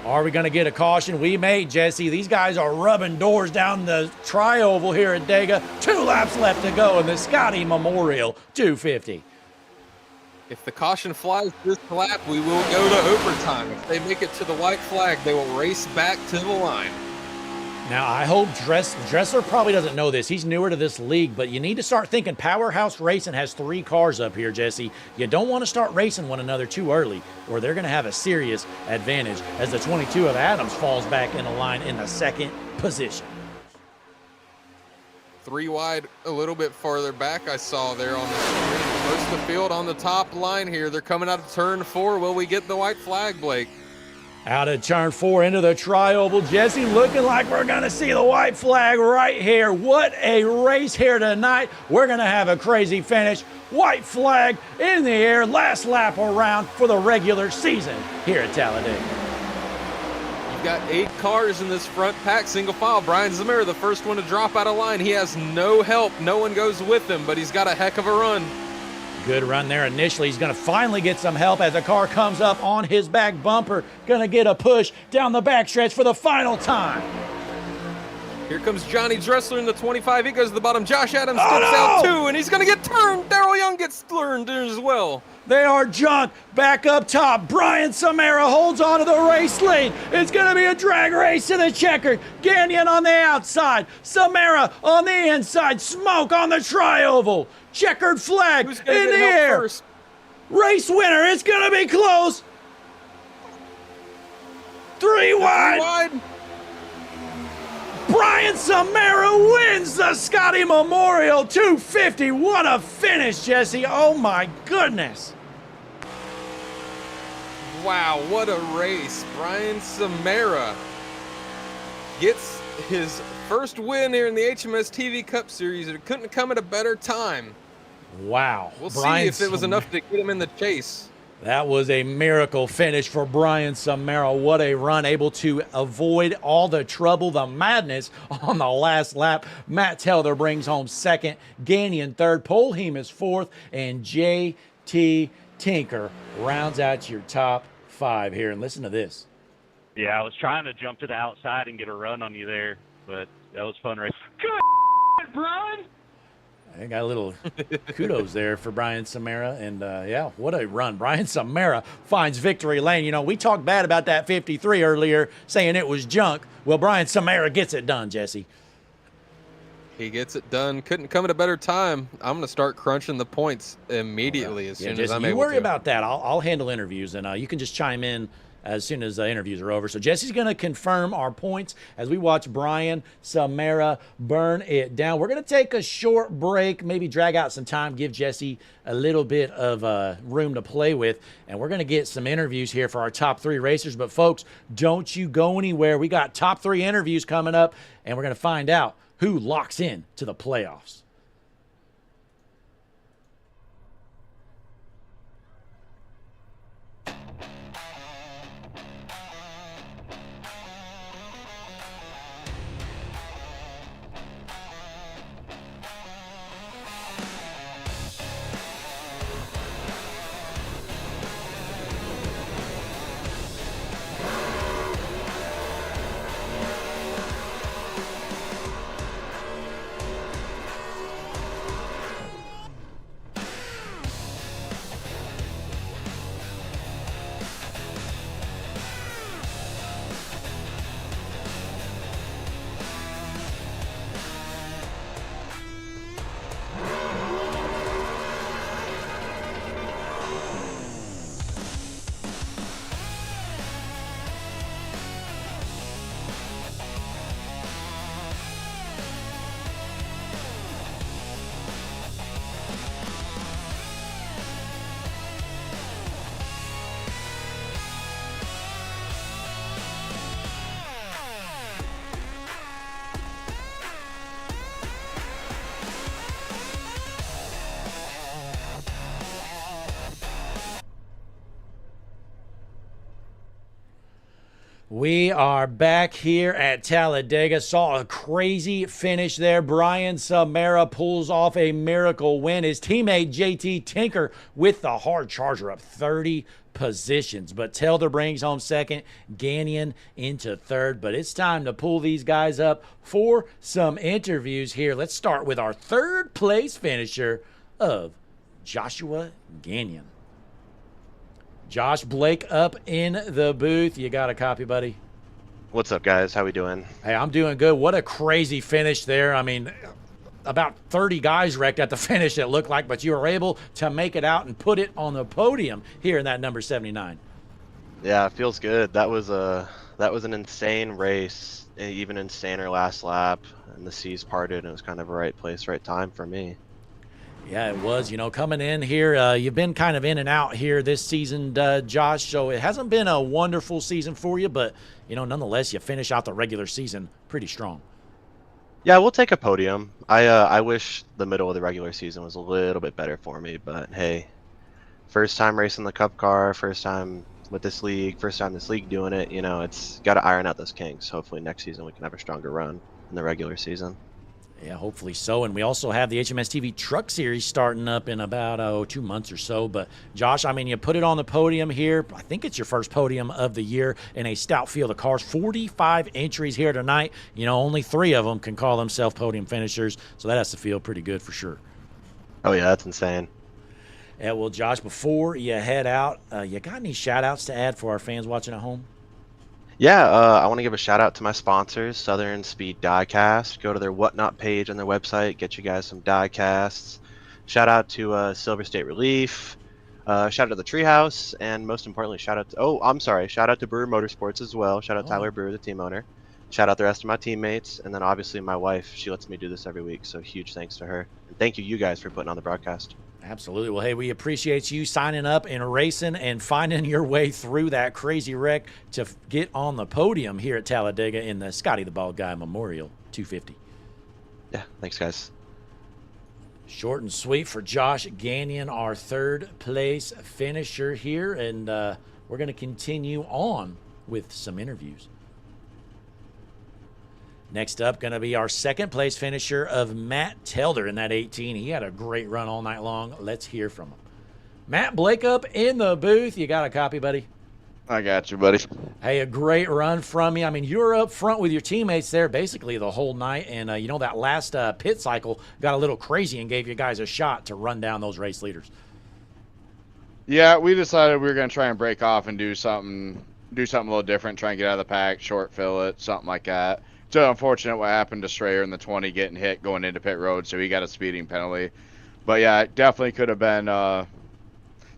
Are we going to get a caution? We may, Jesse. These guys are rubbing doors down the tri-oval here at Dega. 2 laps left to go in the Scotty Memorial 250. If the caution flies this lap, we will go to overtime. If they make it to the white flag, they will race back to the line. Now, I hope Dressler probably doesn't know this. He's newer to this league, but you need to start thinking Powerhouse Racing has 3 cars up here, Jesse. You don't want to start racing one another too early, or they're going to have a serious advantage as the 22 of Adams falls back in the line in the 2nd position. 3 wide, a little bit farther back, I saw there on the screen. Most of the field on the top line here. They're coming out of turn 4. Will we get the white flag, Blake? Out of turn 4 into the tri-oval. Jesse, looking like we're going to see the white flag right here. What a race here tonight. We're going to have a crazy finish. White flag in the air. Last lap around for the regular season here at Talladega. You've got 8 cars in this front pack, single file. Brian Zamora, the first one to drop out of line. He has no help. No one goes with him, but he's got a heck of a run. Good run there initially. He's going to finally get some help as the car comes up on his back bumper. Going to get a push down the backstretch for the final time. Here comes Johnny Dressler in the 25. He goes to the bottom. Josh Adams dips out too, and he's going to get turned. Darrell Young gets turned as well. They are junk back up top. Brian Samara holds on to the race lead. It's going to be a drag race to the checkered. Gagnon on the outside. Samara on the inside. Smoke on the tri-oval. Checkered flag in the air. First? Race winner. It's going to be close. 3 wide. Brian Samara wins the Scotty Memorial 250. What a finish, Jesse. Oh, my goodness. Wow, what a race. Brian Samara gets his first win here in the HMS TV Cup Series. It couldn't come at a better time. Wow. We'll see if it was enough to get him in the chase. That was a miracle finish for Brian Samara. What a run, able to avoid all the trouble, the madness on the last lap. Matt Telder brings home 2nd, Gagnon 3rd, Polheim is 4th, and J.T. Tinker rounds out your top 5 here. And listen to this. Yeah, I was trying to jump to the outside and get a run on you there, but that was fun race. Good, Brian. I got a little kudos there for Brian Samara, and yeah, what a run. Brian Samara finds victory lane. You know, we talked bad about that 53 earlier, saying it was junk. Well, Brian Samara gets it done, Jesse. He gets it done. Couldn't come at a better time. I'm going to start crunching the points immediately as soon as I'm able to. You worry about that. I'll handle interviews, and you can just chime in as soon as the interviews are over. So Jesse's going to confirm our points as we watch Brian Samara burn it down. We're going to take a short break, maybe drag out some time, give Jesse a little bit of room to play with, and we're going to get some interviews here for our top 3 racers. But folks, don't you go anywhere. We got top 3 interviews coming up, and we're going to find out who locks in to the playoffs. We are back here at Talladega. Saw a crazy finish there. Brian Samara pulls off a miracle win. His teammate JT Tinker with the hard charger up 30 positions. But Telder brings home second, Gagnon into third. But it's time to pull these guys up for some interviews here. Let's start with our third place finisher of Joshua Gagnon. Josh Blake up in the booth. You got a copy, buddy? What's up, guys? How we doing? Hey, I'm doing good. What a crazy finish there. I mean, about 30 guys wrecked at the finish, it looked like, but you were able to make it out and put it on the podium here in that number 79. Yeah, it feels good. That was an insane race, even insaner last lap, and the seas parted, and it was kind of a right place, right time for me. Yeah, it was. You know, coming in here, you've been kind of in and out here this season, Josh, so it hasn't been a wonderful season for you, but, you know, nonetheless, you finish out the regular season pretty strong. Yeah, we'll take a podium. I wish the middle of the regular season was a little bit better for me, but hey, first time racing the Cup car, first time with this league, first time this league doing it, you know, it's got to iron out those kinks. Hopefully next season we can have a stronger run in the regular season. Yeah, hopefully so. And we also have the HMS TV Truck Series starting up in about 2 months or so. But, Josh, I mean, you put it on the podium here. I think it's your first podium of the year in a stout field of cars. 45 entries here tonight. You know, only 3 of them can call themselves podium finishers. So that has to feel pretty good for sure. Oh, yeah, that's insane. Yeah, well, Josh, before you head out, you got any shout-outs to add for our fans watching at home? Yeah, I want to give a shout out to my sponsors, Southern Speed Diecast. Go to their Whatnot page on their website, get you guys some diecasts. Shout out to Silver State Relief. Shout out to the Treehouse, and most importantly, shout out to Brewer Motorsports as well. Shout out Tyler Brewer, the team owner. Shout out the rest of my teammates, and then obviously my wife. She lets me do this every week, so huge thanks to her. And thank you guys for putting on the broadcast. Absolutely. Well, hey, we appreciate you signing up and racing and finding your way through that crazy wreck to get on the podium here at Talladega in the Scotty the Bald Guy Memorial 250. Yeah, thanks, guys. Short and sweet for Josh Gagnon, our third place finisher here. And we're going to continue on with some interviews. Next up, going to be our second place finisher of Matt Telder in that 18. He had a great run all night long. Let's hear from him. Matt Blake up in the booth. You got a copy, buddy? I got you, buddy. Hey, a great run from you. I mean, you were up front with your teammates there basically the whole night. And, you know, that last pit cycle got a little crazy and gave you guys a shot to run down those race leaders. Yeah, we decided we were going to try and break off and do something a little different, try and get out of the pack, short fill it, something like that. It's unfortunate what happened to Strayer in the 20 getting hit going into pit road, so he got a speeding penalty. But yeah, it definitely could have been a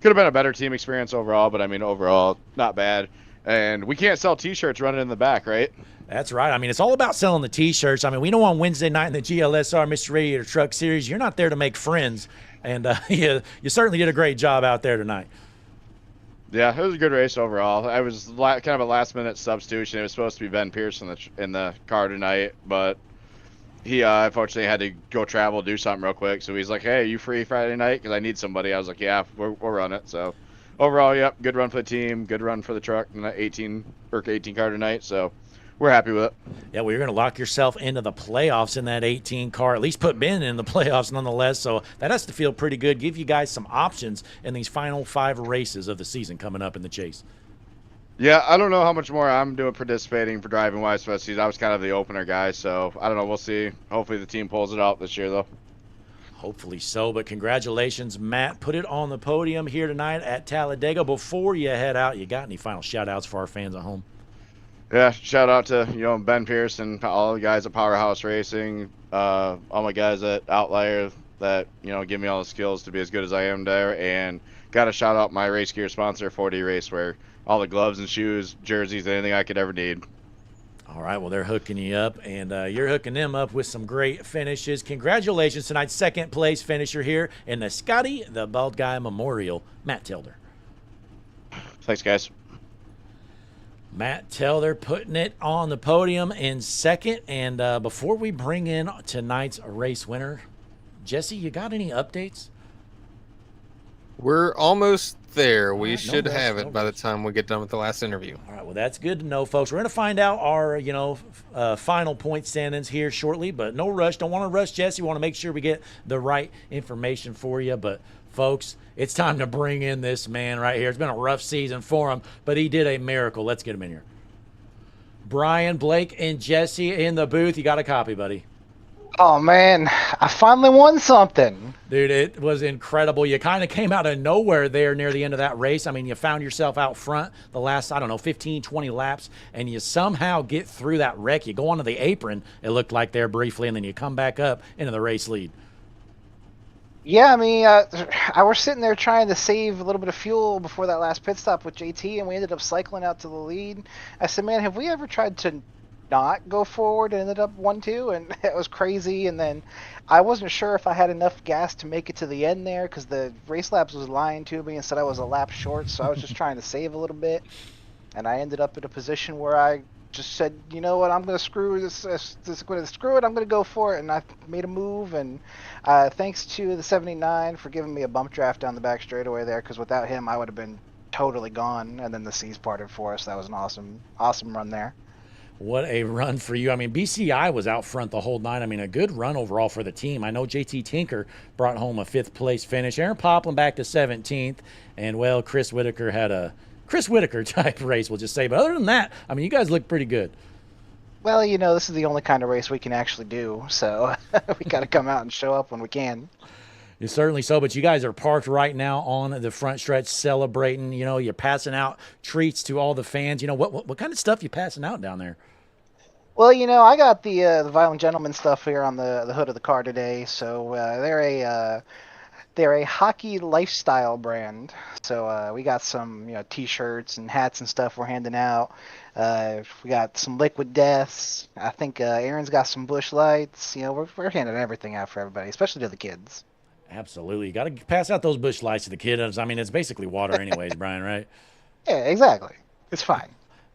better team experience overall, but I mean overall not bad. And we can't sell t-shirts running in the back, right? That's right. I mean, it's all about selling the t-shirts. I mean, we know on Wednesday night in the GLSR Mr. Radiator Truck Series, you're not there to make friends, and you certainly did a great job out there tonight. Yeah, it was a good race overall. I was kind of a last-minute substitution. It was supposed to be Ben Pierce in the car tonight, but he unfortunately had to go travel, do something real quick. So he's like, "Hey, are you free Friday night? Because I need somebody." I was like, "Yeah, we'll run it." So overall, yep, good run for the team, good run for the truck in the 18 car tonight. So we're happy with it. Yeah, well, you're going to lock yourself into the playoffs in that 18 car, at least put Ben in the playoffs nonetheless. So that has to feel pretty good. Give you guys some options in these final 5 races of the season coming up in the chase. Yeah, I don't know how much more I'm doing participating for driving wise for the season. I was kind of the opener guy, so I don't know. We'll see. Hopefully the team pulls it out this year, though. Hopefully so, but congratulations, Matt. Put it on the podium here tonight at Talladega. Before you head out, you got any final shout-outs for our fans at home? Yeah, shout out to Ben Pierce and all the guys at Powerhouse Racing, all my guys at Outlier that give me all the skills to be as good as I am there, and got to shout out my race gear sponsor, 4D Racewear, all the gloves and shoes, jerseys, anything I could ever need. All right, well, they're hooking you up, and you're hooking them up with some great finishes. Congratulations tonight's second place finisher here in the Scotty the Bald Guy Memorial, Matt Tilder. Thanks, guys. Matt Telder putting it on the podium in second. And before we bring in tonight's race winner, Jesse, you got any updates? We're almost there. We right, no should rush, have no it by the rush. time we get done with the last interview. All right, well, that's good to know, folks. We're going to find out our, final point standings here shortly, but no rush. Don't want to rush Jesse. We want to make sure we get the right information for you. But, folks, it's time to bring in this man right here. It's been a rough season for him, but he did a miracle. Let's get him in here. Brian, Blake, and Jesse in the booth. You got a copy, buddy. Oh man, I finally won something. Dude, it was incredible. You kind of came out of nowhere there near the end of that race. I mean, you found yourself out front the last, 15, 20 laps, and you somehow get through that wreck. You go onto the apron, it looked like there briefly, and then you come back up into the race lead. Yeah, I mean, I was sitting there trying to save a little bit of fuel before that last pit stop with JT, and we ended up cycling out to the lead. I said, man, have we ever tried to not go forward and ended up 1-2? And it was crazy. And then I wasn't sure if I had enough gas to make it to the end there because the race laps was lying to me and said I was a lap short, so I was just trying to save a little bit. And I ended up in a position where I just said, you know what, I'm going to screw this, I'm going to go for it. And I made a move, and thanks to the 79 for giving me a bump draft down the back straightaway there, because without him I would have been totally gone. And then the C's parted for us. That was an awesome run there. What a run for you. I mean, BCI was out front the whole night. I mean, a good run overall for the team. I know JT Tinker brought home a 5th place finish. Aaron Poplin back to 17th. And, well, Chris Whitaker had a Chris Whitaker type race, we'll just say. But other than that, I mean, you guys look pretty good. Well, this is the only kind of race we can actually do. So we got to come out and show up when we can. Certainly so, but you guys are parked right now on the front stretch celebrating. You're passing out treats to all the fans. What kind of stuff you passing out down there? Well, I got the Violent Gentleman stuff here on the hood of the car today. So they're a hockey lifestyle brand. So we got some T-shirts and hats and stuff we're handing out. We got some Liquid Deaths. I think Aaron's got some Busch Lights. We're handing everything out for everybody, especially to the kids. Absolutely. You got to pass out those Busch Lights to the kids. I mean, it's basically water anyways, Brian, right? Yeah, exactly. It's fine.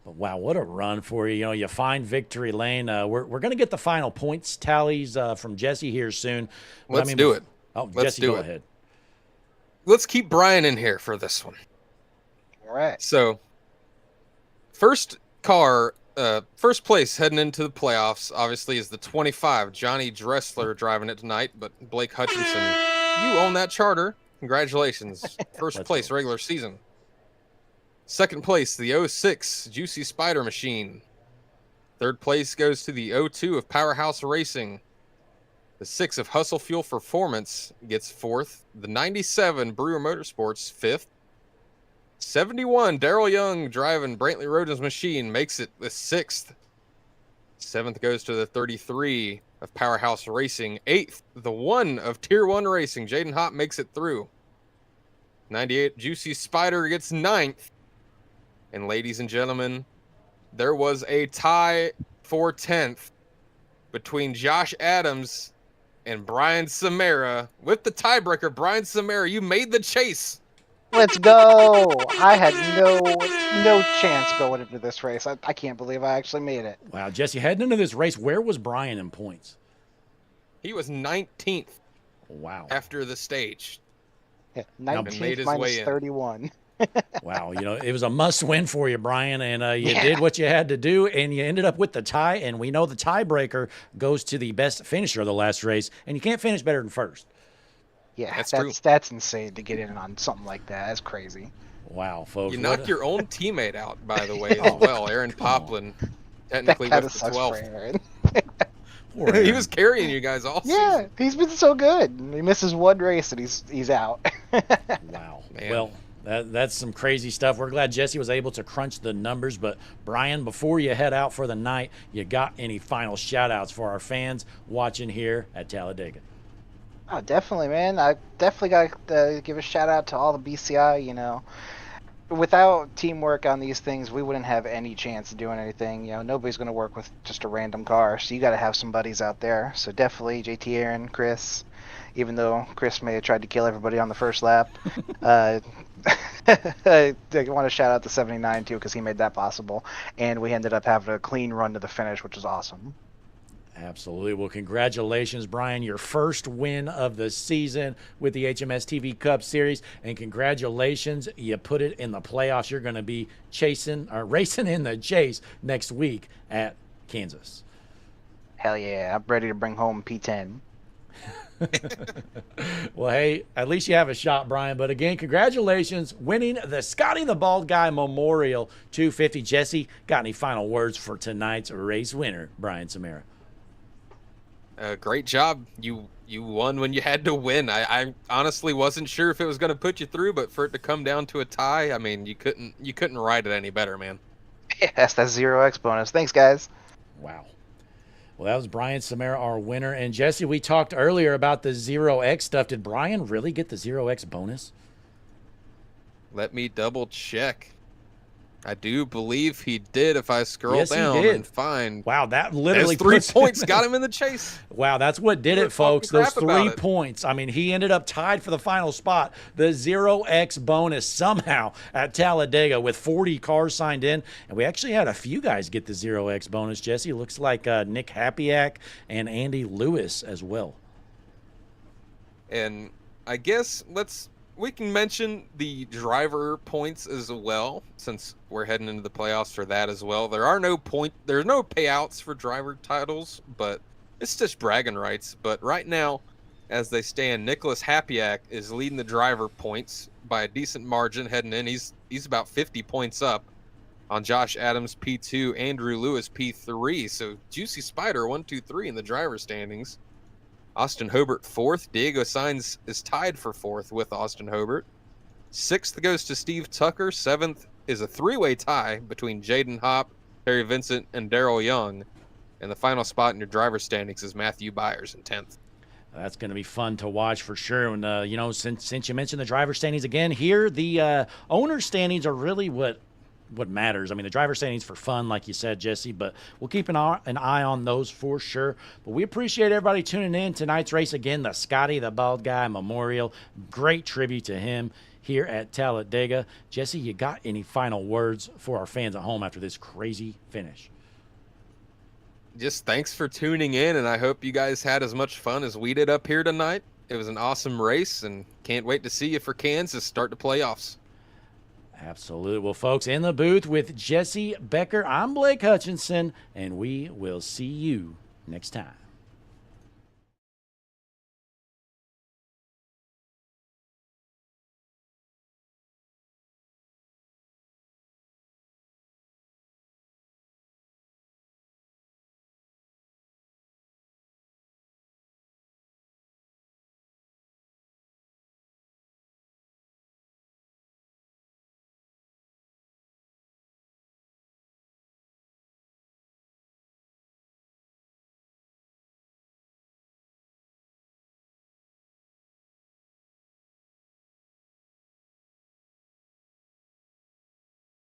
But wow, what a run for you. You find victory lane. We're going to get the final points tallies from Jesse here soon. Let's do it. Oh, Let's Jesse, do go it. ahead. Let's keep Brian in here for this one. All right. So, first place heading into the playoffs, obviously, is the 25. Johnny Dressler driving it tonight, but Blake Hutchinson, you own that charter. Congratulations. First place regular season. Second place, the 06 Juicy Spider Machine. Third place goes to the 02 of Powerhouse Racing. The 6 of Hustle Fuel Performance gets 4th. The 97 Brewer Motorsports 5th. 71 Daryl Young driving Brantley Roden's machine makes it the 6th. 7th goes to the 33 of Powerhouse Racing. 8th, the 1 of Tier 1 Racing. Jaden Hopp makes it through. 98 Juicy Spider gets 9th. And ladies and gentlemen, there was a tie for 10th between Josh Adams and Brian Samara. With the tiebreaker, Brian Samara, you made the chase. Let's go. I had no chance going into this race. I can't believe I actually made it. Wow, Jesse, heading into this race, where was Brian in points? He was 19th. Wow. After the stage. Yeah, 19th minus 31. Wow, it was a must-win for you, Brian, and you did what you had to do, and you ended up with the tie, and we know the tiebreaker goes to the best finisher of the last race, and you can't finish better than first. Yeah, that's insane to get in on something like that. That's crazy. Wow, folks. You knocked your own teammate out, by the way, as well. Aaron Poplin, technically with the 12th. He was carrying you guys all season. Yeah, he's been so good. He misses one race and he's out. Wow. Man. Well, that's some crazy stuff. We're glad Jesse was able to crunch the numbers. But, Brian, before you head out for the night, you got any final shout-outs for our fans watching here at Talladega? Oh, definitely, man. I definitely got to give a shout-out to all the BCI, Without teamwork on these things, we wouldn't have any chance of doing anything. Nobody's going to work with just a random car, so you got to have some buddies out there. So definitely JT, Aaron, Chris, even though Chris may have tried to kill everybody on the first lap. I want to shout out to 79 too, because he made that possible, and we ended up having a clean run to the finish, which is awesome. Absolutely. Well, congratulations, Brian. Your first win of the season with the HMS TV Cup Series. And congratulations, you put it in the playoffs. You're going to be racing in the chase next week at Kansas. Hell yeah, I'm ready to bring home P10. Well, hey, at least you have a shot, Brian. But again, congratulations winning the Scotty the Bald Guy Memorial 250. Jesse, got any final words for tonight's race winner, Brian Samara? Great job. You won when you had to win. I honestly wasn't sure if it was going to put you through, but for it to come down to a tie, I mean, you couldn't write it any better, man. Yes, that's 0x bonus. Thanks, guys. Wow. Well, that was Brian Samara, our winner. And Jesse, we talked earlier about the 0x stuff. Did Brian really get the 0x bonus? Let me double check. I do believe he did if I scroll Yes, he down did. and find. Wow, that literally those 3 points got him in the chase. Wow, that's what did We were it, folks. talking Those crap about 3 it. points. I mean, he ended up tied for the final spot. The 0x bonus somehow at Talladega with 40 cars signed in. And we actually had a few guys get the 0x bonus, Jesse. Looks like Nick Hapiak and Andy Lewis as well. And I guess we can mention the driver points as well, since we're heading into the playoffs for that as well. There's no payouts for driver titles, but it's just bragging rights. But right now, as they stand, Nicholas Hapiak is leading the driver points by a decent margin heading in. He's about 50 points up on Josh Adams P2, Andrew Lewis P3. So Juicy Spider 1, 2, 3 in the driver standings. Austin Hobart 4th. Diego Sainz is tied for 4th with Austin Hobart. 6th goes to Steve Tucker. 7th is a 3-way tie between Jaden Hopp, Terry Vincent, and Darrell Young. And the final spot in your driver standings is Matthew Byers in 10th. That's going to be fun to watch for sure. And, since you mentioned the driver standings again, here the owner standings are really what matters. I mean, the driver standings for fun, like you said, Jesse, but we'll keep an eye on those for sure. But we appreciate everybody tuning in. Tonight's race, again, the Scotty the Bald Guy Memorial. Great tribute to him here at Talladega. Jesse, you got any final words for our fans at home after this crazy finish? Just thanks for tuning in, and I hope you guys had as much fun as we did up here tonight. It was an awesome race, and can't wait to see you for Kansas start the playoffs. Absolutely. Well, folks, in the booth with Jesse Becker, I'm Blake Hutchinson, and we will see you next time.